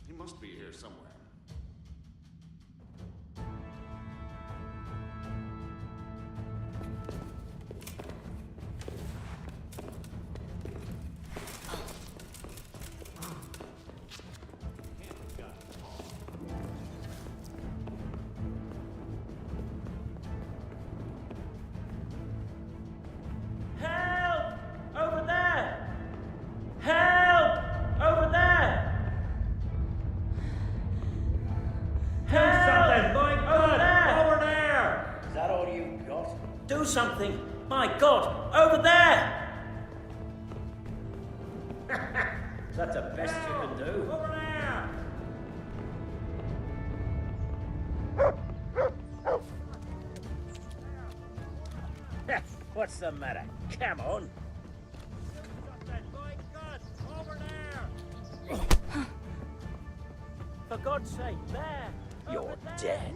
He must be here somewhere. Help! Over there! Help! Over there! Help! Something! My God! Over there! Is that all you got? Do something! My God! Over there! That's the best you can do. Over there! What's the matter? Come on. My God! Over there! For God's sake, there! You're dead.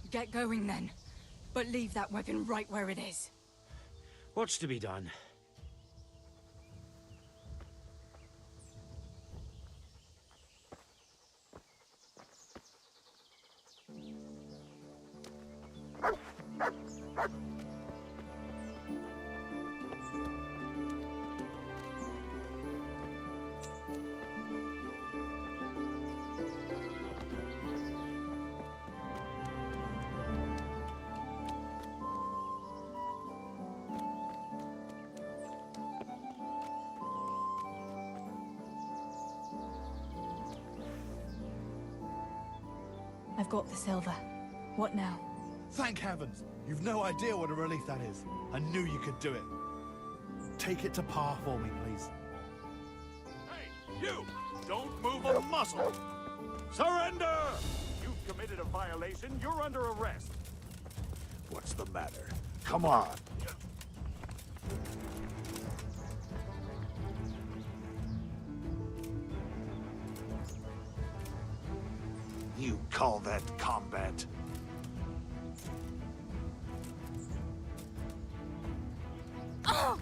Get going then. But leave that weapon right where it is. What's to be done? I've got the silver. What now? Thank heavens! You've no idea what a relief that is. I knew you could do it. Take it to Pa for me, please. Hey, you! Don't move a muscle! Surrender! You've committed a violation. You're under arrest. What's the matter? Come on. You call that combat? Oh!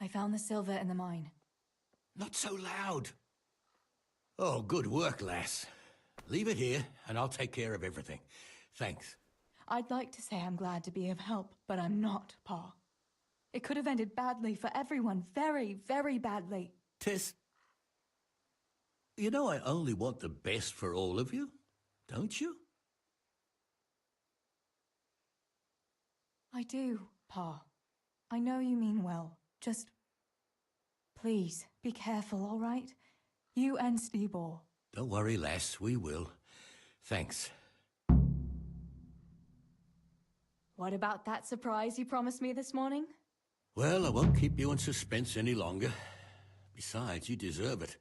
I found the silver in the mine. Not so loud. Oh, good work, lass. Leave it here, and I'll take care of everything. Thanks. I'd like to say I'm glad to be of help, but I'm not, Pa. It could have ended badly for everyone. Very, very badly. Tess, you know I only want the best for all of you, don't you? I do, Pa. I know you mean well. Just... please, be careful, all right? You and Stebor. Don't worry, lass, we will. Thanks. What about that surprise you promised me this morning? Well, I won't keep you in suspense any longer. Besides, you deserve it,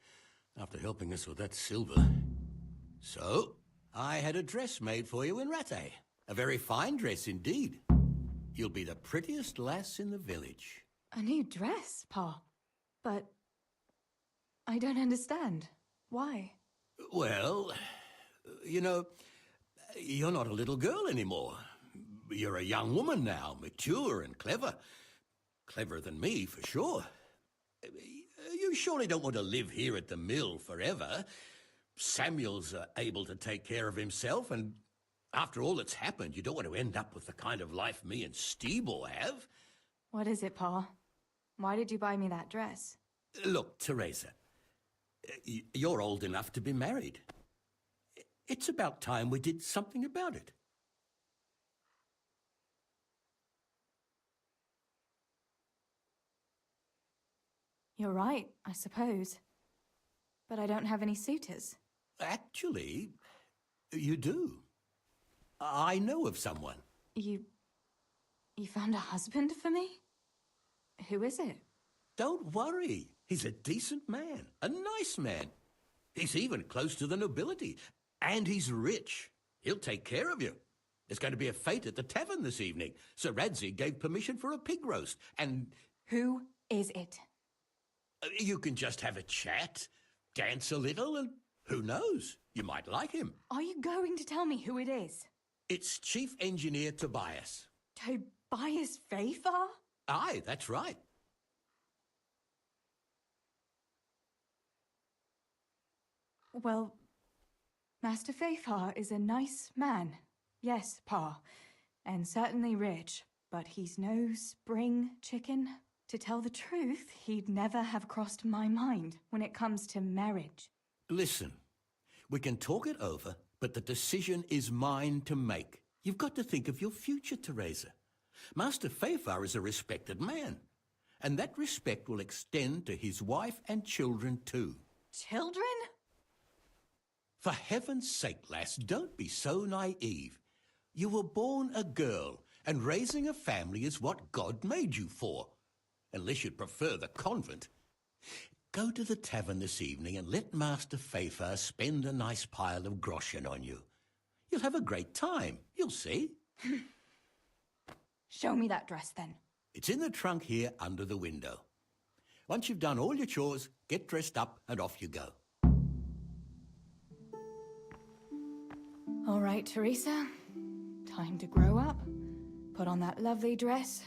after helping us with that silver. So, I had a dress made for you in Rattay. A very fine dress indeed. You'll be the prettiest lass in the village. A new dress, Pa. But... I don't understand. Why? Well, you know, you're not a little girl anymore. You're a young woman now, mature and clever. Cleverer than me, for sure. You surely don't want to live here at the mill forever. Samuel's able to take care of himself, and after all that's happened, you don't want to end up with the kind of life me and Stebor have. What is it, Pa? Why did you buy me that dress? Look, Teresa, you're old enough to be married. It's about time we did something about it. You're right, I suppose. But I don't have any suitors. Actually, you do. I know of someone. You found a husband for me? Who is it? Don't worry. He's a decent man, a nice man. He's even close to the nobility. And he's rich. He'll take care of you. There's going to be a fete at the tavern this evening. Sir Radzi gave permission for a pig roast, and... Who is it? You can just have a chat, dance a little, and who knows? You might like him. Are you going to tell me who it is? It's Chief Engineer Tobias. Tobias Fafar? Aye, that's right. Well, Master Fafar is a nice man. Yes, Pa. And certainly rich. But he's no spring chicken. To tell the truth, he'd never have crossed my mind when it comes to marriage. Listen, we can talk it over, but the decision is mine to make. You've got to think of your future, Teresa. Master Fafar is a respected man, and that respect will extend to his wife and children too. Children? For heaven's sake, lass, don't be so naive. You were born a girl, and raising a family is what God made you for. Unless you'd prefer the convent. Go to the tavern this evening and let Master Fafar spend a nice pile of groschen on you. You'll have a great time, you'll see. Show me that dress, then. It's in the trunk here under the window. Once you've done all your chores, get dressed up and off you go. All right, Teresa. Time to grow up. put on that lovely dress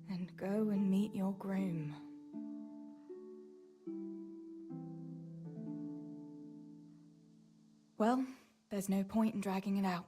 and go and meet your groom. Well, there's no point in dragging it out.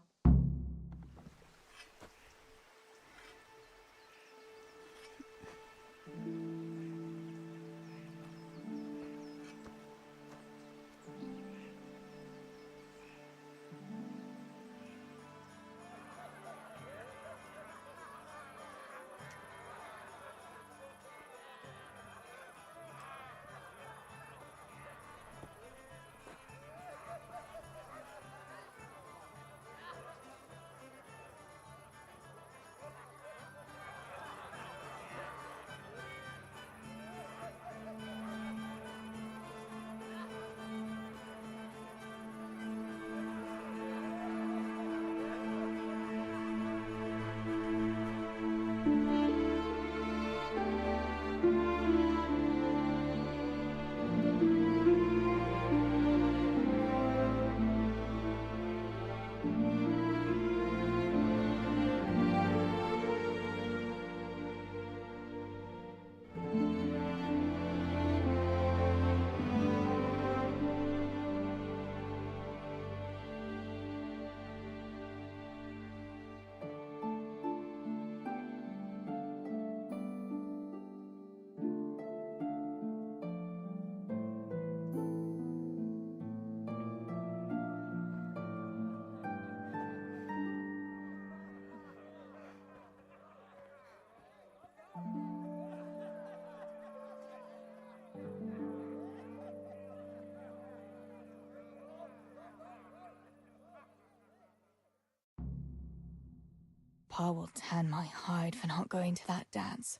Pa will tan my hide for not going to that dance.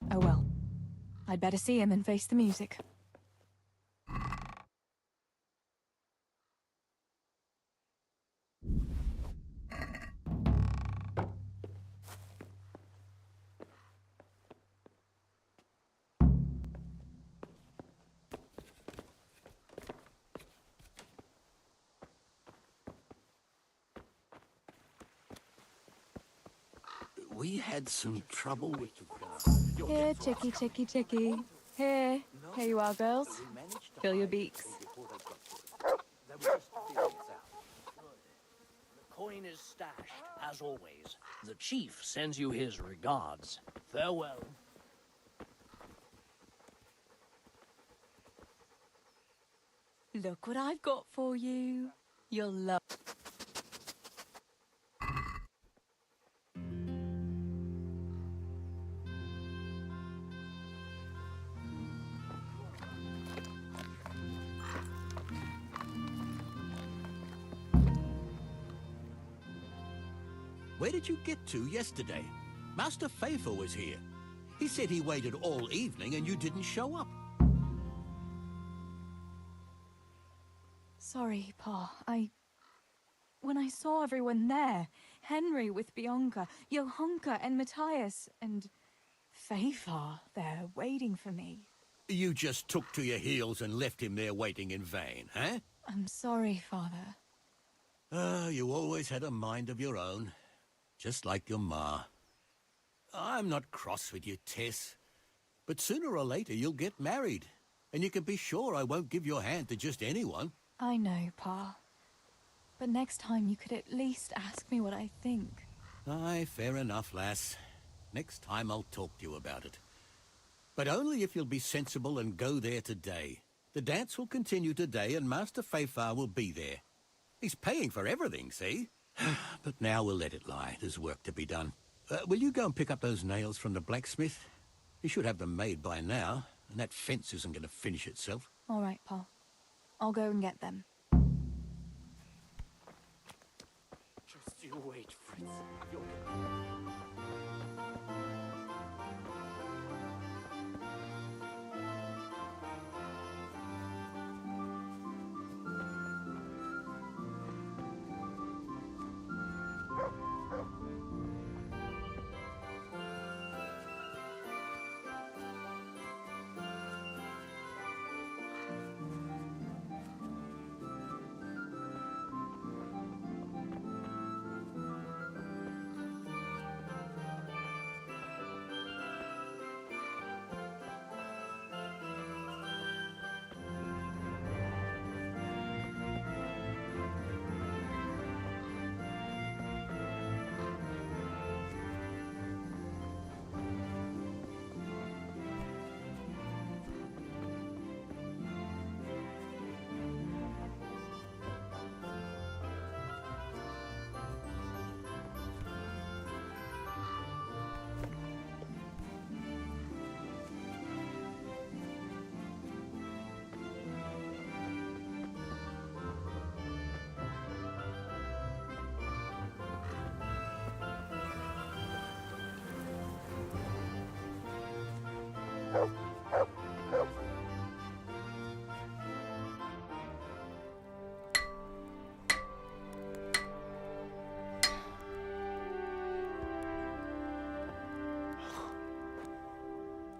Oh well. I'd better see him and face the music. We had some trouble with... Here, chickie, chickie, chickie. Here. Here you are, girls. Fill your beaks. The coin is stashed, as always. The chief sends you his regards. Farewell. Look what I've got for you. You'll love... Where did you get to yesterday? Master Faithful was here. He said he waited all evening and you didn't show up. Sorry, Pa. When I saw everyone there, Henry with Bianca, Johanka and Matthias, and Faithful there waiting for me. You just took to your heels and left him there waiting in vain, huh? I'm sorry, Father. You always had a mind of your own. Just like your ma. I'm not cross with you, Tess. But sooner or later you'll get married. And you can be sure I won't give your hand to just anyone. I know, Pa. But next time you could at least ask me what I think. Aye, fair enough, lass. Next time I'll talk to you about it. But only if you'll be sensible and go there today. The dance will continue today and Master Fafar will be there. He's paying for everything, see? But now we'll let it lie. There's work to be done. Will you go and pick up those nails from the blacksmith? He should have them made by now, and that fence isn't going to finish itself. All right, Pa. I'll go and get them. Just you wait, Fritz.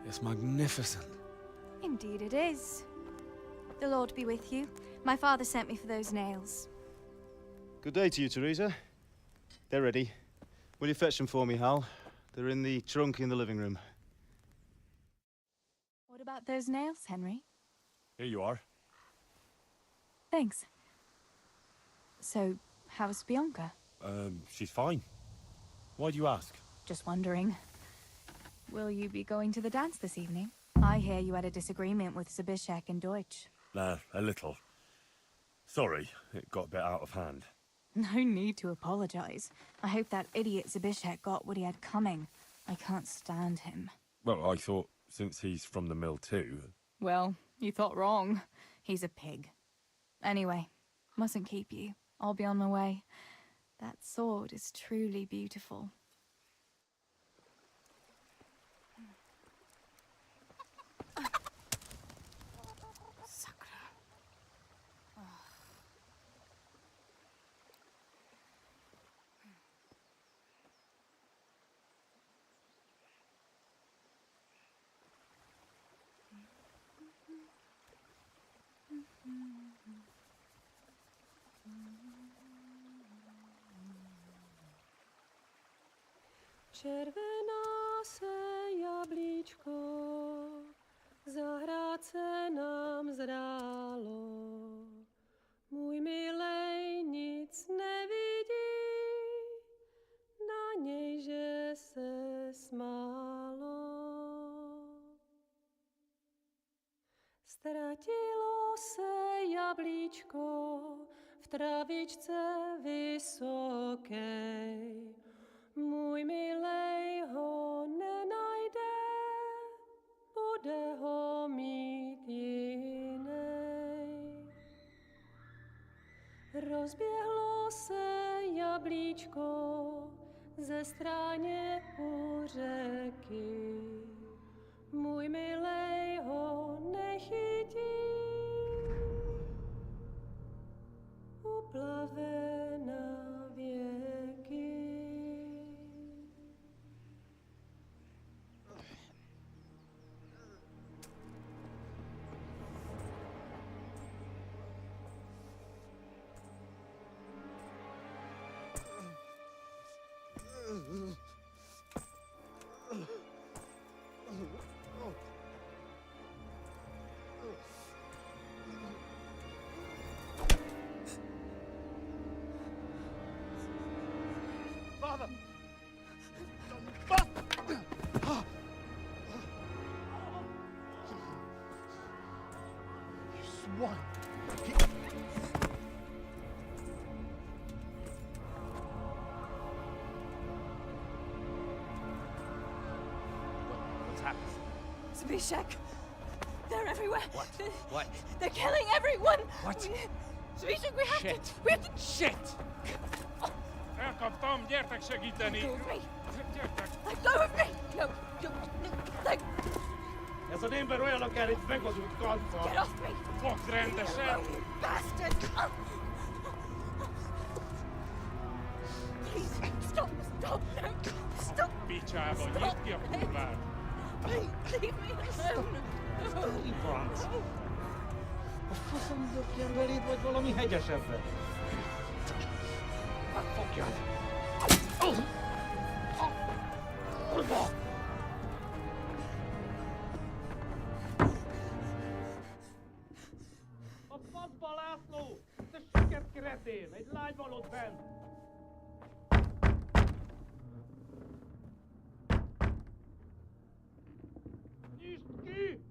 It's magnificent. Indeed it is. The Lord be with you. My father sent me for those nails. Good day to you, Teresa. They're ready. Will you fetch them for me, Hal? They're in the trunk in the living room. What about those nails, Henry? Here you are. Thanks. So, how's Bianca? She's fine. Why do you ask? Just wondering. Will you be going to the dance this evening? I hear you had a disagreement with Zabishek and Deutsch. A little. Sorry, it got a bit out of hand. No need to apologize. I hope that idiot Zabishek got what he had coming. I can't stand him. Well, I thought, since he's from the mill too... Well, you thought wrong. He's a pig. Anyway, mustn't keep you. I'll be on my way. That sword is truly beautiful. Červená se jablíčko, zahrát se nám zdálo. Můj milej nic nevidí, na něj, že se smálo. Ztratilo se jablíčko v travičce vysokej. Můj milej ho nenajde, bude ho mít jinej. Rozběhlo se jablíčko ze stráně u řeky. Můj milej ho nechytí, uplave na věky. Father! You swine! What's happened? Zabishek! They're everywhere! What? What? They're killing everyone! What? Zabishek, we have Shit. to... We have to... Shit! Elkaptam, gyertek segíteni! Let go of me! Gyertek! Let go of me! No, no, let... Ez az ember olyan akár itt megadott kanca! Get off me! Fogd rendesen! You bastard! Please, stop, stop, no, stop! Picsába, nyisd ki a kurvát! Please, leave me alone! Franc! A faszom dökjen beléd, vagy valami hegyesebbre? Fogjad! Kurva! A faszba, László! Te süket kretén! Egy lány van ott bent! Nyisd ki!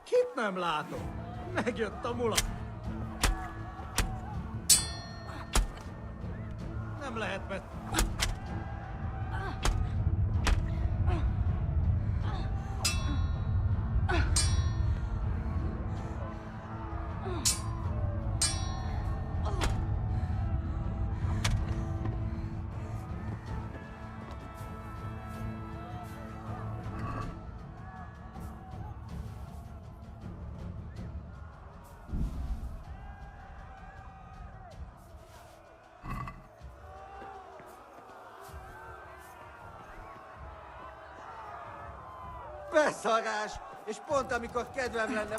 Kit nem látok? Megjött a mula. Nem lehet vett. Beszarás! És pont amikor kedvem lenne...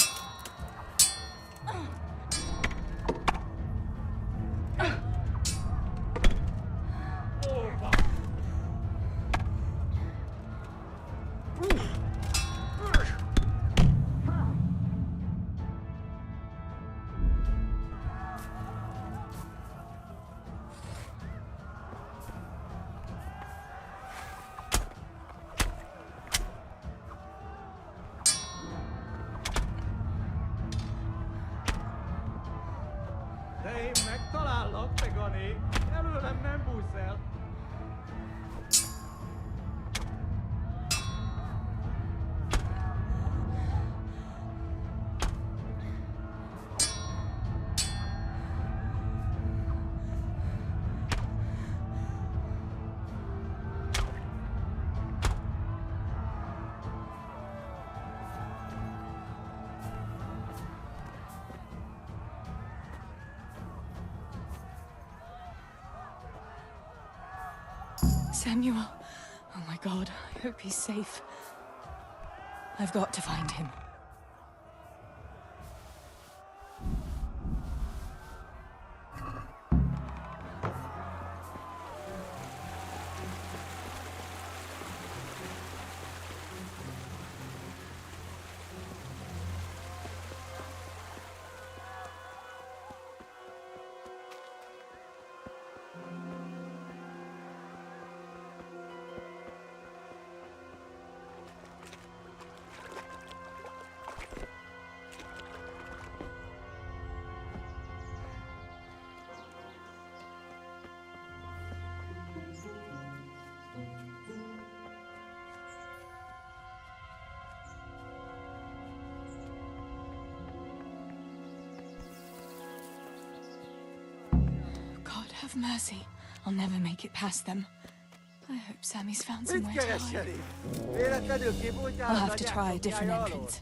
De én megtalállak, te Gané! Előlem nem bújsz el! Samuel. Oh my God, I hope he's safe. I've got to find him. God have mercy. I'll never make it past them. I hope Sammy's found somewhere to hide. I'll have to try a different entrance.